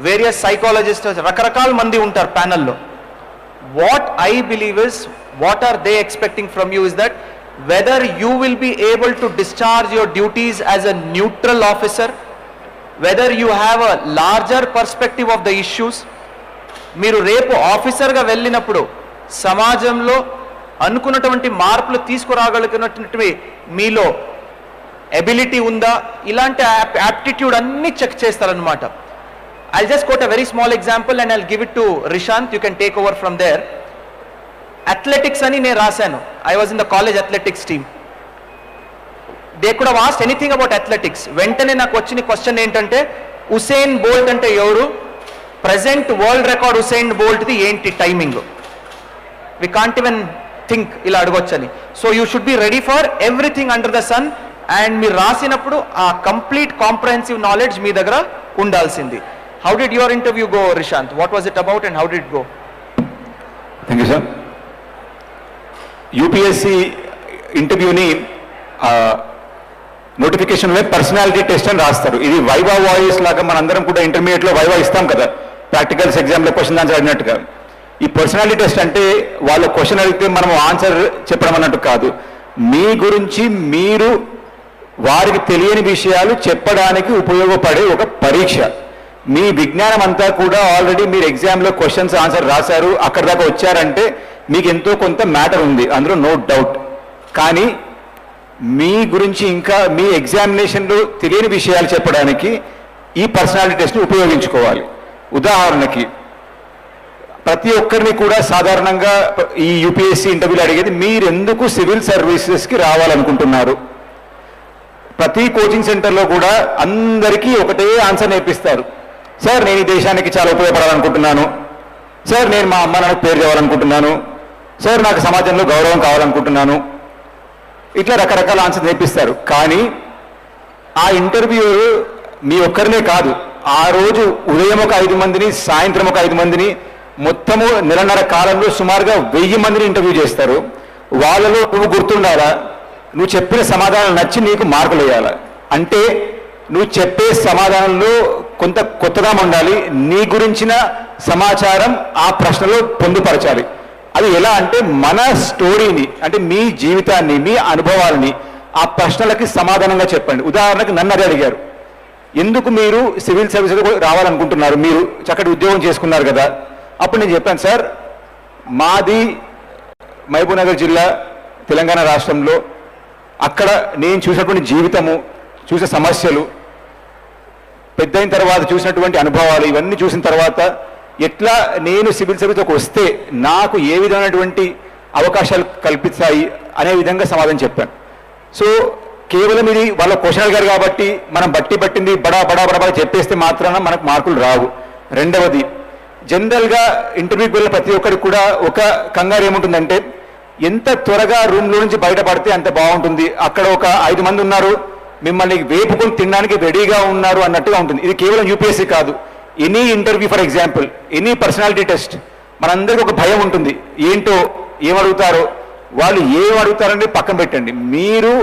various psychologist, రకరకాల మంది ఉంటారు ప్యానల్లో. What I believe is, what are they expecting from you is that whether you will be able to discharge your duties as a neutral officer, whether you have a larger perspective of the issues. మీరు రేపు ఆఫీసర్గా వెళ్ళినప్పుడు సమాజంలో అనుకున్నటువంటి మార్పులు తీసుకురాగలిగినటువంటి మీలో ability ఉందా, ఇలాంటి యాప్టిట్యూడ్ అన్ని చెక్ చేస్తారనమాట. I just quote a very small example and I give it to Rishanth, you can take over from there. Athletics అని నేను రాశాను. I was in the college athletics team. They could have asked anything about athletics. వెంటనే నాకు వచ్చిన question ఏంటంటే Usain Bolt అంటే ఎవరు, present world record Usain బోల్ట్ది ఏంటి timing, we can't even think ఇలా అడగొచ్చని. So you should be ready for everything under the sun. And మీరు రాసినప్పుడు ఆ కంప్లీట్ కాంప్రహెన్సివ్ నాలెడ్జ్ మీ దగ్గర ఉండాల్సింది. How did your interview go Rishanth? What was it about and how did it go? Thank you sir. UPSC ఇంటర్వ్యూని నోటిఫికేషన్లో personality test అని రాస్తారు. ఇది వైవా వాయిస్ లాగా మనందరం కూడా ఇంటర్మీడియట్లో వైవా ఇస్తాం కదా, ప్రాక్టికల్స్ ఎగ్జామ్లో క్వశ్చన్ ఆన్సర్ అడిగినట్టుగా. ఈ పర్సనాలిటీ టెస్ట్ అంటే వాళ్ళ క్వశ్చన్ అడిగితే మనం ఆన్సర్ చెప్పడం అన్నట్టు కాదు, మీ గురించి మీరు వారికి తెలియని విషయాలు చెప్పడానికి ఉపయోగపడే ఒక పరీక్ష. మీ విజ్ఞానం అంతా కూడా ఆల్రెడీ మీరు ఎగ్జామ్లో క్వశ్చన్స్ ఆన్సర్ రాశారు, అక్కడ దాకా వచ్చారంటే మీకు ఎంతో కొంత మ్యాటర్ ఉంది, అందులో నో డౌట్. కానీ మీ గురించి ఇంకా మీ ఎగ్జామినేషన్లో తెలియని విషయాలు చెప్పడానికి ఈ పర్సనాలిటీ టెస్ట్ని ఉపయోగించుకోవాలి. ఉదాహరణకి ప్రతి ఒక్కరిని కూడా సాధారణంగా ఈ యూపీఎస్సీ ఇంటర్వ్యూలు అడిగేది మీరెందుకు సివిల్ సర్వీసెస్కి రావాలనుకుంటున్నారు. ప్రతి కోచింగ్ సెంటర్లో కూడా అందరికీ ఒకటే ఆన్సర్ నేర్పిస్తారు. సార్ నేను ఈ దేశానికి చాలా ఉపయోగపడాలనుకుంటున్నాను, సార్ నేను మా అమ్మ నాన్నకు పేరు తేవాలనుకుంటున్నాను, సార్ నాకు సమాజంలో గౌరవం కావాలనుకుంటున్నాను, ఇట్లా రకరకాల ఆన్సర్ నేర్పిస్తారు. కానీ ఆ ఇంటర్వ్యూ మీ ఒక్కరినే కాదు, ఆ రోజు ఉదయం ఒక 5 మందిని, సాయంత్రం ఒక 5 మందిని, మొత్తము నెలన్నర కాలంలో సుమారుగా 1000 మందిని ఇంటర్వ్యూ చేస్తారు. వాళ్ళలో నువ్వు గుర్తుండాలా, నువ్వు చెప్పిన సమాధానం నచ్చి నీకు మార్కులు వేయాలా. అంటే నువ్వు చెప్పే సమాధానంలో కొంత కొత్తగా ఉండాలి, నీ గురించిన సమాచారం ఆ ప్రశ్నలో పొందుపరచాలి. అది ఎలా అంటే మన స్టోరీని, అంటే మీ జీవితాన్ని, మీ అనుభవాలని ఆ ప్రశ్నలకి సమాధానంగా చెప్పండి. ఉదాహరణకు నన్ను అదే అడిగారు, ఎందుకు మీరు సివిల్ సర్వీసెస్ రావాలనుకుంటున్నారు, మీరు చక్కటి ఉద్యోగం చేసుకున్నారు కదా. అప్పుడు నేను చెప్పాను, సార్ మాది మహబూబ్నగర్ జిల్లా తెలంగాణ రాష్ట్రంలో, అక్కడ నేను చూసినటువంటి జీవితము, చూసిన సమస్యలు, పెద్దయిన తర్వాత చూసినటువంటి అనుభవాలు, ఇవన్నీ చూసిన తర్వాత ఎట్లా నేను సివిల్ సర్వీస్లోకి వస్తే నాకు ఏ విధమైనటువంటి అవకాశాలు కల్పిస్తాయి అనే విధంగా సమాధానం చెప్పాను. సో కేవలం ఇది వాళ్ళ క్వశ్చన్ అడిగారు కాబట్టి మనం పట్టింది బడా బడా బడా చెప్పేస్తే మాత్రాన మనకు మార్కులు రావు. రెండవది, జనరల్గా ఇంటర్వ్యూకి వెళ్ళిన ప్రతి ఒక్కరికి కూడా ఒక కంగారు ఏముంటుందంటే ఎంత త్వరగా రూమ్లో నుంచి బయటపడితే అంత బాగుంటుంది, అక్కడ ఒక 5 మంది ఉన్నారు మిమ్మల్ని వేపుకొని తినడానికి రెడీగా ఉన్నారు అన్నట్టుగా ఉంటుంది. ఇది కేవలం యూపీఎస్సీ కాదు, any interview, for example any personality test, మనందరికీ ఒక భయం ఉంటుంది, ఏంటో ఏమడుగుతారో, వాళ్ళు ఏం అడుగుతారని పక్కన పెట్టండి, మీరు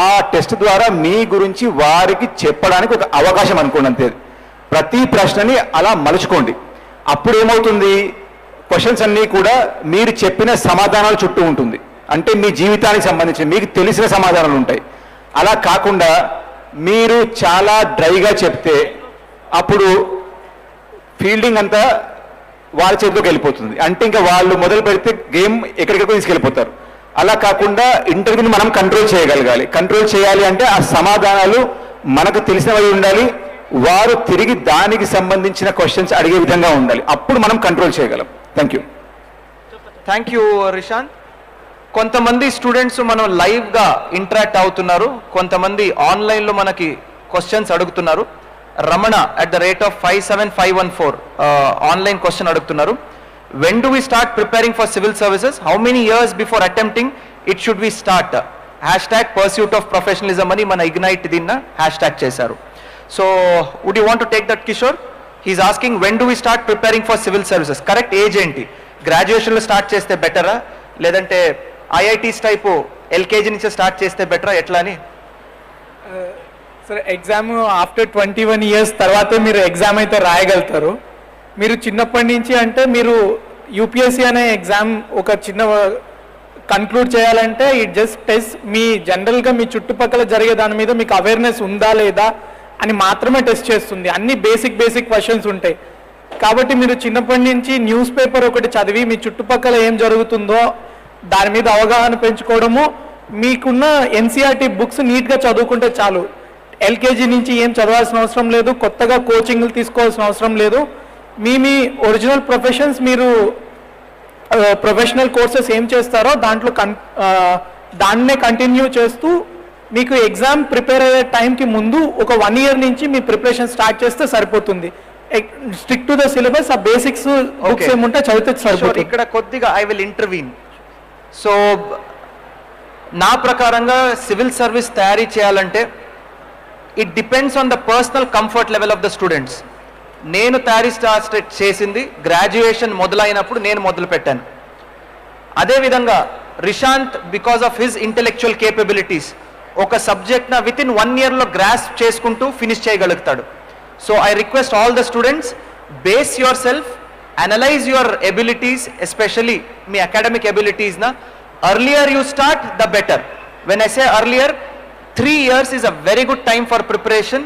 ఆ టెస్ట్ ద్వారా మీ గురించి వారికి చెప్పడానికి ఒక అవకాశం అనుకోండి అంతే. ప్రతి ప్రశ్నని అలా మలుచుకోండి. అప్పుడు ఏమవుతుంది, క్వశ్చన్స్ అన్నీ కూడా మీరు చెప్పిన సమాధానాలు చుట్టూ ఉంటుంది, అంటే మీ జీవితానికి సంబంధించి మీకు తెలిసిన సమాధానాలు ఉంటాయి. అలా కాకుండా మీరు చాలా డ్రైగా చెప్తే అప్పుడు ఫీల్డింగ్ అంతా వాళ్ళ చేతిలోకి వెళ్ళిపోతుంది. అంటే ఇంకా వాళ్ళు మొదలు పెడితే గేమ్ ఎక్కడికో తీసుకెళ్ళిపోతారు. అలా కాకుండా ఇంటర్వ్యూని మనం కంట్రోల్ చేయగలగాలి. కంట్రోల్ చేయాలి అంటే ఆ సమాధానాలు మనకు తెలిసినవి ఉండాలి, వారు తిరిగి దానికి సంబంధించిన క్వశ్చన్స్ అడిగే విధంగా ఉండాలి. అప్పుడు మనం కంట్రోల్ చేయగలం. Thank you Rishanth. కొంతమంది స్టూడెంట్స్ మనం లైవ్గా ఇంటరాక్ట్ అవుతున్నారు, కొంతమంది ఆన్లైన్లో మనకి క్వశ్చన్స్ అడుగుతున్నారు. రమణ @575514 ఆన్లైన్ క్వశ్చన్ అడుగుతున్నారు. When do we start preparing for civil services? How many years before attempting it should we start? #pursuit of professionalism అని మన ఇగ్నైట్ దీన్న హ్యాష్ట్యాగ్ చేశారు. So would you want to take that Kishore? He is asking when do we start preparing for civil services. Correct age ఏంటి? గ్రాడ్యుయేషన్లో start చేస్తే బెటరా, లేదంటే IITs type LKG నుంచి స్టార్ట్ చేస్తే బెటరా, ఎట్లా అని? సార్ ఎగ్జామ్ ఆఫ్టర్ 21 years తర్వాతే మీరు ఎగ్జామ్ అయితే రాయగలుగుతారు. మీరు చిన్నప్పటి నుంచి అంటే మీరు యూపీఎస్సీ అనే ఎగ్జామ్ ఒక చిన్న కన్క్లూడ్ చేయాలంటే ఇట్ జస్ట్ టెస్ట్ మీ జనరల్గా మీ చుట్టుపక్కల జరిగే దాని మీద మీకు అవేర్నెస్ ఉందా లేదా అని మాత్రమే టెస్ట్ చేస్తుంది. అన్ని బేసిక్ క్వశ్చన్స్ ఉంటాయి. కాబట్టి మీరు చిన్నప్పటి నుంచి న్యూస్ పేపర్ ఒకటి చదివి మీ చుట్టుపక్కల ఏం జరుగుతుందో దాని మీద అవగాహన పెంచుకోవడము, మీకున్న ఎన్సీఆర్టీ బుక్స్ నీట్గా చదువుకుంటే చాలు. ఎల్కేజీ నుంచి ఏం చదవాల్సిన అవసరం లేదు, కొత్తగా కోచింగ్లు తీసుకోవాల్సిన అవసరం లేదు. మీ ఒరిజినల్ ప్రొఫెషన్స్ మీరు ప్రొఫెషనల్ కోర్సెస్ ఏం చేస్తారో దాంట్లో దాన్నే కంటిన్యూ చేస్తూ మీకు ఎగ్జామ్ ప్రిపేర్ అయ్యే టైంకి ముందు ఒక 1 year నుంచి మీ ప్రిపరేషన్ స్టార్ట్ చేస్తే సరిపోతుంది. స్టిక్ టు ద సిలబస్, ఆ బేసిక్స్ బుక్స్ ఏముంటే చదివితే సరిపోతుంది. ఇక్కడ కొద్దిగా ఐ విల్ ఇంటర్వీన్. సో నా ప్రకారంగా సివిల్ సర్వీస్ తయారీ చేయాలంటే it depends on the personal comfort level of the students. నేను తయారీ స్టార్ట్ చేసింది గ్రాడ్యుయేషన్ మొదలైనప్పుడు నేను మొదలు పెట్టాను. అదేవిధంగా Rishanth because of his intellectual capabilities ఒక సబ్జెక్ట్న విత్ ఇన్ 1 yearలో గ్రాస్ప్ చేసుకుంటూ ఫినిష్ చేయగలుగుతాడు. So I request all the students, base your self, analyse your abilities, especially మీ అకాడమిక్ ఎబిలిటీస్న. Earlier you start the better. When I say earlier, 3 years is a very good time for preparation.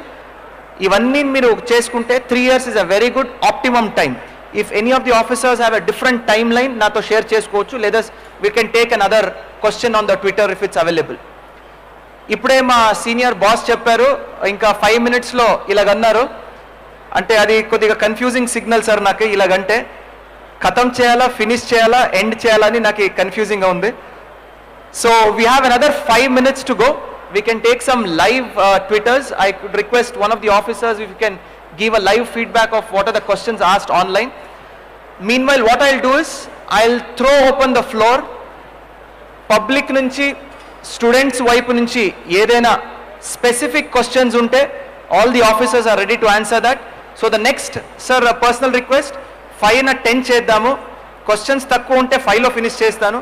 ఇవన్నీ మీరు చేసుకుంటే 3 years is a very good optimum time. If any of the officers have a different time line నాతో share చేసుకోవచ్చు, లేదా we can take an other question on the Twitter if it's available. ఇప్పుడే మా senior boss చెప్పారు ఇంకా 5 minutesలో ఇలాగన్నారు. అంటే అది కొద్దిగా కన్ఫ్యూజింగ్ సిగ్నల్ సార్ నాకు. ఇలాగంటే ఖతం చేయాలా, ఫినిష్ చేయాలా, ఎండ్ చేయాలని నాకు కన్ఫ్యూజింగ్గా ఉంది. So we have another 5 minutes to go. We can take some live Twitters. I could request one of the officers if you can give a live feedback of what are the questions asked online. Meanwhile, what I'll do is, I'll throw open the floor. Public nunchi, students వైపు నుంచి ఏదైనా specific questions ఉంటే, all the officers are ready to answer that. So the next, sir, a personal request, 5 na 10 చేద్దాము. Questions తక్కువ ఉంటే 5లో finish చేస్తాను,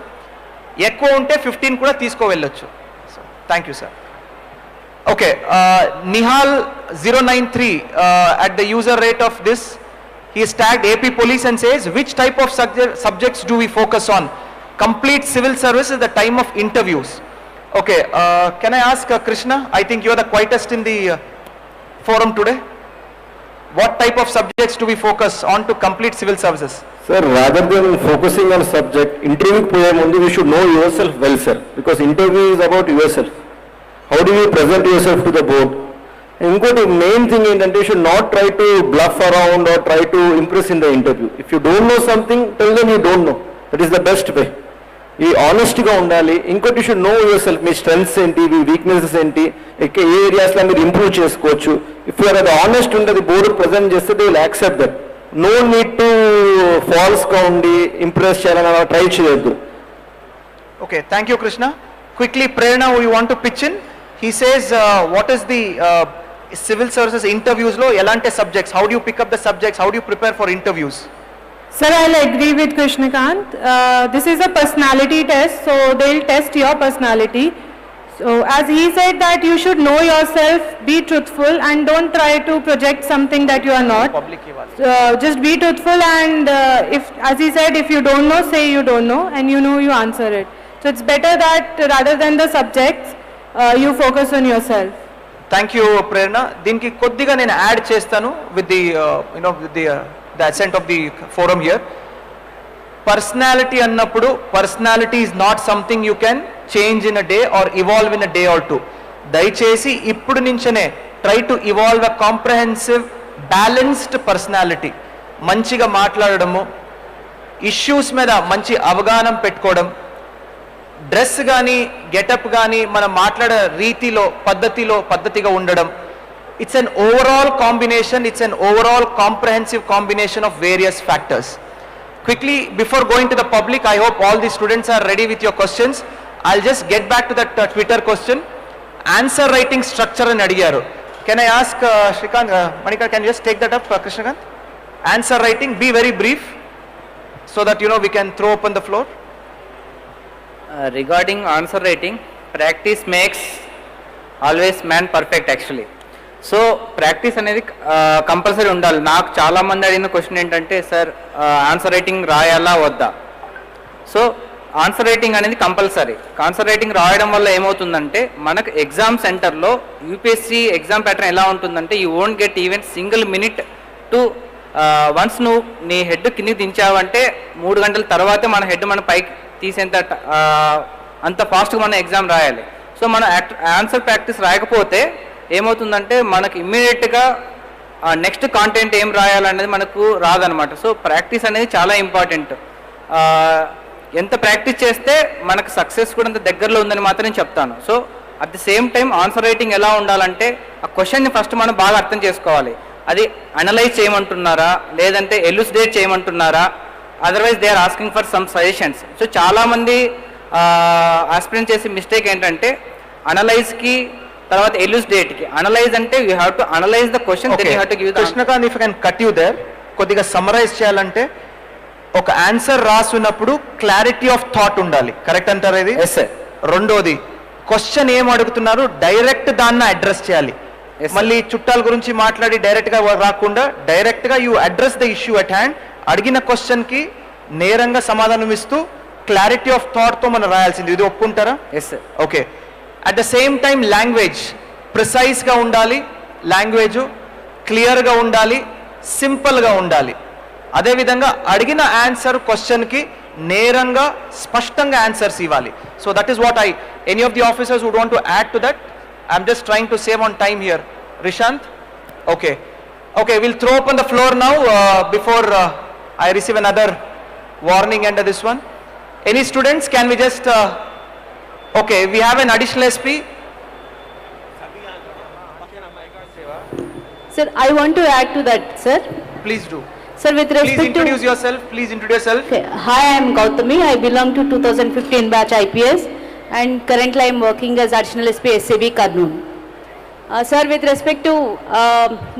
ఎక్కువ ఉంటే 15 కూడా తీసుకో వెళ్ళొచ్చు. Thank you, sir. Okay, Nihal 093 at the user rate of this, he is tagged AP Police and says, which type of subjects do we focus on? Complete civil service is the time of interviews. Okay, can I ask Krishna? I think you are the quietest in the forum today. What type of subjects do we focus on to complete civil services? Sir, rather than focusing on subject, interview poye mundu you should know yourself well, sir, because interview is about yourself. How do you present yourself to the board? Inkoti main thing ఏంటంటే you should not try to bluff around or try to impress in the interview. If you don't know something, tell them you don't know. That is the best way. ఈ ఆనెస్ట్గా ఉండాలి. ఇంకోటి should know your self, మీ strengths ఏంటి, మీ weaknesses ఏంటి, ఏ ఏరియాస్లో మీరు ఇంప్రూవ్ చేసుకోవచ్చు. ఇఫ్ యూఆర్ అది ఆనెస్ట్ ఉంటుంది బోర్డు ప్రజెంట్ చేస్తే they will accept that. No need to ఫాల్స్గా ఉండి ఇంప్రెస్ చేయాలని అలా ట్రై చేయొద్దు. Okay, thank you Krishna. Quickly Prerana, you want to pitch in. He says what is the civil services ఇంటర్వ్యూస్లో ఎలాంటి subjects, how do you pick up the subjects, how do you prepare for interviews? Sir, I'll agree with Krishnakant. This is a personality test, so they'll test your personality. So as he said that you should know yourself, be truthful and don't try to project something that you are not. Just be truthful and if, as he said, if you don't know, say you don't know and you know, you answer it. So it's better that rather than the subjects, you focus on yourself. Thank you, Prerna. దీనికి కొద్దిగా నేను add చేస్తాను with the the ascent of the forum here. Personality annappudu, personality is not something you can change in a day or evolve in a day or two. దయచేసి ఇప్పుడు నుంచనే try to evolve a comprehensive, balanced personality. మంచిగా మాట్లాడడము, issues మీద మంచి అవగాహన పెట్టుకోవడం, dress కానీ getup కానీ మనం మాట్లాడే రీతిలో పద్ధతిగా ఉండడం. It's an overall combination, it's an overall comprehensive combination of various factors. Quickly, before going to the public, I hope all the students are ready with your questions. I'll just get back to that Twitter question. Answer writing structure in adigaru. Can I ask Shrikant, Manika, can you just take that up, Krishnakant? Answer writing, be very brief, so that we can throw open the floor. Regarding answer writing, practice makes always man perfect actually. So practice అనేది compulsory ఉండాలి. నాకు చాలామంది అడిగిన question ఏంటంటే, sir answer writing రాయాలా వద్దా? So answer writing అనేది compulsory. Answer writing రాయడం వల్ల ఏమవుతుందంటే, మనకు ఎగ్జామ్ సెంటర్లో యూపీఎస్సీ ఎగ్జామ్ ప్యాటర్న్ ఎలా ఉంటుందంటే, you won't get even single minute to once నువ్వు నీ హెడ్ కిందికి దించావంటే 3 గంటల తర్వాతే మన హెడ్ మన పైకి తీసేంత అంత ఫాస్ట్గా మనం ఎగ్జామ్ రాయాలి. సో మనం ఆన్సర్ ప్రాక్టీస్ రాయకపోతే ఏమవుతుందంటే, మనకు ఇమ్మీడియట్గా నెక్స్ట్ కాంటెంట్ ఏం రాయాలనేది మనకు రాదనమాట. సో ప్రాక్టీస్ అనేది చాలా ఇంపార్టెంట్. ఎంత ప్రాక్టీస్ చేస్తే మనకు సక్సెస్ కూడా అంత దగ్గరలో ఉందని మాత్రం నేను చెప్తాను. So at the same time answer writing ఎలా ఉండాలంటే, ఆ క్వశ్చన్ని ఫస్ట్ మనం బాగా అర్థం చేసుకోవాలి. అది అనలైజ్ చేయమంటున్నారా, లేదంటే ఎలుసిడేట్ చేయమంటున్నారా, otherwise they are asking for some suggestions. So చాలామంది ఆస్పిరెంట్ చేసే మిస్టేక్ ఏంటంటే, అనలైజ్కి తర్వాత ఎలుసిడేట్కి. అనలైజ్ అంటే you have to analyse the question, then you have to give the. Krishnakanth, if I can cut you there, కొద్దిగా సమ్మరైజ్ చేయాలంటే, ఒక ఆన్సర్ రాసున్నప్పుడు క్లారిటీ ఆఫ్ థాట్ ఉండాలి. కరెక్ట్ అంటారా ఇది? Yes sir. రెండోది, క్వశ్చన్ ఏం అడుగుతున్నారు డైరెక్ట్ దాన్ని అడ్రస్ చేయాలి. మళ్ళీ చుట్టాల గురించి మాట్లాడి డైరెక్ట్ గా రాకుండా, డైరెక్ట్ గా you address the issue at hand. అడిగిన క్వశ్చన్ కి నేరంగా సమాధానం ఇస్తూ క్లారిటీ ఆఫ్ థాట్ తో మనం రాయాల్సింది. ఇది ఒప్పుకుంటారా? Yes sir. Okay. At the same time language ప్రిసైజ్గా ఉండాలి, లాంగ్వేజ్ క్లియర్గా ఉండాలి, సింపుల్గా ఉండాలి. అదేవిధంగా అడిగిన ఆన్సర్ క్వశ్చన్కి నేరంగా స్పష్టంగా ఆన్సర్స్ ఇవ్వాలి. So that is what any of the officers would want to add to that. I'm just trying to save on time here. Rishanth? Okay, will throw open the floor now before I receive another warning and this one. Any students, can we just okay, we have an additional SP. Sir, I want to add to that, sir. Please do. Sir, with respect Please introduce yourself. Please introduce yourself. Okay. Hi, I am Gautami. I belong to 2015 batch IPS, and currently I am working as additional SP SCB Kurnool. Sir, with respect to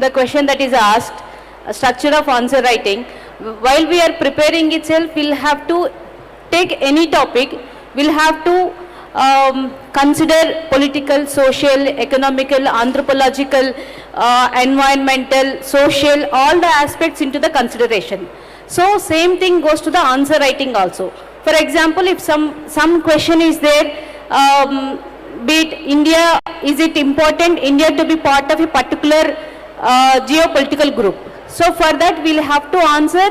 the question that is asked, structure of answer writing, while we are preparing itself, we'll have to take any topic, we'll have to consider political, social, economical, anthropological, environmental, social, all the aspects into the consideration. So same thing goes to the answer writing also. For example, if some question is there, be it India, is it important India to be part of a particular geopolitical group? So for that we'll have to answer,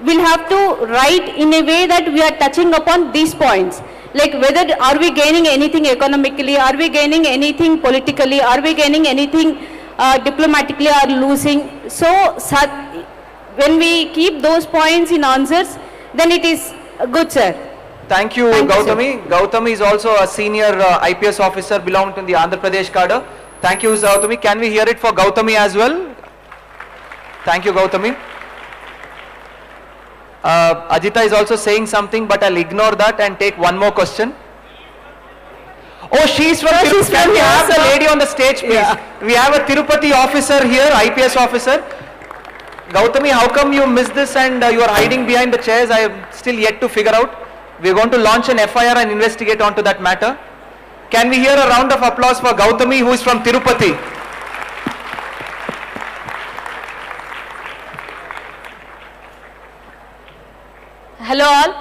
we'll have to write in a way that we are touching upon these points. Like whether are we gaining anything economically, are we gaining anything politically, are we gaining anything diplomatically, or losing. So when we keep those points in answers, then it is good, sir. Thank you, Gautami. Gautami is also a senior IPS officer belonging to the Andhra Pradesh cadre. Thank you, Gautami. Can we hear it for Gautami as well? Thank you, Gautami. Ajita is also saying something, but I'll ignore that and take one more question. Oh, she's from Tirupati. Can we have the lady on the stage, please? Yeah. We have a Tirupati officer here, IPS officer. Gautami, how come you missed this and you are hiding behind the chairs? I am still yet to figure out. We are going to launch an FIR and investigate onto that matter. Can we hear a round of applause for Gautami, who is from Tirupati? Hello all,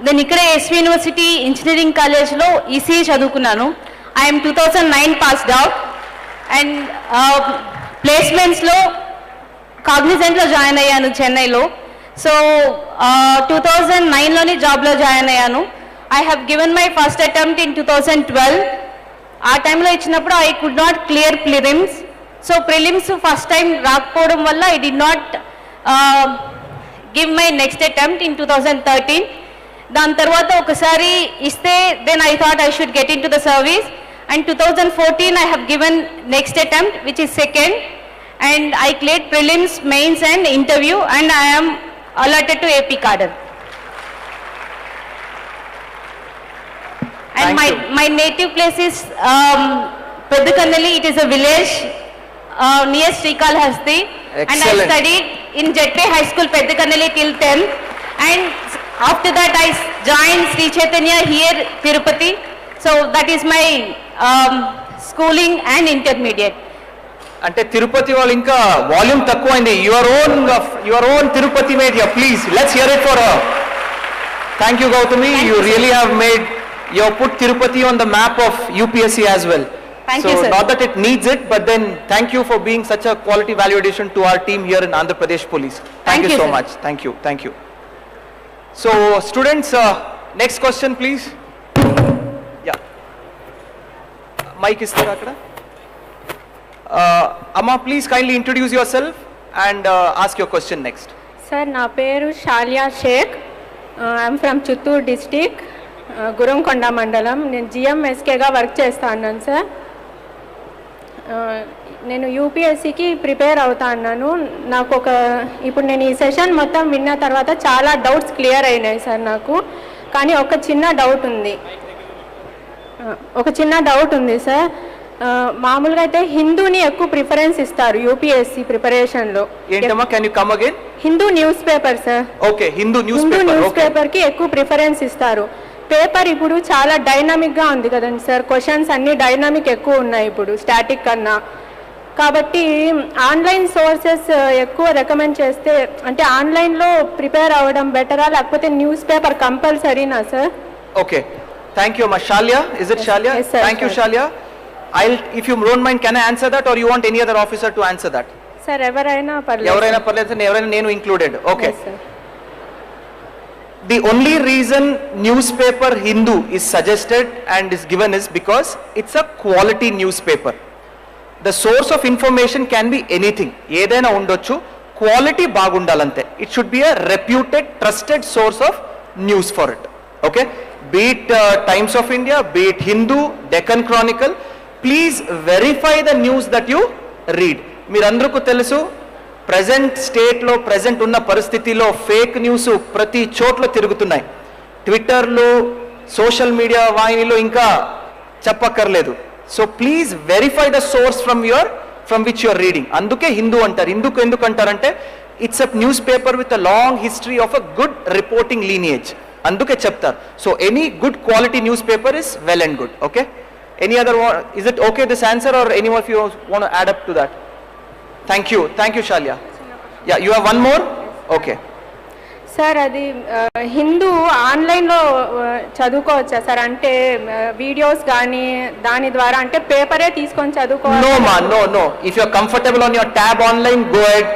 నేను ఇక్కడే SV university engineering కాలేజ్లో ECE చదువుకున్నాను. I'm 2009 passed out and ప్లేస్మెంట్స్లో కాగ్నిజెంట్లో join అయ్యాను చెన్నైలో. So 2009లోని జాబ్లో జాయిన్ అయ్యాను. I have given my first attempt in 2012. ఆ టైంలో ఇచ్చినప్పుడు I could not clear prelims. So prelims first time రాకపోవడం వల్ల I did not give my next attempt in 2013. దాని తర్వాత ఒకసారి ఇస్తే then I thought I should get in to the service. And 2014 I have given next attempt, which is second, and I cleared prelims, mains and interview, and I am allotted to AP cadre. And my native place is Peddukannali. It is a village near Srikalahasti. And I studied in JP High School Peddukannali till 10th. And after that I joined Sri Chaitanya here, Tirupati. So that is my schooling and intermediate. అంటే తిరుపతి వాళ్ళు ఇంకా volume తక్కువైంది. Your own Tirupati made yeah please let's hear it for her. Thank you Gautami, you really have made you put Tirupati on the map of UPSC as well. Thank you, sir. Not that it needs it, but then thank you for being such a quality value addition to our team here in Andhra Pradesh Police. Thank you so sir. much. Thank you. So students, next question please. Yeah. Mic is there akkada? Amma, please kindly introduce yourself and ask your question next. Sir, na peru Shalia Sheikh. I am from Chittoor district, Gurumkonda Mandalam. నేను GMSKగా work చేస్తాను sir. నేను యూపీఎస్సికి prepare అవుతా అన్నాను. నాకు ఇప్పుడు నేను ఈ session మొత్తం విన్న తర్వాత చాలా డౌట్స్ క్లియర్ అయినాయి సార్ నాకు. కానీ ఒక చిన్న డౌట్ ఉంది సార్. మామూలుగా అయితే హిందూని ఎక్కువ ప్రిఫరెన్స్ ఇస్తారు యూపీఎస్సి ప్రిపరేషన్లో. ఏంటమ్మా, can you come again? Hindu news paper sir. Okay, Hindu news పేపర్కి ఎక్కువ ప్రిఫరెన్స్ ఇస్తారు. పేపర్ ఇప్పుడు చాలా డైనామిక్గా ఉంది కదండి సార్. క్వశ్చన్స్ అన్నీ డైనామిక్ ఎక్కువ ఉన్నాయి ఇప్పుడు స్టాటిక్ కన్నా. కాబట్టి ఆన్లైన్ సోర్సెస్ ఎక్కువ రికమెండ్ చేస్తే, అంటే ఆన్లైన్లో ప్రిపేర్ అవ్వడం బెటరా లేకపోతే న్యూస్ పేపర్ కంపల్సరీనా సార్? ఓకే, థ్యాంక్ యూ అమ్మా. Shalia, is it Shalia? Yes, sir. Thank you, Shalia. If you don't mind, can I answer that or you want any other officer to answer that? Sir ఎవరైనా పర్లేదు. ఎవరైనా నేను included. Okay. Yes, sir. The only reason newspaper Hindu is suggested and is given is because it's a quality newspaper. The source of information can be anything. ఏదైనా ఉండొచ్చు, quality బాగుండాలంతే. It should be a reputed, trusted source of news for it. Okay? Be it Times of India, be it Hindu, Deccan Chronicle, please verify the news that you read. మీరందరికీ తెలుసు, present స్టేట్లో present ఉన్న పరిస్థితిలో fake news ప్రతి చోట్ల తిరుగుతున్నాయి. ట్విట్టర్లు, social media వాహినిలో ఇంకా చెప్పక్కర్లేదు. So please verify the source from which you're reading. అందుకే హిందూ అంటారు. ఎందుకు అంటారంటే it's a news paper with a long history of a good reporting lineage. అందుకే చెప్తారు. So any good quality news paper is well and good. Okay, any other, is it okay this answer or any of you want to add up to that? Thank you, Shalia. Yeah, you have one more? Okay. Sir, అది హిందూ ఆన్లైన్లో చదువుకోవచ్చా sir? అంటే videos కానీ దాని ద్వారా, అంటే పేపరే తీసుకొని చదువుకోవాలి? No. If you are comfortable on your tab online, go ahead.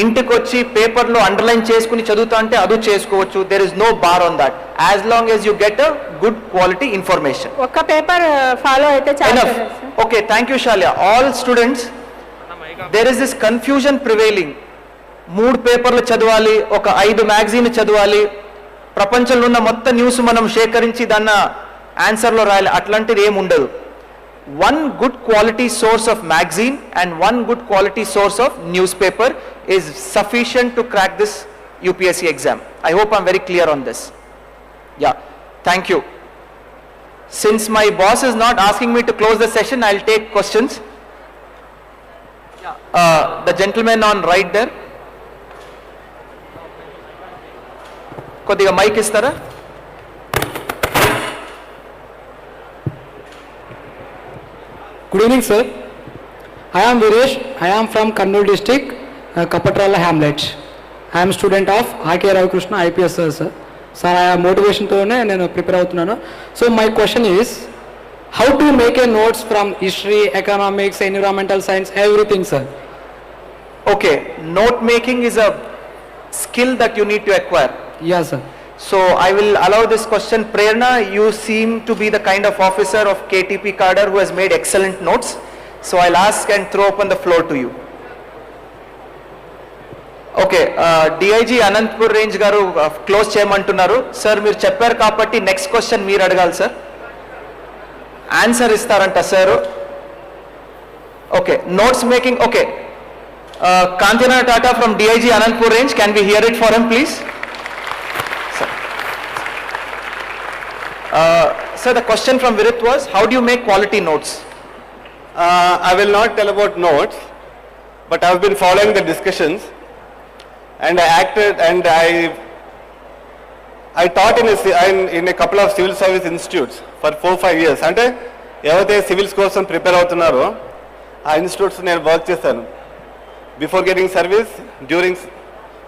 ఇంటికి వచ్చి పేపర్లో అండర్లైన్ చేసుకుని చదువుతా అంటే అది చేసుకోవచ్చు. There is no bar on that. As long as you get a good quality information. ఒక్క పేపర్ ఫాలో అయితే చాలు. Enough. Okay, thank you, Shalia. All students, there is this confusion prevailing. 3 పేపర్లు చదవాలి, ఒక 5 మ్యాగజైన్ చదవాలి, ప్రపంచంలో ఉన్న మొత్తం న్యూస్ మనం సేకరించి దాన్ని ఆన్సర్లో రాయాలి. అట్లాంటిది ఏమి ఉండదు. One good quality source of magazine and one good quality source of newspaper is sufficient to crack this UPSC exam. I hope I'm very clear on this. Yeah, thank you. Since my boss is not asking me to close the session, I'll take questions. The gentleman on right there. కొద్దిగా mic ఇస్తారా? Good evening, sir. I am Viresh. I am from Kurnool district, Kapatrala hamlet. I am student of R.K. Ravikrishna IPS sir. Sir, I am motivation తోనే నేను prepare అవుతున్నాను. So my question is, how to make a notes from history, economics, environmental science, everything, sir? Okay, note making is a skill that you need to acquire. Yes, sir. So I will allow this question. Prerna, you seem to be the kind of officer of KTP cadre who has made excellent notes. So I'll ask and throw open the floor to you. Okay, DIG Anantpur Range garu close cheyamantunnaru. Sir, మీరు చెప్పారు కాబట్టి next question మీరు అడగాలి sir. Answer ఇస్తారంట sir. Okay, notes making. Okay, Kantina Tata from DIG Anantpur Range, can we hear it for him please? Sir, the question from Virit was, how do you make quality notes? I will not tell about notes, but I have been following the discussions, and I acted, and I taught in a couple of civil service institutes for 4-5 years. అంటే ఎవరైతే civils కోసం prepare అవుతున్నారో ఆ institutes నేను work చేశాను. Before getting service, during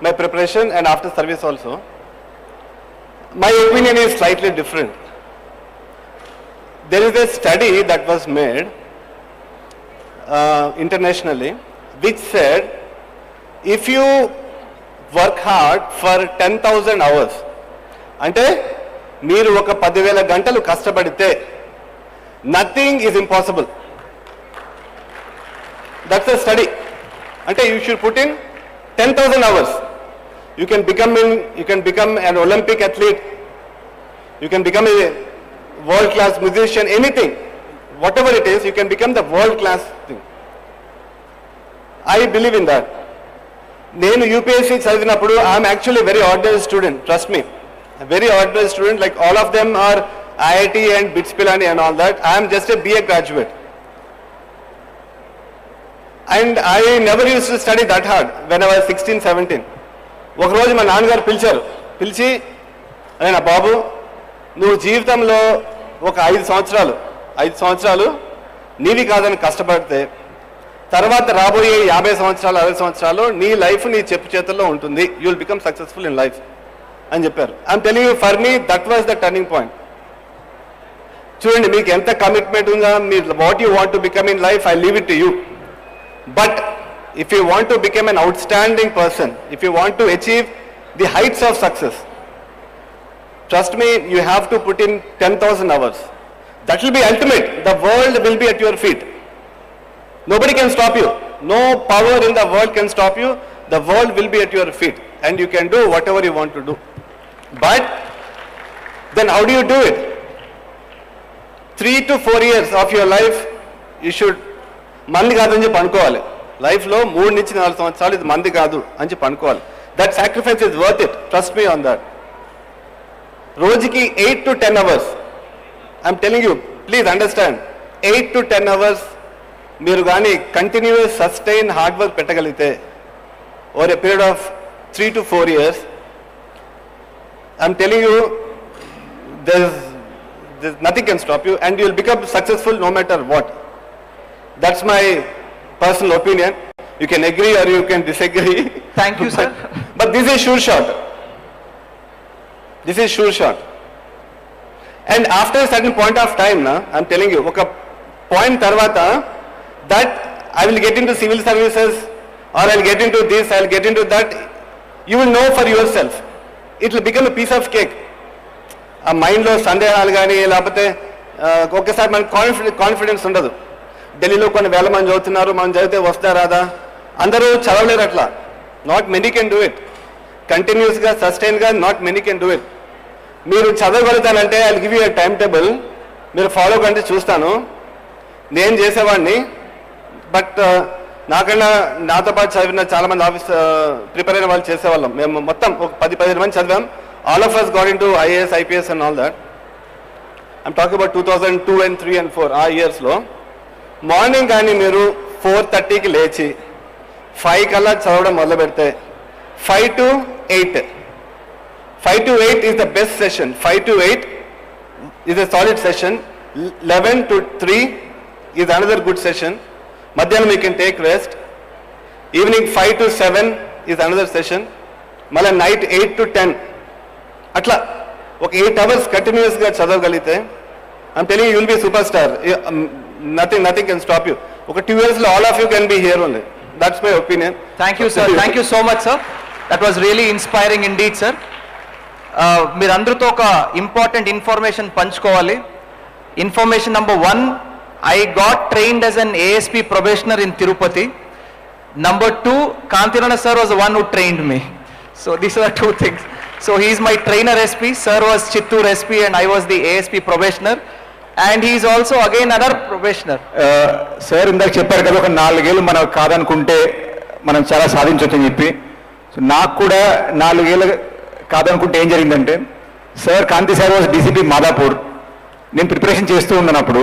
my preparation, and after service also. My opinion is slightly different. There is a study that was made internationally which said if you work hard for 10,000 hours, అంటే మీరు ఒక 10,000 గంటలు కష్టపడితే nothing is impossible. That's a study. అంటే you should put in 10,000 hours. You can become an Olympic athlete. You can become a world class musician, anything. Whatever it is, you can become the world class thing. I believe in that. నేను UPSC చదివినప్పుడు I'm actually very ordinary student, trust me, very ordinary student. Like all of them are IIT and BITS Pilani and all that. I'm just a BA graduate. And I never used to study that hard when I was 16-17. ఒక రోజు మా నాన్నగారు పిలిచి అయినా బాబు, నువ్వు జీవితంలో ఒక 5 సంవత్సరాలు నీవి కాదని కష్టపడితే తర్వాత రాబోయే 50 సంవత్సరాలు 60 సంవత్సరాలు నీ లైఫ్ నీ చెప్పు చేతుల్లో ఉంటుంది. You will become successful in life అని చెప్పారు. I'm telling you, for me that was the turning point. చూడండి, మీకు ఎంత కమిట్మెంట్ ఉందా, మీరు what you want to become in life, I leave it to you. But if you want to become an outstanding person, if you want to achieve the heights of success, trust me, you have to put in 10,000 hours. That will be ultimate. The world will be at your feet. Nobody can stop you. No power in the world can stop you. The world will be at your feet and you can do whatever you want to do. But then how do you do it? 3 to 4 years of your life you should మంది కాదని చెప్పి అనుకోవాలి. లైఫ్లో 3 నుంచి 4 సంవత్సరాలు ఇది మంది కాదు అని చెప్పి అనుకోవాలి. That sacrifice is worth it, trust me on that. రోజుకి 8 to 10 hours, I'm telling you, please understand, 8 to 10 hours మీరు కానీ కంటిన్యూస్ సస్టైన్ హార్డ్ వర్క్ పెట్టగలిగితే over a period of 3 to 4 years, I'm telling you, there's nothing can stop you and you will become successful no matter what. That's my personal opinion. You can agree or you can disagree. Thank you, sir. But this is sure shot. This is sure shot. And after a certain point of time, I'm telling you, oka point tarvata, that I will get into civil services or I'll get into this, I'll get into that. You will know for yourself. It will become a piece of cake. A mind lo సందేహాలు కానీ లేకపోతే ఒక్కసారి మనకు confidence ఉండదు. ఢిల్లీలో కొన్ని వేల మంది చదువుతున్నారు, మనం చదివితే వస్తా రాదా, అందరూ చదవలేరు అట్లా. Not many can do it కంటిన్యూస్గా సస్టైన్గా, not many can do it. మీరు చదవగలుగుతానంటే I give you a time table, మీరు ఫాలో కంటే చూస్తాను. నేను చేసేవాడిని, బట్ నాకన్నా నాతో పాటు చదివిన చాలామంది ఆఫీస్ ప్రిపేర్ అయిన వాళ్ళు చేసేవాళ్ళం. మేము మొత్తం ఒక 10-15 మంది చదివాం. All of us got into IAS, IPS and all that. I'm talking about 2002 and 3 and 4 ఆ ఇయర్స్లో. మార్నింగ్ కానీ మీరు 4:30కి లేచి 5 కల్లా చదవడం మొదలు పెడితే 5 to 8 is the best session. 5 to 8 is a solid session. 11 to 3 is another good session. మధ్యాహ్నం you can take rest. Evening 5 to 7 is another session. మళ్ళీ నైట్ 8 to 10 అట్లా ఒక 8 hours కంటిన్యూస్గా చదవగలిగితే I'm telling you, you will be a superstar. Nothing can stop you. ఒక 2 years లో all of you can be here only. That's my opinion. Thank you, sir. Thank you so much, sir. That was really inspiring indeed, sir. మీరందరితో ఒక important information పంచుకోవాలి. Information number 1, I got trained as an ASP probationer in Tirupati. Number 2, Kantirana sir was the one who trained me. So these are 2 things. So he is my trainer SP, sir was Chittoor SP and I was the ASP probationer. And he is also again another probationer. Sir ఇందాక చెప్పారు కదా ఒక 4 ఏళ్ళు మనం కాదనుకుంటే మనం చాలా సాధించవచ్చని చెప్పి. So నాకు కూడా 4 ఏళ్ళు కాదనుకుంటే ఏం జరిగిందంటే, sir Kanthi sir was DCP Madhapur. నేను ప్రిపరేషన్ చేస్తూ ఉన్నప్పుడు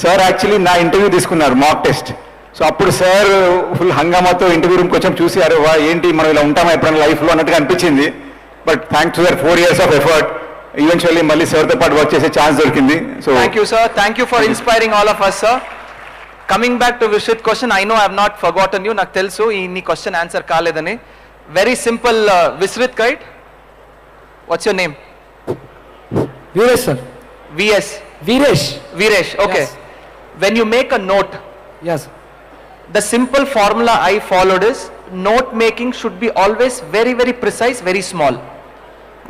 సార్ యాక్చువల్లీ నా ఇంటర్వ్యూ తీసుకున్నారు, మాక్ టెస్ట్. సో అప్పుడు సార్ ఫుల్ హంగామాతో ఇంటర్వ్యూ రూమ్కి వచ్చాం, చూసి అరే వా ఏంటి మనం ఇలా ఉంటామా ఎప్పుడైనా లైఫ్లో అన్నట్టుగా అనిపించింది. But thanks to sir 4 years of effort eventually మళ్ళీ సార్తో పాటు వర్క్ చేసే ఛాన్స్ దొరికింది. So thank you sir, thank you for inspiring all of us sir. Coming back to Vishrith question, I know I have not forgotten you. నాకు తెలుసు ఈ question answer కాలేదని. Very simple, Vishrith కైట్, what's your name? Viresh sir. VS. Viresh, okay. Yes. When you make a note, Yes. the simple formula I followed is note making should be always very very precise, very small.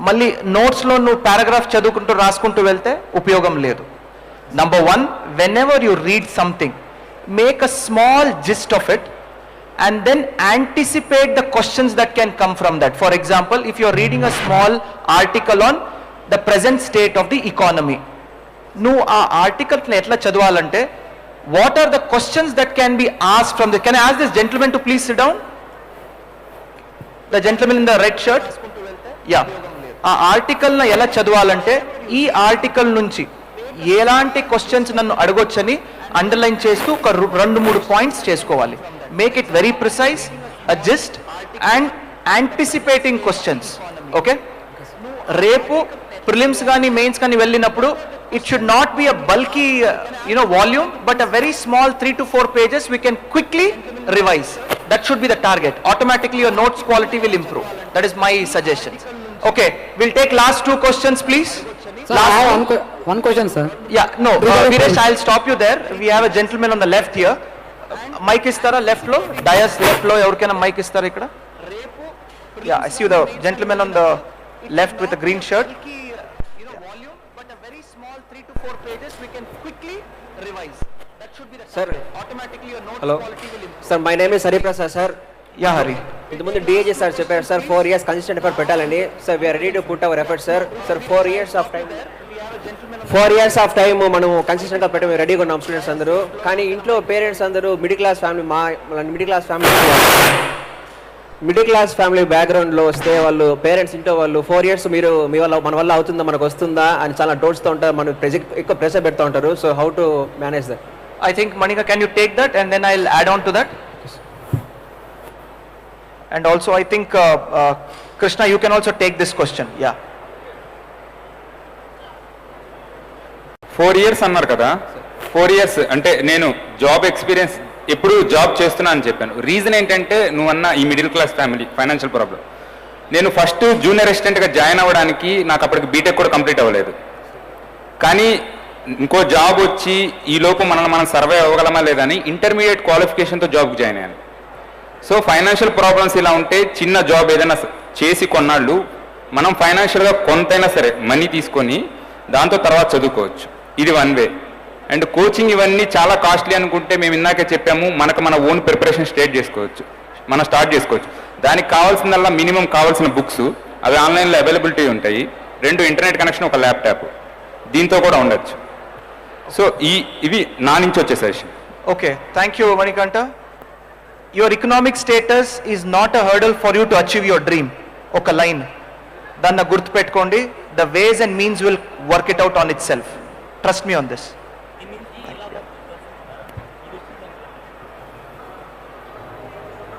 మళ్ళీ నోట్స్లో నువ్వు paragraph చదువుకుంటూ రాసుకుంటూ వెళ్తే ఉపయోగం లేదు. Number 1, whenever you read something, make a small gist of it and then anticipate the questions that can come from that. For example, if you are reading a small article on the present state of the economy, నువ్వు ఆ ఆర్టికల్ని ఎట్లా చదవాలంటే, what are the questions that can be asked from the, can I ask this gentleman to please sit down? The gentleman in the red shirt? Yeah. ఆ ఆర్టికల్ని ఎలా చదవాలంటే, ఈ article నుంచి ఎలాంటి క్వశ్చన్స్ నన్ను అడగొచ్చని అండర్లైన్ చేస్తూ ఒక 2-3 పాయింట్స్ చేసుకోవాలి. Make it very precise, a gist and anticipating questions. Okay, రేపు ప్రిలిమ్స్ కానీ మెయిన్స్ కానీ వెళ్ళినప్పుడు it should not be a bulky volume, but a very small 3 to 4 pages we can quickly revise. That should be the target. Automatically your notes quality will improve. That is my suggestion. Okay, we'll take last 2 questions please. Sir, I have one question sir. Yeah, no, Viresh, I'll stop you there. We have a gentleman on the left here. Mic istara left lo, dais left lo, evarkaina mic istara ikkada? Yeah, I see the gentleman on the left with the green shirt. Pages we can quickly revise. That should be the sir. Automatically your note quality will improve. Sir, my name is Hari Prasad sir. Yeah, Hari. ఇంతకుముందు DAG sir చెప్పారు sir 4 years consistent effort పెట్టాలండి. Sir we are ready to put our effort sir. Sir 4 years of time మనం కన్సిస్టెంట్గా పెట్ట రెడీగా ఉన్నాం students అందరూ. కానీ ఇంట్లో పేరెంట్స్ అందరూ మిడిల్ క్లాస్ ఫ్యామిలీ బ్యాక్గ్రౌండ్లో వస్తే వాళ్ళు పేరెంట్స్ ఇంట్లో వాళ్ళు 4 years మీరు మన వల్ల అవుతుందా, మనకు వస్తుందా అని చాలా డౌట్స్తో ఉంటారు, మనం ఎక్కువ ప్రెషర్ పెడతా ఉంటారు. So how to manage that? I think Manika, can you take that and then I'll add on to that? And also I think Krishna, you can also take this question. Yeah. 4 years అన్నారు కదా, 4 years అంటే నేను job experience ఎప్పుడు job చేస్తున్నా అని చెప్పాను. Reason ఏంటంటే నువ్వన్న ఈ middle class family financial problem. నేను ఫస్ట్ జూనియర్ అసిస్టెంట్గా జాయిన్ అవ్వడానికి నాకు అప్పటికి బీటెక్ కూడా కంప్లీట్ అవ్వలేదు. కానీ ఇంకో జాబ్ వచ్చి ఈ లోపు మనం సర్వే అవ్వగలమా లేదని ఇంటర్మీడియట్ క్వాలిఫికేషన్తో జాబ్కి జాయిన్ అయ్యాను. సో ఫైనాన్షియల్ ప్రాబ్లమ్స్ ఇలా ఉంటే చిన్న జాబ్ ఏదైనా చేసి కొన్నాళ్ళు మనం ఫైనాన్షియల్గా కొంతైనా సరే మనీ తీసుకొని దాంతో తర్వాత చదువుకోవచ్చు. ఇది 1 వే. అండ్ కోచింగ్ ఇవన్నీ చాలా కాస్ట్లీ అనుకుంటే మేము ఇందాకే చెప్పాము, మన ఓన్ ప్రిపరేషన్ స్టార్ట్ చేసుకోవచ్చు. దానికి కావాల్సిందల్లా మినిమం కావాల్సిన బుక్స్ అవి ఆన్లైన్లో అవైలబిలిటీ ఉంటాయి, 2 ఇంటర్నెట్ కనెక్షన్, ఒక ల్యాప్టాప్, దీంతో కూడా ఉండొచ్చు. సో ఇవి నా నుంచి వచ్చే suggestion. Okay, thank you Manikanta. Your economic status is not a hurdle for you to achieve your dream. ఒక లైన్ దాన్ని గుర్తుపెట్టుకోండి. The ways and means will work it out on it self. Trust me on this.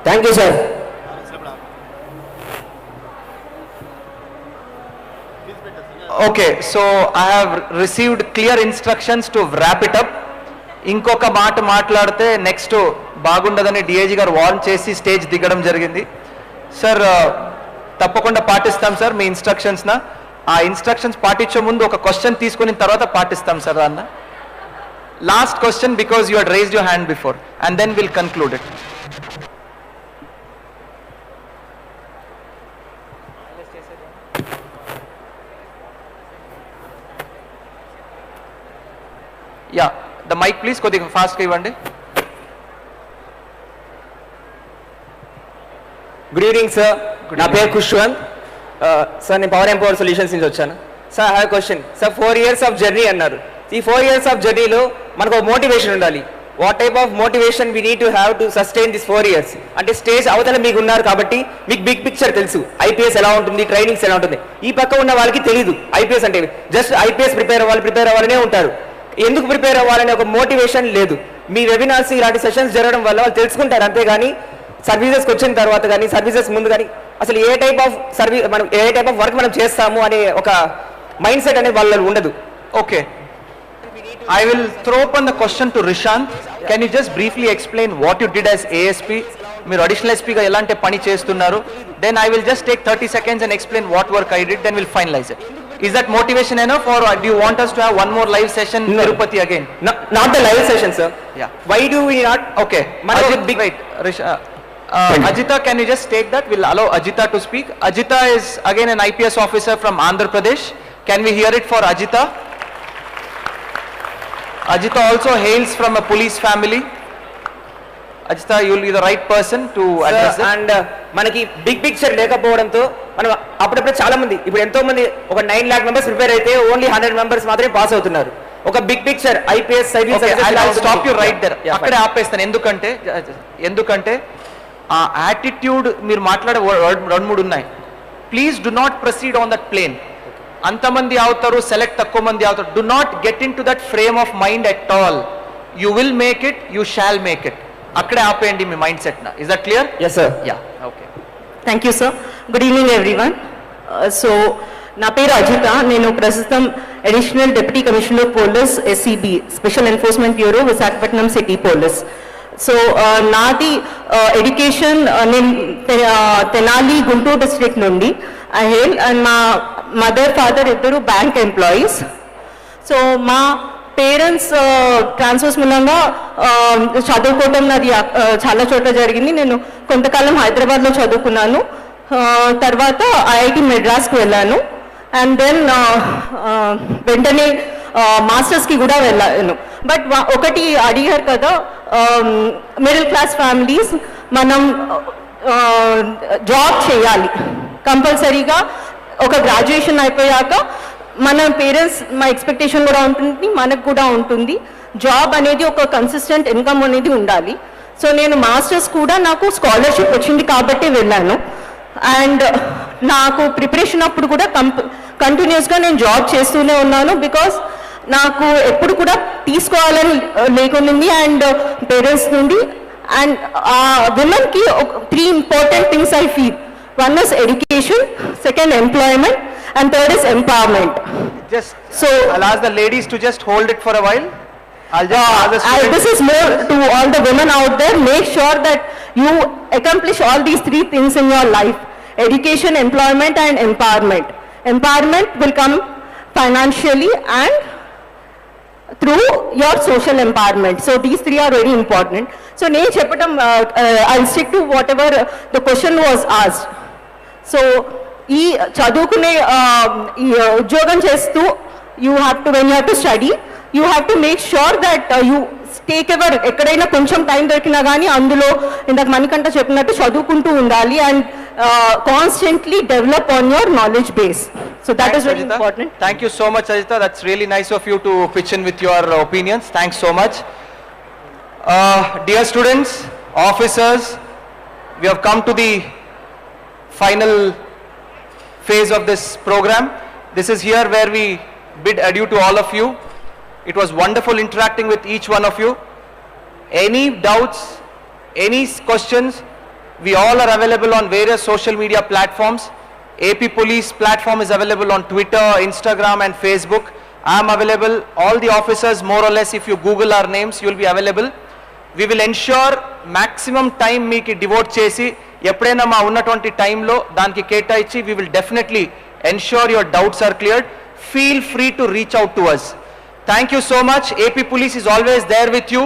Thank you sir. Okay, so I have received clear instructions to wrap it up. ఇంకొక మాట మాట్లాడితే next బాగుండదని DIG గారు warn చేసి stage దిగడం జరిగింది. Sir తప్పకుండా పాటిస్తాం సార్ మీ ఇన్స్ట్రక్షన్స్న. ఆ ఇన్స్ట్రక్షన్స్ పాటించే ముందు ఒక క్వశ్చన్ తీసుకున్న తర్వాత పాటిస్తాం సార్ అన్న. Last question because you had raised your hand before and then will conclude it. Ya the mic please కొద్దిగా ఫాస్ట్గా ఇవ్వండి. గుడ్ ఈవినింగ్ సార్, నా పేరు ఖుష్వంత్ సార్. నేను పవర్ ఎంపవర్ సొల్యూషన్స్ నుంచి వచ్చాను sir. I have question sir. 4 years of journey అన్నారు. ఈ 4 years ఆఫ్ జర్నీలో మనకు ఒక మోటివేషన్ ఉండాలి. What type of motivation we need to have to sustain this 4 years? అంటే స్టేజ్ అవతల మీకు ఉన్నారు కాబట్టి మీకు బిగ్ పిక్చర్ తెలుసు, ఐపీఎస్ ఎలా ఉంటుంది, ట్రైనింగ్స్ ఎలా ఉంటుంది. ఈ పక్క ఉన్న వాళ్ళకి తెలియదు ఐపీఎస్ అంటే. జస్ట్ ఐపీఎస్ ప్రిపేర్ అవ్వాలనే ఉంటారు. ఎందుకు ప్రిపేర్ అవ్వాలనే ఒక మోటివేషన్ లేదు. మీ వెబినార్స్ ఇలాంటి సెషన్స్ జరగడం వల్ల వాళ్ళు తెలుసుకుంటారు. అంతేగాని సర్వీసెస్కి వచ్చిన తర్వాత కానీ సర్వీసెస్ ముందు కానీ అసలు ఏ టైప్ ఆఫ్ వర్క్ మనం చేస్తాము అనే ఒక మైండ్ సెట్ అనేది వాళ్ళలో ఉండదు. Okay, I will throw open the question to Rishant. Can you just briefly explain what you did as ASP? మీరు అడిషనల్ ఎస్పీగా ఎలాంటి పని చేస్తున్నారు? Then I will just take 30 seconds and explain what work I did, then we'll finalize it. Is that motivation enough, or do you want us to have one more live session in Tirupati again? Not the live session, sir. Yeah. Why do we not? Okay. Wait, Ajita, can you just take that? We'll allow Ajita to speak. Ajita is again an IPS officer from Andhra Pradesh. Can we hear it for Ajita? Ajita also hails from a police family. Ajita, you will be the right person to address it. And మనకి big picture లేకపోవడంతో మనం అప్పుడప్పుడు చాలా మంది, ఇప్పుడు ఎంతో మంది ఒక 9 lakh members ప్రిపేర్ అయితే ఓన్లీ 100 members మాత్రమే పాస్ అవుతున్నారు. ఒక big picture IPS I'll stop you right there. అక్కడే ఆపేస్తాను. ఎందుకంటే ఆ యాటిట్యూడ్ మీరు మాట్లాడే 2-3 ఉన్నాయి. Please do not proceed on that plane. అంతమంది అవుతారు, సెలెక్ట్ తక్కువ మంది అవుతారు. Do not get in to that frame of mind at all. You will make it, you shall make it. అక్కడే ఆపేయండి మీ mind set. Is that clear? yes sir. Yeah okay. Thank you sir. Good evening everyone. So నా పేరు అజిత. నేను ప్రస్తుతం additional deputy commissioner police SCB special enforcement bureau Visakhapatnam city police. So నాది education నేను Tenali Guntur district నుండి ఐ హేల్. అండ్ మా mother father ఇద్దరు bank employees. So మా పేరెంట్స్ ట్రాన్స్ఫర్స్ మూలంగా చదువుకోవడం నాది చాలా చోట్ల జరిగింది. నేను కొంతకాలం హైదరాబాద్లో చదువుకున్నాను. తర్వాత ఐఐటి మెడ్రాస్కి వెళ్ళాను. అండ్ దెన్ వెంటనే మాస్టర్స్కి కూడా వెళ్ళాను. బట్ ఒకటి అడిగారు కదా, మిడిల్ క్లాస్ ఫ్యామిలీస్ మనం జాబ్ చేయాలి కంపల్సరీగా. ఒక గ్రాడ్యుయేషన్ అయిపోయాక మన పేరెంట్స్ మా ఎక్స్పెక్టేషన్ కూడా ఉంటుంది, మనకు కూడా ఉంటుంది. జాబ్ అనేది ఒక కన్సిస్టెంట్ ఇన్కమ్ అనేది ఉండాలి. సో నేను మాస్టర్స్ కూడా నాకు స్కాలర్షిప్ వచ్చింది కాబట్టి వెళ్ళాను. అండ్ నాకు ప్రిపరేషన్ అప్పుడు కూడా కంటిన్యూస్గా నేను జాబ్ చేస్తూనే ఉన్నాను. బికాస్ నాకు ఎప్పుడు కూడా తీసుకోవాలని లేకుండింది అండ్ పేరెంట్స్ నుండి. అండ్ విమెన్కి 3 important things I feel. One is education, second employment, and third is empowerment. So I'll ask the ladies to just hold it for a while. I'll just ask the students. This is more to all the women out there. Make sure that you accomplish all these 3 things in your life: education, employment, and empowerment. Empowerment will come financially and through your social empowerment. So these 3 are very important. So నేను చెప్పడం I'll stick to whatever the question was asked. So ఈ చదువుకునే ఈ ఉద్యోగం చేస్తూ you have to, when you have to study, you have to make sure that you take ever ఎక్కడైనా కొంచెం time దొరికినా కానీ అందులో ఇందాక మణికంఠ చెప్పినట్టు చదువుకుంటూ ఉండాలి. And constantly develop on your knowledge base. So that is very important. Thank you so much, Ajita. That's really nice of you to pitch in with your opinions. Thanks so much. Dear students, officers, we have come to the final phase of this program. This is here where we bid adieu to all of you. It was wonderful interacting with each one of you. Any doubts, any questions, we all are available on various social media platforms. AP Police platform is available on Twitter, Instagram and Facebook. I am available. All the officers, more or less, if you Google our names, you will be available. We will ensure maximum time meeki devote chesi eppudaina ma unnatuvanti time lo daniki ketaichi we will definitely ensure your doubts are cleared. Feel free to reach out to us. Thank you so much. AP Police is always there with you.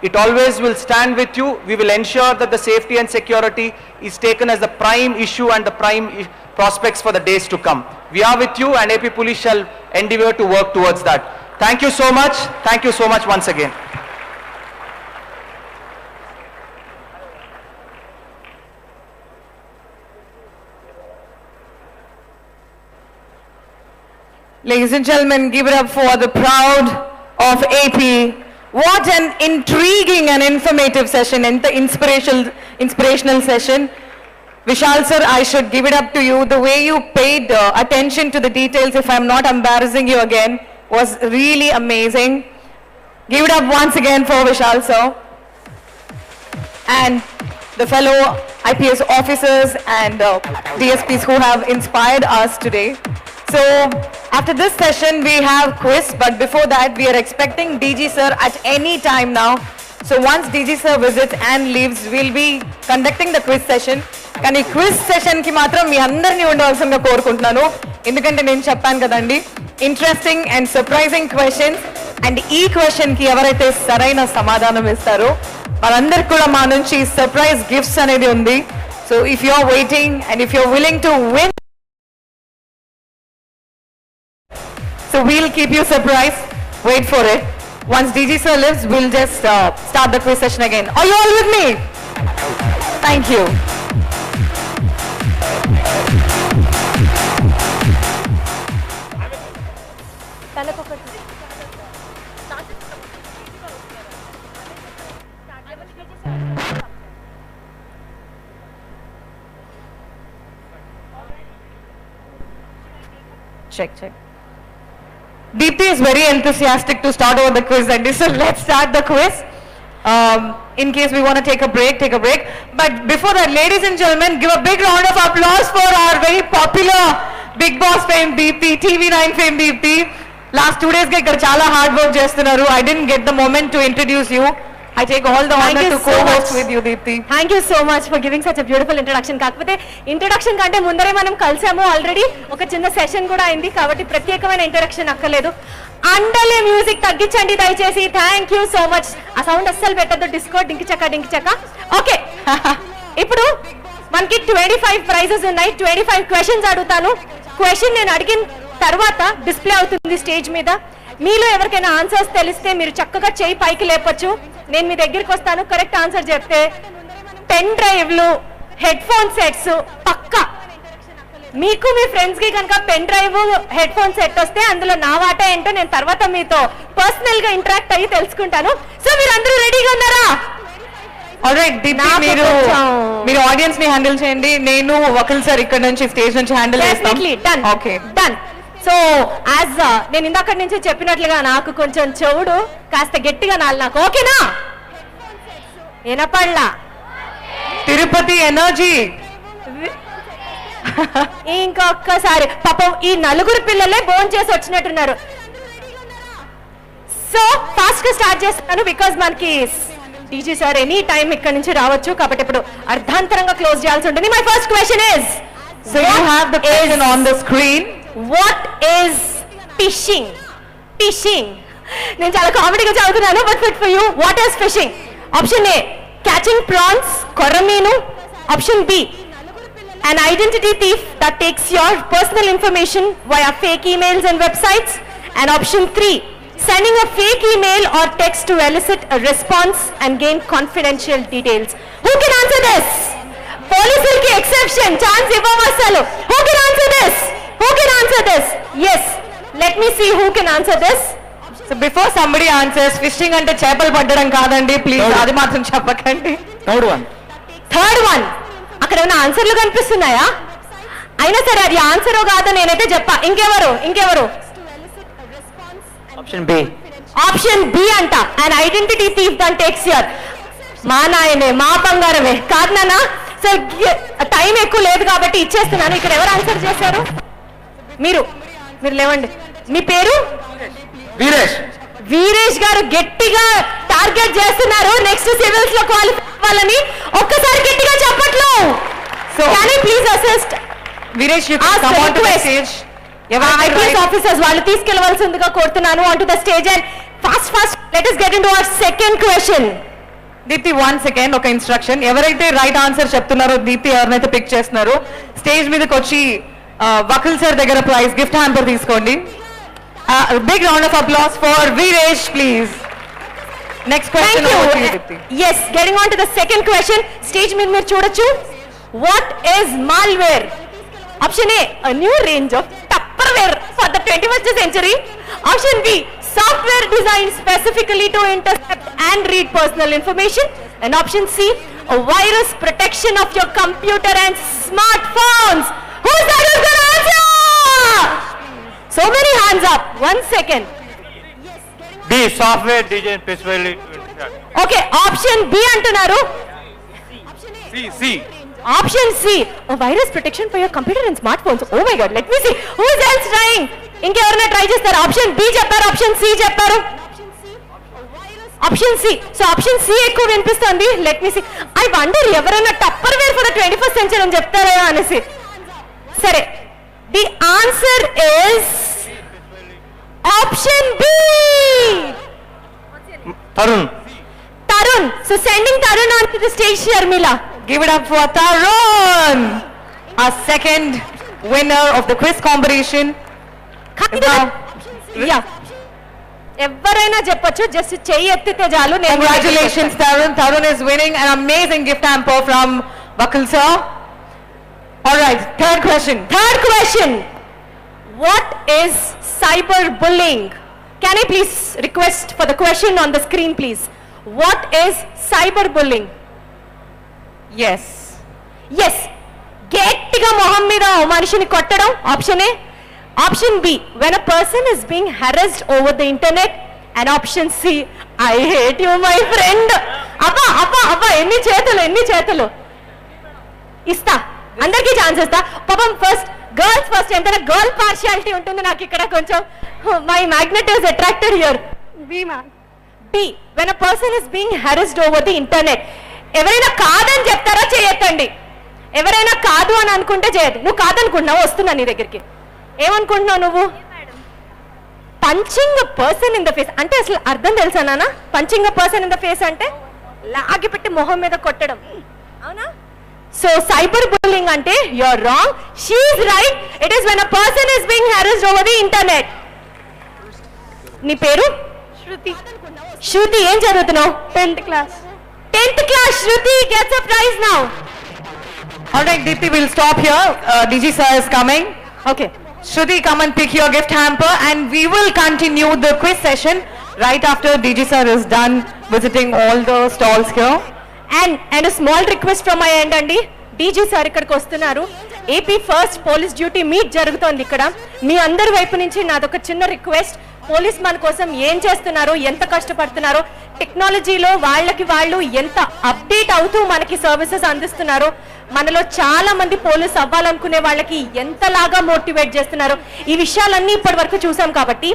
It always will stand with you. We will ensure that the safety and security is taken as the prime issue and the prime prospects for the days to come. We are with you and AP Police shall endeavor to work towards that. Thank you so much. Thank you so much once again. Ladies and gentlemen, give it up for the proud of AP. What an intriguing and informative session and the inspirational session. Vishal sir, I should give it up to you. The way you paid attention to the details, if I'm not embarrassing you again, was really amazing. Give it up once again for Vishal sir. And the fellow IPS officers and DSPs who have inspired us today. So, after this session, we have quiz, but before that, we are expecting DG sir at any time now. So, once DG sir visits and leaves, we'll be conducting the quiz session. కానీ quiz session కి మాత్రం మీ అందరినీ ఉండవలసిందిగా కోరుకుంటున్నాను. ఎందుకంటే నేను చెప్పాను కదండి, interesting and surprising questions. And ఈ క్వశ్చన్ కి ఎవరైతే సరైన సమాధానం ఇస్తారో వాళ్ళందరికీ కూడా మా నుంచి సర్ప్రైజ్ గిఫ్ట్స్ అనేది ఉంది. So if you are waiting and if you are willing to win, so we'll keep you surprised. Wait for it. Once DG sir leaves, we'll just start the quiz session again. Are you all with me? Thank you. Check. Deepthi is very enthusiastic to start over the quiz, and so let's start the quiz. In case we want to take a break. But before that, ladies and gentlemen, give a big round of applause for our very popular Big Boss fame Deepthi, TV9 fame Deepthi. Last 2 days ga ikkada chala hard work chestunaru. I didn't get the moment to introduce you. I take all the honor to co-host with you, Deepthi. Thank you so much for giving such a beautiful introduction. కాకపోతే introduction కంటే ముందరే మనం కలిసాము already. ఒక చిన్న session కూడా అయింది కాబట్టి ప్రత్యేకమైన ఇంట్రడక్షన్ అక్కర్లేదు. అండలే మ్యూజిక్ తగ్గించండి దయచేసి. Thank you so much. ఆ సౌండ్ అస్సలు పెట్టద్దు. డిస్కో డింకి చక్క. ఓకే, ఇప్పుడు మనకి 25 ప్రైజెస్ ఉన్నాయి. 25 క్వశ్చన్స్ అడుగుతాను. క్వశ్చన్ నేను అడిగిన తర్వాత డిస్ప్లే అవుతుంది స్టేజ్ మీద. మీలో ఎవరికైనా ఆన్సర్స్ తెలిస్తే మీరు చక్కగా చేయి పైకి లేపొచ్చు. నేను మీ దగ్గరికి వస్తాను. కరెక్ట్ ఆన్సర్ చెప్తే పెన్ డ్రైవ్లు, హెడ్ ఫోన్ సెట్స్ పక్కా. మీకు మీ ఫ్రెండ్స్ కి కనుక pen drive, head phone set వస్తే అందులో నా వాటా ఏంటో నేను తర్వాత మీతో పర్సనల్ గా ఇంటరాక్ట్ అయ్యి తెలుసుకుంటాను. సో మీరు అందరూ రెడీగా ఉన్నారా? ఆల్రైట్ దీప్తి, మీరు ఆడియన్స్ ని హ్యాండిల్ చేయండి. నేను వకీల్ సార్ ఇక్కడ నుంచి స్టేజ్ నుంచి హ్యాండిల్ చేస్తాను. Okay, done. సో యాజ్ నేను ఇందాక నుంచి చెప్పినట్లుగా నాకు కొంచెం చెవుడు కాస్త గట్టిగా నాకు ఓకేనా? వినపడలా? తిరుపతి ఎనర్జీ. ఇంకొక్కసారి పాపం ఈ నలుగురు పిల్లలే భోజనం చేసి వచ్చినట్టున్నారు. సో ఫాస్ట్ గా స్టార్ట్ చేస్తాను బికాజ్ మనకి డీజీ సార్ ఎనీ టైం ఇక్కడ నుంచి రావచ్చు కాబట్టి ఇప్పుడు అర్ధాంతరంగా క్లోజ్ చేయాల్సి ఉంటుంది. My first question is, so you have the question on the screen. What is phishing? Phishing నేను చాలా కామెడీగా చదువుతున్నాను, but fit for you. What is phishing? Option A catching prawns, కొర్రమీను. Option B an identity thief that takes your personal information via fake emails and websites. And option 3, sending a fake email or text to elicit a response and gain confidential details. Who can answer this? Police ki exception, chance ivavasalu. Who can answer this? Who can answer this? Yes, let me see who can answer this. So before somebody answers, fishing ante chepal paddadam kaadandi, please adi matram cheppakandi. Third one. అక్కడ ఏమైనా ఆన్సర్లు కనిపిస్తున్నాయా? అయినా సరే అది answer కాదో నేనైతే చెప్పా. ఇంకెవరు? ఆప్షన్ బి అంట. And identity thief that takes your. మా నాయనే, మా బంగారమే. కాదు నాన్న, సో టైం ఎక్కువ లేదు కాబట్టి ఇచ్చేస్తున్నాను. ఇక్కడ ఎవరు ఆన్సర్ చేశారు? మీరు లేవండి. మీ పేరు? వీరేష్ గారు గట్టిగా టార్గెట్ చేస్తున్నారు నెక్స్ట్ సివిల్స్ లో క్వాలిఫై అవ్వాలని. ఒక్కసారి గట్టిగా చెప్పట్లు. So can you please assist Viresh? You can come on to the stage. IPS officers వాళ్ళు తీసుకెళ్లవలసిందిగా కోరుతున్నాను on to the stage. And fast let us get into our second question. Deepthi 1 second, ఒక instruction. ఎవరైతే రైట్ ఆన్సర్ చెప్తున్నారో, దీప్తి ఎవరినైతే pick చేస్తున్నారో, stage మీదకి వచ్చి వకీల్ సార్ దగ్గర ప్రైజ్ గిఫ్ట్ హ్యాంపర్ తీసుకోండి. A big round of applause for Viresh, please. Next question. Thank over to you. Dipti. Yes, getting on to the second question. Stage మీద మీరు చూడొచ్చు. What is malware? Option A, a new range of Tupperware for the 21st century. Option B, software designed specifically to intercept and read personal information. And option C, a virus protection of your computer and smartphones. Who's that who's going to answer? So many hands up. 1 second. B, software design specifically. Okay, option B అంటున్నారు. C. Option C, a virus protection for your computer and smartphones. Oh my god, let me see. Who is else trying? ఇంకెవరైనా try చేస్తారు? Option B చెప్పారు, option C చెప్పారు. Option C. So option C ఎక్కువ వినిపిస్తుంది. Let me see. I wonder ఎవరైనా tupperware for the 21st century అని చెప్తారా అనేసి. సరే, the answer is option B. Tarun. So sending Tarun onto the stage, Sharmila. Give it up for Tarun, our second winner of the quiz competition. Yeah. ఎవరైనా చెప్పొచ్చు, just చెయ్యి ఎత్తితే చాలు. Congratulations, Tarun. Tarun is winning an amazing gift hamper from Vakil sir. All right, third question. What is cyberbullying? Can I please request for the question on the screen, please? What is cyberbullying? Yes. గట్టిగా మొహం మీద మనిషిని కొట్టడం. Option A. Option B, when a person is being harassed over the internet. And option C, I hate you my friend. అబ్బా ఎన్ని చేతులు ఇస్తా, అందరికీ ఛాన్స్ ఇస్తా. పాపం గర్ల్స్ ఫస్ట్ ఎంత గర్ల్ పార్షియాలిటీ ఉంటుంది నాకు ఇక్కడ కొంచెం. My magnet is attracted here. B, when a person is being harassed over the internet. ఎవరైనా కాదని చెప్తారా? చేయొద్దండి. ఎవరైనా కాదు అని అనుకుంటే చేయద్దు. నువ్వు కాదనుకుంటున్నావు, వస్తున్నా నీ దగ్గరికి. ఏమనుకుంటున్నావు నువ్వు? Punching person in the face అంటే అసలు అర్థం తెలుసా నాన్న? Punching person in the face అంటే లాగి పెట్టి మొహం మీద కొట్టడం, అవునా? సో సైబర్ బుల్లింగ్ అంటే you are wrong. She is right. It is when a person is being harassed over the internet. నీ పేరు? శృతి. ఏం చదువుతున్నావు? 10th class. Shruti gets a prize now. All right, Deepthi, we'll stop here. DG sir is coming. Okay. Shruti, come and pick your gift hamper, and we will continue the quiz session right after DG sir is done visiting all the stalls here. And a small request from my end అండి. DG sir ఇక్కడికి వస్తున్నారు. AP first police duty meet జరుగుతోంది ఇక్కడ. మీ అందరి వైపు నుంచి నాదొక చిన్న రిక్వెస్ట్. పోలీస్ మన కోసం ఏం చేస్తున్నారో, ఎంత కష్టపడుతున్నారో, టెక్నాలజీలో వాళ్ళకి వాళ్ళు ఎంత అప్డేట్ అవుతూ మనకి సర్వీసెస్ అందిస్తున్నారో, మనలో చాలా మంది పోలీస్ అవ్వాలనుకునే వాళ్ళకి ఎంతలాగా మోటివేట్ చేస్తున్నారో, ఈ విషయాలన్నీ ఇప్పటి వరకు చూసాం కాబట్టి